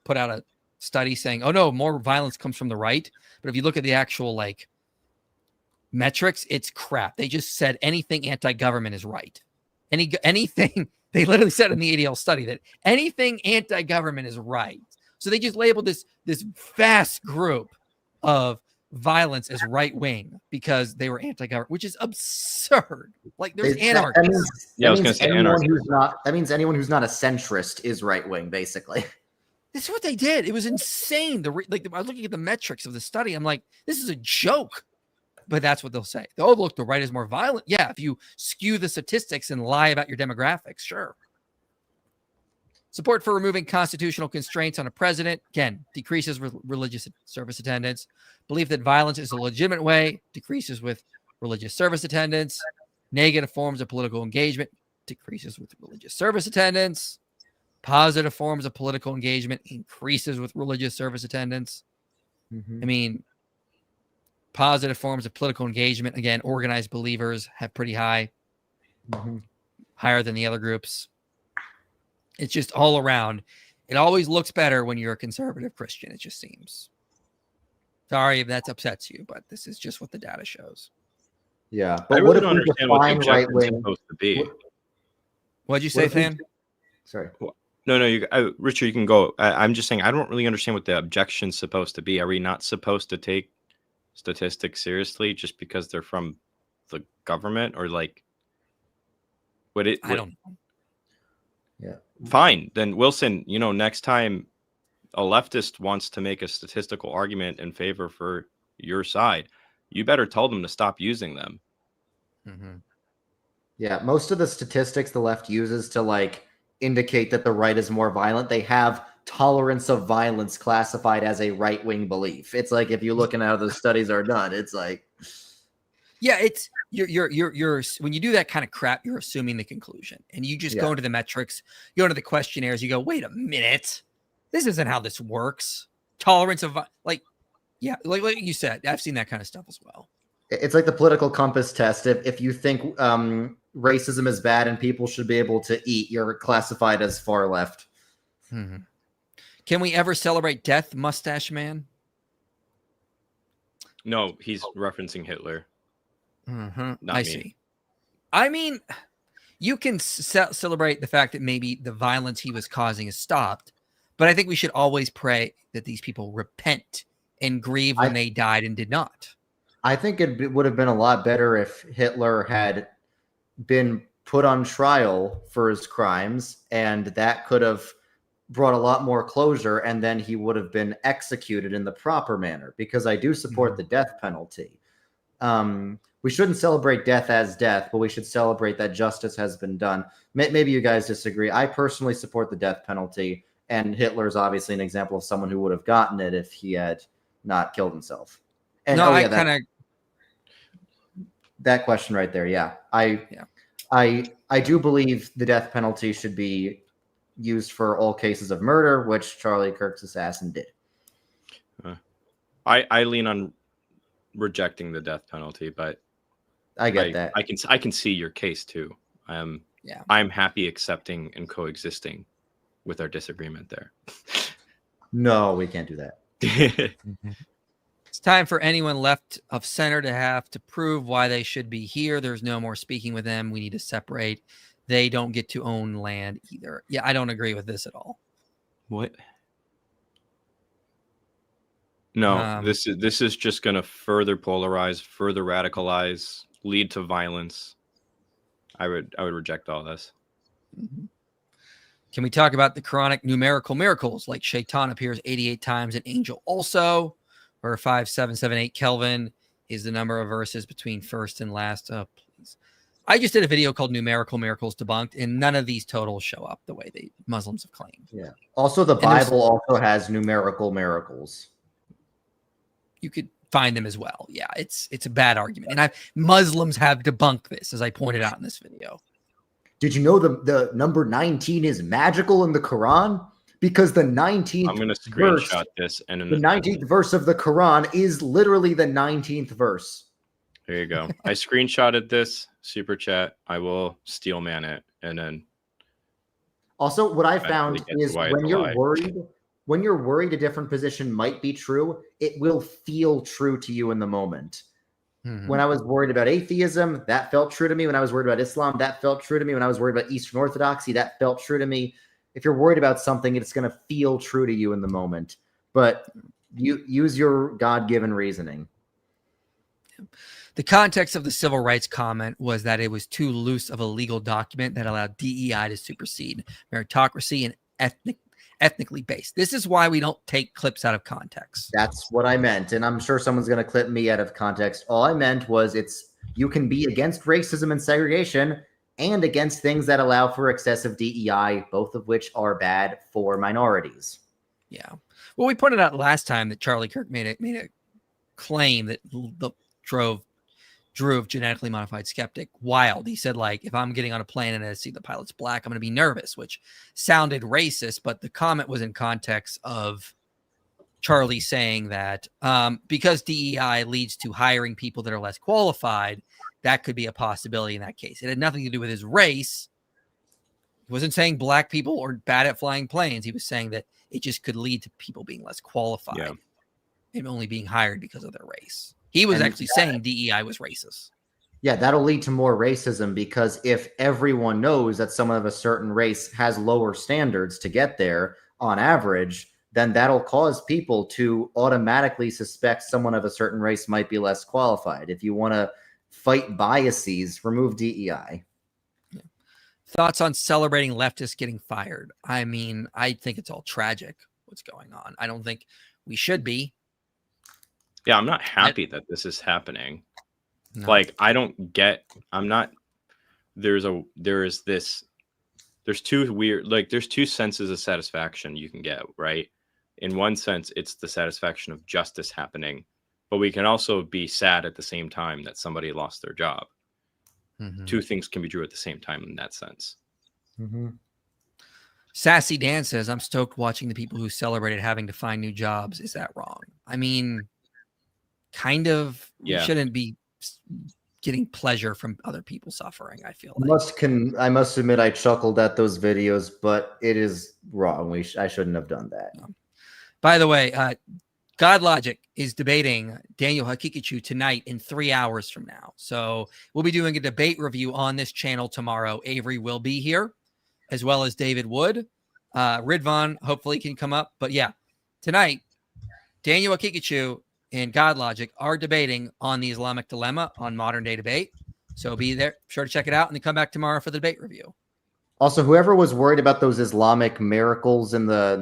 put out a study saying, "Oh no, more violence comes from the right." But if you look at the actual metrics, it's crap. They just said anything anti-government is right. Anything they literally said in the ADL study that anything anti-government is right. So they just labeled this vast group of violence as right wing because they were anti-government, which is absurd. Like there's anarchy. That means anyone who's not a centrist is right wing, basically. This is what they did. It was insane. I was looking at the metrics of the study. I'm like, this is a joke. But that's what they'll say. Oh, look, the right is more violent. Yeah, if you skew the statistics and lie about your demographics, sure. Support for removing constitutional constraints on a president, again, decreases with religious service attendance. Belief that violence is a legitimate way, decreases with religious service attendance. Negative forms of political engagement, decreases with religious service attendance. Positive forms of political engagement, increases with religious service attendance. I mean, positive forms of political engagement, again, organized believers have pretty high, higher than the other groups. It's just all around. It always looks better when you're a conservative Christian, it just seems. Sorry if that upsets you, but this is just what the data shows. Yeah. But I really don't understand what the objection is supposed to be. What'd you say, Than? Sorry. No, Richard, you can go. I'm just saying I don't really understand what the objection's supposed to be. Are we not supposed to take statistics seriously just because they're from the government, or I don't know. Yeah. Fine. Then Wilson, next time a leftist wants to make a statistical argument in favor for your side, you better tell them to stop using them. Yeah. Most of the statistics the left uses to indicate that the right is more violent, they have tolerance of violence classified as a right-wing belief. It's like, if you look at how those studies are done, it's like, yeah, it's you're when you do that kind of crap, you're assuming the conclusion, and you just go into the metrics, you go into the questionnaires, you go, wait a minute, this isn't how this works. Tolerance of like you said, I've seen that kind of stuff as well. It's like the political compass test. If you think racism is bad and people should be able to eat, you're classified as far left. Mm-hmm. Can we ever celebrate death, Mustache Man? No, he's referencing Hitler. Mm-hmm. Not I me. see. I mean, you can celebrate the fact that maybe the violence he was causing is stopped, but I think we should always pray that these people repent and grieve when they died and did not. I think it would have been a lot better if Hitler had been put on trial for his crimes, and that could have brought a lot more closure, and then he would have been executed in the proper manner, because I do support the death penalty. We shouldn't celebrate death as death, but we should celebrate that justice has been done. Maybe you guys disagree. I personally support the death penalty, and Hitler is obviously an example of someone who would have gotten it if he had not killed himself. And no, I kind of that question right there. Yeah, I do believe the death penalty should be used for all cases of murder, which Charlie Kirk's assassin did. I lean on rejecting the death penalty, but I get that. I can see your case too. I'm happy accepting and coexisting with our disagreement there. No, we can't do that. It's time for anyone left of center to have to prove why they should be here. There's no more speaking with them. We need to separate. They don't get to own land either. Yeah, I don't agree with this at all. What? No, this is just going to further polarize, further radicalize, lead to violence. I would reject all this. Mm-hmm. Can we talk about the Quranic numerical miracles, like Shaitan appears 88 times and angel also, or 5778 Kelvin is the number of verses between first and last? Please. I just did a video called Numerical Miracles Debunked, and none of these totals show up the way the Muslims have claimed. Yeah. Also, the Bible also has numerical miracles. You could find them as well. Yeah, it's a bad argument. And Muslims have debunked this, as I pointed out in this video. Did you know the number 19 is magical in the Quran? Because the 19th I'm going to screenshot this. And the 19th verse of the Quran is literally the 19th verse. There you go. I screenshotted this super chat. I will steel man it. And then also what I found is when you're worried a different position might be true, it will feel true to you in the moment. Mm-hmm. When I was worried about atheism, that felt true to me. When I was worried about Islam, that felt true to me. When I was worried about Eastern Orthodoxy, that felt true to me. If you're worried about something, it's going to feel true to you in the moment. But you use your God-given reasoning. The context of the civil rights comment was that it was too loose of a legal document that allowed DEI to supersede meritocracy and ethnically based. This is why we don't take clips out of context. That's what I meant. And I'm sure someone's going to clip me out of context. All I meant was you can be against racism and segregation and against things that allow for excessive DEI, both of which are bad for minorities. Yeah. Well, we pointed out last time that Charlie Kirk made a claim that drove genetically modified skeptic wild. He said, like, if I'm getting on a plane and I see the pilot's black, I'm going to be nervous, which sounded racist, but the comment was in context of Charlie saying that because DEI leads to hiring people that are less qualified, that could be a possibility in that case. It had nothing to do with his race. He wasn't saying black people are bad at flying planes. He was saying that it just could lead to people being less qualified and only being hired because of their race. He was actually saying DEI was racist. Yeah, that'll lead to more racism, because if everyone knows that someone of a certain race has lower standards to get there on average, then that'll cause people to automatically suspect someone of a certain race might be less qualified. If you want to fight biases, remove DEI. Yeah. Thoughts on celebrating leftists getting fired? I mean, I think it's all tragic what's going on. I don't think we should be. Yeah, I'm not happy that this is happening. No. Like, there's two senses of satisfaction you can get, right? In one sense, it's the satisfaction of justice happening, but we can also be sad at the same time that somebody lost their job. Mm-hmm. Two things can be true at the same time in that sense. Mm-hmm. Sassy Dan says, I'm stoked watching the people who celebrated having to find new jobs. Is that wrong? I mean, kind of. We shouldn't be getting pleasure from other people suffering, I feel like. I must admit I chuckled at those videos, but it is wrong. I shouldn't have done that. No. By the way, God Logic is debating Daniel Hakikachu tonight in 3 hours from now. So we'll be doing a debate review on this channel tomorrow. Avery will be here, as well as David Wood. Ridvan hopefully can come up. But yeah, tonight, Daniel Hakikachu and God Logic are debating on the Islamic dilemma on Modern Day Debate. So be there, sure to check it out, and then come back tomorrow for the debate review. Also, whoever was worried about those Islamic miracles and the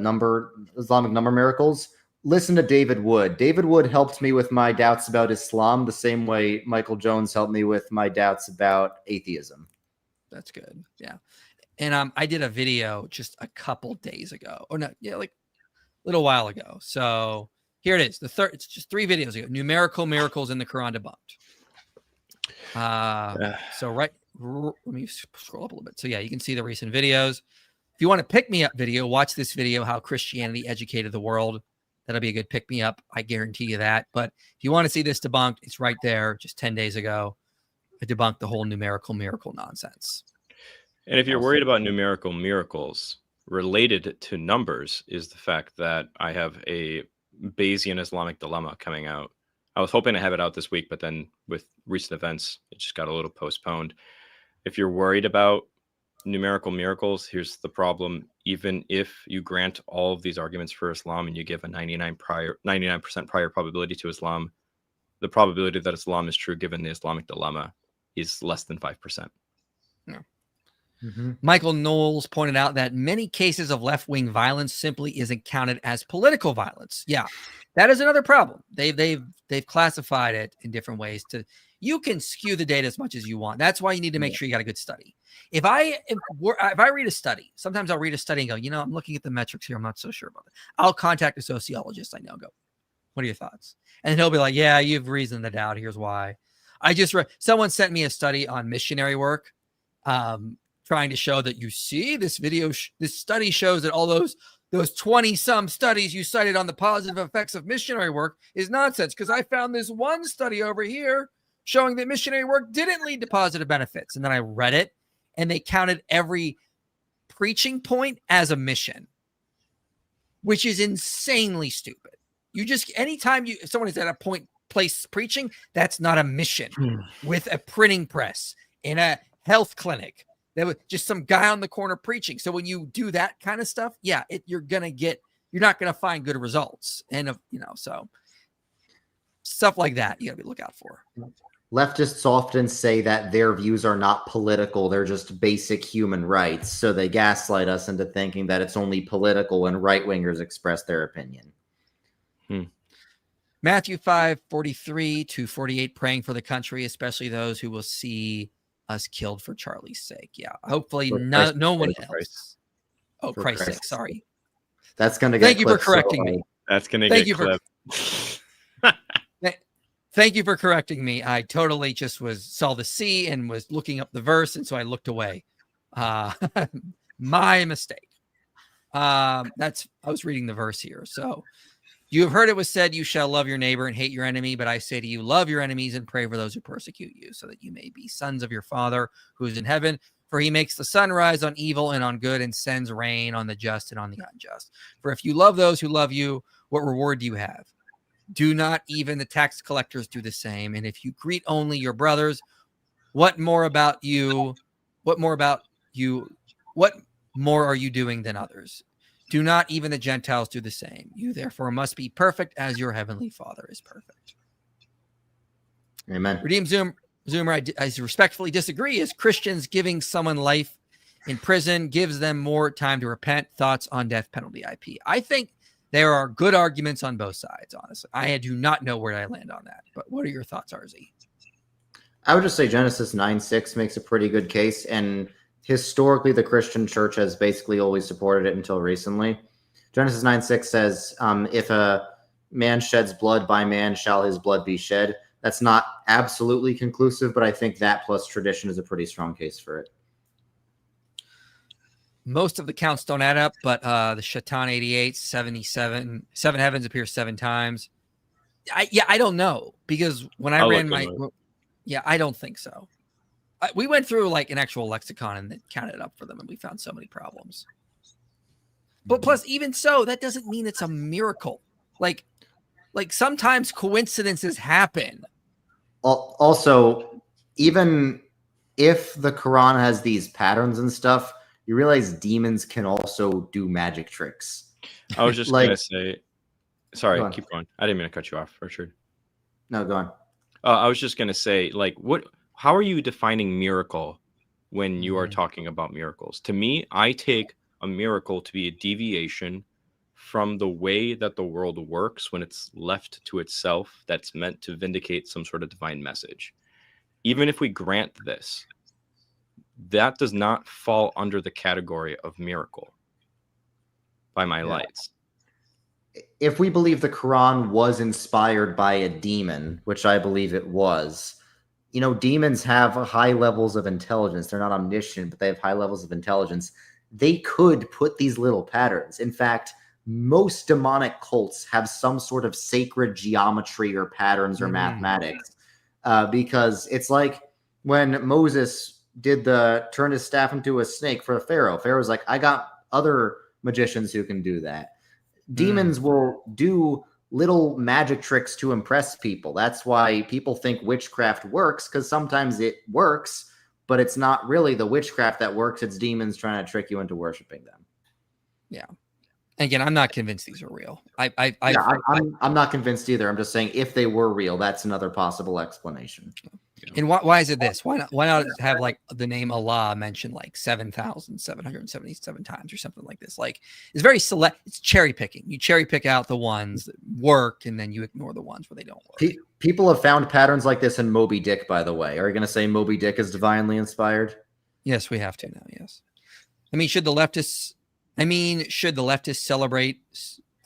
Islamic number miracles, listen to David Wood. David Wood helped me with my doubts about Islam the same way Michael Jones helped me with my doubts about atheism. That's good. Yeah. And I did a video just a couple days ago. Or not, yeah, like a little while ago. So here it is. It's just 3 videos ago. Numerical miracles in the Quran debunked. So let me scroll up a little bit. So yeah, you can see the recent videos. If you want a pick-me-up video, watch this video, How Christianity Educated the World. That'll be a good pick-me-up. I guarantee you that. But if you want to see this debunked, it's right there just 10 days ago. I debunked the whole numerical miracle nonsense. And if you're worried about numerical miracles, related to numbers is the fact that I have a Bayesian Islamic dilemma coming out. I was hoping to have it out this week, but then with recent events, it just got a little postponed. If you're worried about numerical miracles, here's the problem. Even if you grant all of these arguments for Islam and you give a 99% prior probability to Islam, the probability that Islam is true given the Islamic dilemma is less than 5%. Yeah. Michael Knowles pointed out that many cases of left-wing violence simply isn't counted as political violence. Yeah, that is another problem. They've classified it in different ways. You can skew the data as much as you want. That's why you need to make sure you got a good study. If I read a study, sometimes I'll read a study and go, I'm looking at the metrics here. I'm not so sure about it. I'll contact a sociologist I know. Go, what are your thoughts? And he'll be like, yeah, you've reasoned it out. Here's why. I just read. Someone sent me a study on missionary work. Trying to show that this study shows that all those 20-some studies you cited on the positive effects of missionary work is nonsense because I found this one study over here showing that missionary work didn't lead to positive benefits. And then I read it, and they counted every preaching point as a mission, which is insanely stupid. Anytime someone is at a place preaching, that's not a mission with a printing press in a health clinic. There was just some guy on the corner preaching. So when you do that kind of stuff, yeah, you're not going to find good results. And, so stuff like that, you got to look out for. Leftists often say that their views are not political. They're just basic human rights. So they gaslight us into thinking that it's only political when right-wingers express their opinion. Matthew 5:43-48, praying for the country, especially those who will see us killed for Charlie's sake. Yeah, hopefully no one else. Oh, Christ's sake! Sorry. That's gonna get. Thank you for correcting me. That's gonna get clipped. Thank you for correcting me. I totally just saw the C and was looking up the verse, and so I looked away. My mistake. I was reading the verse here. So you have heard it was said, you shall love your neighbor and hate your enemy. But I say to you, love your enemies and pray for those who persecute you, so that you may be sons of your Father who is in heaven. For he makes the sun rise on evil and on good and sends rain on the just and on the unjust. For if you love those who love you, what reward do you have? Do not even the tax collectors do the same? And if you greet only your brothers, what more are you doing than others? Do not even the Gentiles do the same? You therefore must be perfect as your heavenly Father is perfect. Amen. Redeem Zoomer, I respectfully disagree. As Christians, giving someone life in prison gives them more time to repent. Thoughts on death penalty IP? I think there are good arguments on both sides, honestly. I do not know where I land on that. But what are your thoughts, RZ? I would just say Genesis 9:6 makes a pretty good case. And historically, the Christian church has basically always supported it until recently. Genesis 9:6 says, if a man sheds blood, by man shall his blood be shed. That's not absolutely conclusive, but I think that plus tradition is a pretty strong case for it. most of the counts don't add up, but the Shaitan 88, 77, 7 heavens appears 7 times. I don't know, because when I ran my, I don't think so. We went through like an actual lexicon and then counted it up for them, and we found so many problems. But plus, even so, that doesn't mean it's a miracle. Like sometimes coincidences happen. Also, even if the Quran has these patterns and stuff, you realize demons can also do magic tricks. I was just gonna say, sorry, keep going. I didn't mean to cut you off, Richard. No, go on. I was just gonna say, like, how are you defining miracle when you are talking about miracles? To me, I take a miracle to be a deviation from the way that the world works when it's left to itself, that's meant to vindicate some sort of divine message. Even if we grant this, that does not fall under the category of miracle by my lights. If we believe the Quran was inspired by a demon, which I believe it was, you know, demons have high levels of intelligence. They're not omniscient, but they have high levels of intelligence. They could put these little patterns. In fact, most demonic cults have some sort of sacred geometry or patterns or mathematics, because it's like when Moses turned his staff into a snake for Pharaoh. Pharaoh's like, I got other magicians who can do that. Demons will do little magic tricks to impress people. That's why people think witchcraft works, because sometimes it works, but it's not really the witchcraft that works. It's demons trying to trick you into worshiping them. Yeah. Again, I'm not convinced these are real. I'm not convinced either. I'm just saying if they were real, that's another possible explanation. And why is it this? Why not have like the name Allah mentioned like 7,777 times or something like this? Like, it's very select. It's cherry picking. You cherry pick out the ones that work, and then you ignore the ones where they don't work. People have found patterns like this in Moby Dick, by the way. Are you going to say Moby Dick is divinely inspired? Yes, we have to now. Yes. I mean, should the leftists celebrate?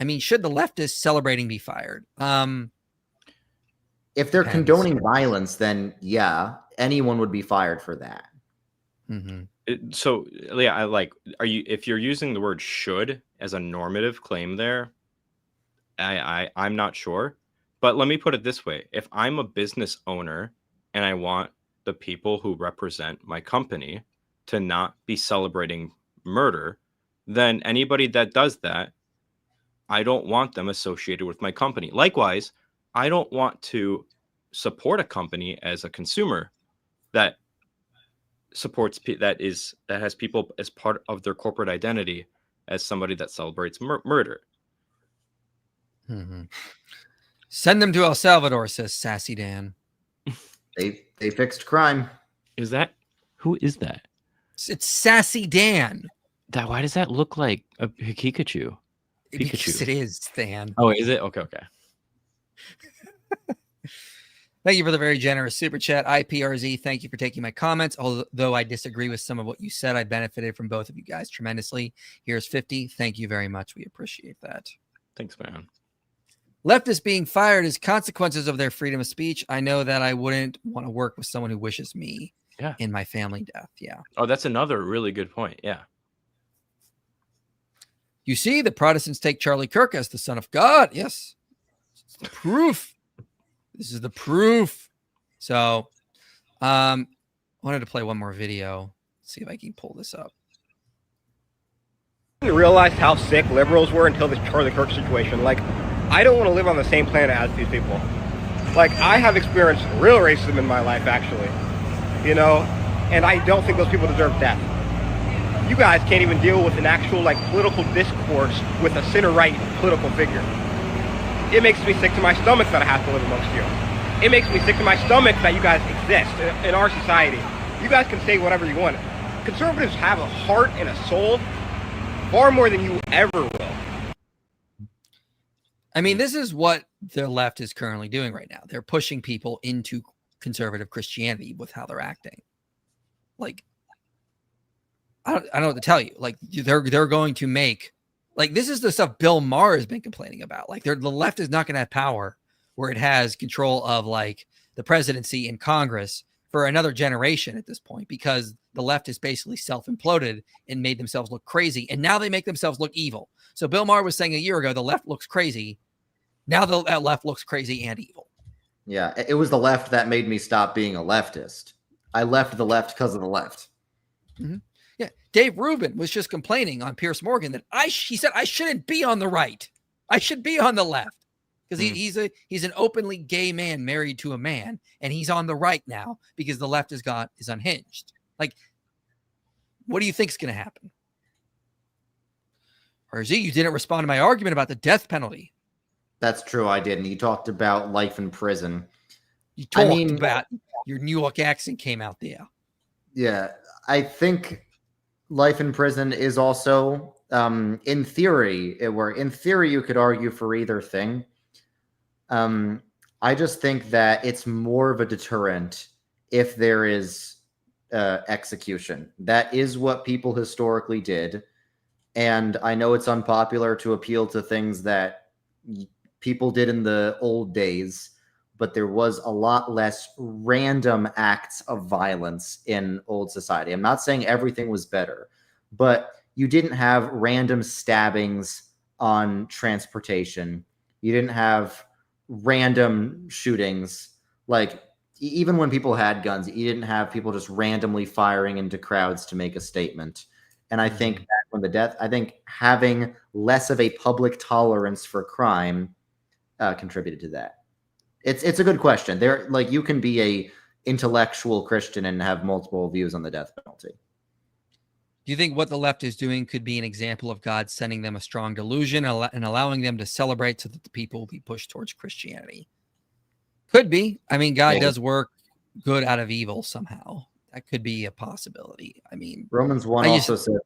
I mean, should the leftists celebrating be fired? If they're condoning violence, then yeah, anyone would be fired for that. So, yeah, if you're using the word should as a normative claim there, I'm not sure. But let me put it this way. If I'm a business owner and I want the people who represent my company to not be celebrating murder, then anybody that does that, I don't want them associated with my company. Likewise, I don't want to support a company as a consumer that supports that has people as part of their corporate identity as somebody that celebrates murder. Send them to El Salvador, says Sassy Dan. They fixed crime. Who is that? It's Sassy Dan. Why does that look like a Pikachu? Because it is, Dan. Oh, is it? Okay. Thank you for the very generous super chat. IPRZ, thank you for taking my comments. Although I disagree with some of what you said, I benefited from both of you guys tremendously. Here's 50. Thank you very much. We appreciate that. Thanks, man. Leftists being fired is consequences of their freedom of speech. I know that I wouldn't want to work with someone who wishes me in my family death. Yeah. Oh, that's another really good point. Yeah. You see, the Protestants take Charlie Kirk as the son of God. Yes. It's the proof. This is the proof. So, I wanted to play one more video. Let's see if I can pull this up. I realized how sick liberals were until the Charlie Kirk situation. Like, I don't want to live on the same planet as these people. Like, I have experienced real racism in my life, actually. You know, and I don't think those people deserve death. You guys can't even deal with an actual, like, political discourse with a center-right political figure. It makes me sick to my stomach that I have to live amongst you. It makes me sick to my stomach that you guys exist in our society. You guys can say whatever you want. Conservatives have a heart and a soul far more than you ever will. I mean, this is what the left is currently doing right now. They're pushing people into conservative Christianity with how they're acting. Like, I don't know what to tell you. Like, they're going to make, like, this is the stuff Bill Maher has been complaining about. Like, the left is not going to have power where it has control of, like, the presidency and Congress for another generation at this point, because the left is basically self-imploded and made themselves look crazy. And now they make themselves look evil. So Bill Maher was saying a year ago, the left looks crazy. Now the left looks crazy and evil. Yeah, it was the left that made me stop being a leftist. I left the left because of the left. Mm-hmm. Yeah, Dave Rubin was just complaining on Piers Morgan that he said I shouldn't be on the right. I should be on the left because he's an openly gay man married to a man, and he's on the right now because the left is unhinged. Like, what do you think is going to happen? RZ, you didn't respond to my argument about the death penalty. That's true, I didn't. You talked about life in prison. You talked about your New York accent came out there. Yeah, I think life in prison is also, in theory, you could argue for either thing. I just think that it's more of a deterrent if there is execution. That is what people historically did. And I know it's unpopular to appeal to things that people did in the old days, but there was a lot less random acts of violence in old society. I'm not saying everything was better, but you didn't have random stabbings on transportation. You didn't have random shootings. Like, even when people had guns, you didn't have people just randomly firing into crowds to make a statement. And I think that I think having less of a public tolerance for crime contributed to that. It's a good question. You can be a intellectual Christian and have multiple views on the death penalty. Do you think what the left is doing could be an example of God sending them a strong delusion and allowing them to celebrate so that the people will be pushed towards Christianity? Could be. I mean, God does work good out of evil somehow. That could be a possibility. I mean, Romans 1 also says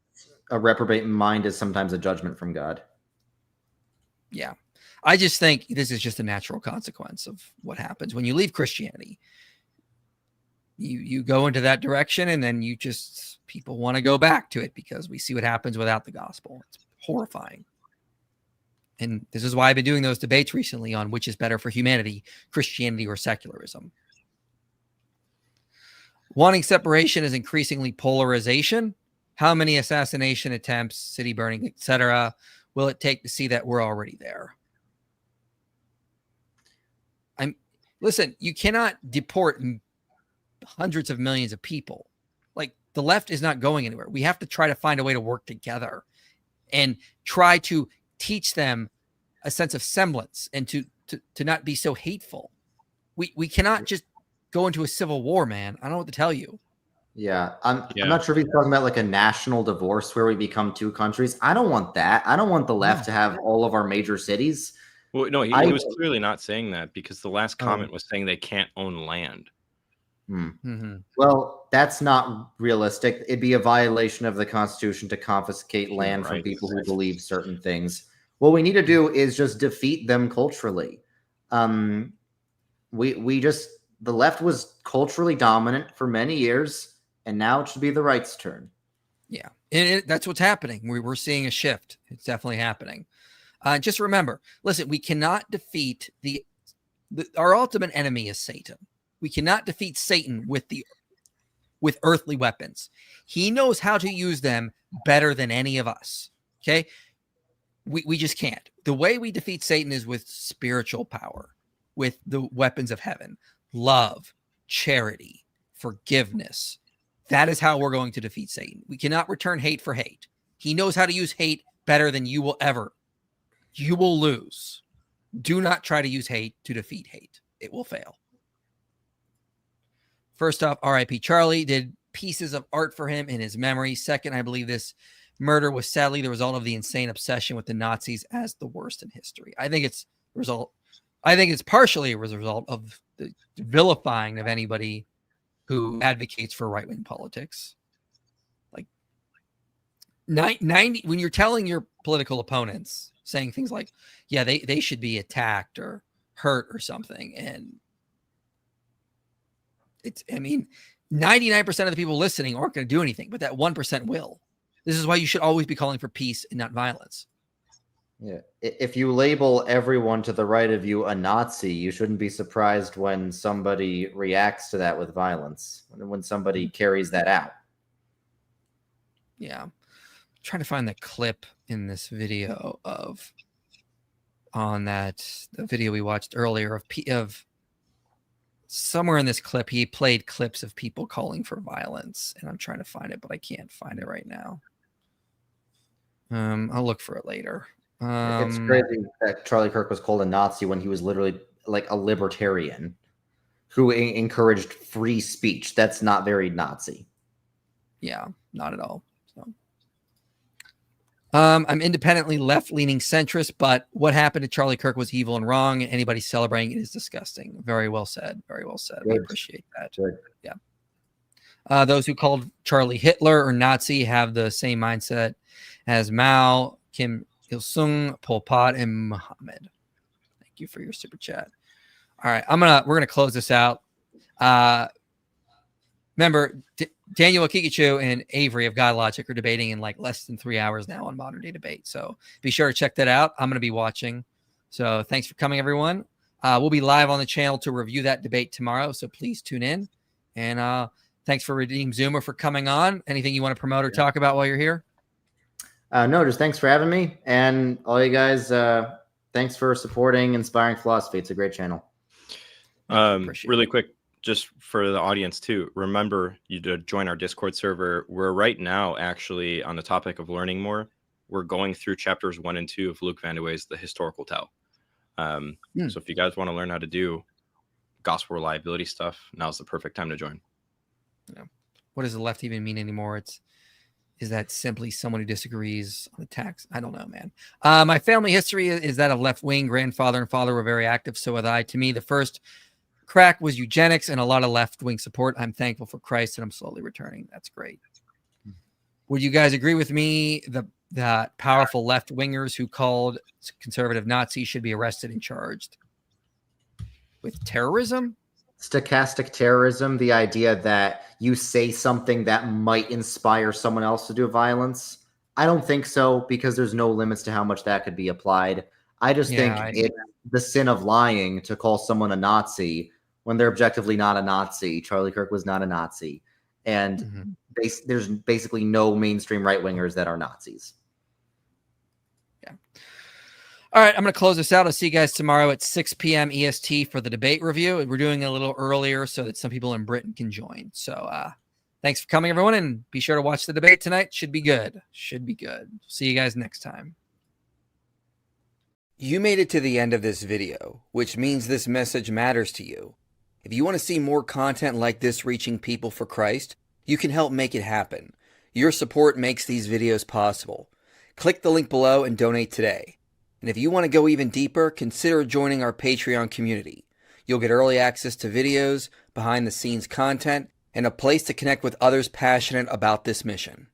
a reprobate mind is sometimes a judgment from God. Yeah. I just think this is just a natural consequence of what happens when you leave Christianity. You go into that direction, and then people want to go back to it because we see what happens without the gospel. It's horrifying. And this is why I've been doing those debates recently on which is better for humanity, Christianity or secularism. Wanting separation is increasingly polarization. How many assassination attempts, city burning, etc., will it take to see that we're already there? Listen, you cannot deport hundreds of millions of people. Like, the left is not going anywhere. We have to try to find a way to work together and try to teach them a sense of semblance and to not be so hateful. We cannot just go into a civil war, man. I don't know what to tell you. Yeah, I'm not sure if he's talking about like a national divorce where we become two countries. I don't want that. I don't want the left to have all of our major cities. Well, no, he was clearly not saying that, because the last comment was saying they can't own land. Well, that's not realistic. It'd be a violation of the Constitution to confiscate land from people who believe certain things. What we need to do is just defeat them culturally. The left was culturally dominant for many years, and now it should be the right's turn. Yeah, and that's what's happening. We're seeing a shift. It's definitely happening. Just remember, listen, we cannot defeat our ultimate enemy is Satan. We cannot defeat Satan with earthly weapons. He knows how to use them better than any of us. Okay? We just can't. The way we defeat Satan is with spiritual power, with the weapons of heaven, love, charity, forgiveness. That is how we're going to defeat Satan. We cannot return hate for hate. He knows how to use hate better than you will ever. You will lose. Do not try to use hate to defeat hate. It will fail. First off, R.I.P. Charlie. Did pieces of art for him in his memory. Second, I believe this murder was sadly the result of the insane obsession with the Nazis as the worst in history. I think it's partially a result of the vilifying of anybody who advocates for right-wing politics. Like 90, when you're telling your political opponents, saying things like, yeah, they should be attacked or hurt or something. And 99% of the people listening aren't going to do anything, but that 1% will. This is why you should always be calling for peace and not violence. Yeah. If you label everyone to the right of you a Nazi, you shouldn't be surprised when somebody reacts to that with violence, when somebody carries that out. Yeah. I'm trying to find the clip in this video the video we watched earlier of somewhere in this clip, he played clips of people calling for violence, and I'm trying to find it, but I can't find it right now. I'll look for it later. It's crazy that Charlie Kirk was called a Nazi when he was literally like a libertarian who encouraged free speech. That's not very Nazi. Yeah, not at all. So, I'm independently left-leaning centrist, but what happened to Charlie Kirk was evil and wrong. Anybody celebrating it is disgusting. Very well said. Very well said. We appreciate that. Good. Yeah. Those who called Charlie Hitler or Nazi have the same mindset as Mao, Kim Il-sung, Pol Pot, and Muhammad. Thank you for your super chat. All right, we're gonna close this out. Remember, Daniel Akikichu and Avery of God Logic are debating in like less than 3 hours now on Modern Day Debate. So be sure to check that out. I'm gonna be watching. So thanks for coming, everyone. We'll be live on the channel to review that debate tomorrow. So please tune in. And thanks for Redeem Zoomer for coming on. Anything you want to promote or talk about while you're here? No, just thanks for having me. And all you guys, thanks for supporting Inspiring Philosophy. It's a great channel. Really quick, just for the audience too, remember you to join our Discord server. We're right now actually on the topic of learning more. We're going through chapters 1 and 2 of Luke Vandewey's The Historical Tell. So if you guys want to learn how to do gospel reliability stuff, now's the perfect time to join. Yeah. What does the left even mean anymore? Is that simply someone who disagrees on the tax? I don't know, man. My family history is that of left wing. Grandfather and father were very active. So was I. To me, the first crack was eugenics and a lot of left wing support. I'm thankful for Christ, and I'm slowly returning. That's great. Would you guys agree with me that powerful left wingers who called conservative Nazis should be arrested and charged with terrorism? Stochastic terrorism, the idea that you say something that might inspire someone else to do violence. I don't think so, because there's no limits to how much that could be applied. I just think it's the sin of lying to call someone a Nazi when they're objectively not a Nazi. Charlie Kirk was not a Nazi. And there's basically no mainstream right-wingers that are Nazis. Yeah. All right, I'm going to close this out. I'll see you guys tomorrow at 6 p.m. EST for the debate review. We're doing it a little earlier so that some people in Britain can join. So thanks for coming, everyone, and be sure to watch the debate tonight. Should be good. Should be good. See you guys next time. You made it to the end of this video, which means this message matters to you. If you want to see more content like this reaching people for Christ, you can help make it happen. Your support makes these videos possible. Click the link below and donate today. And if you want to go even deeper, consider joining our Patreon community. You'll get early access to videos, behind-the-scenes content, and a place to connect with others passionate about this mission.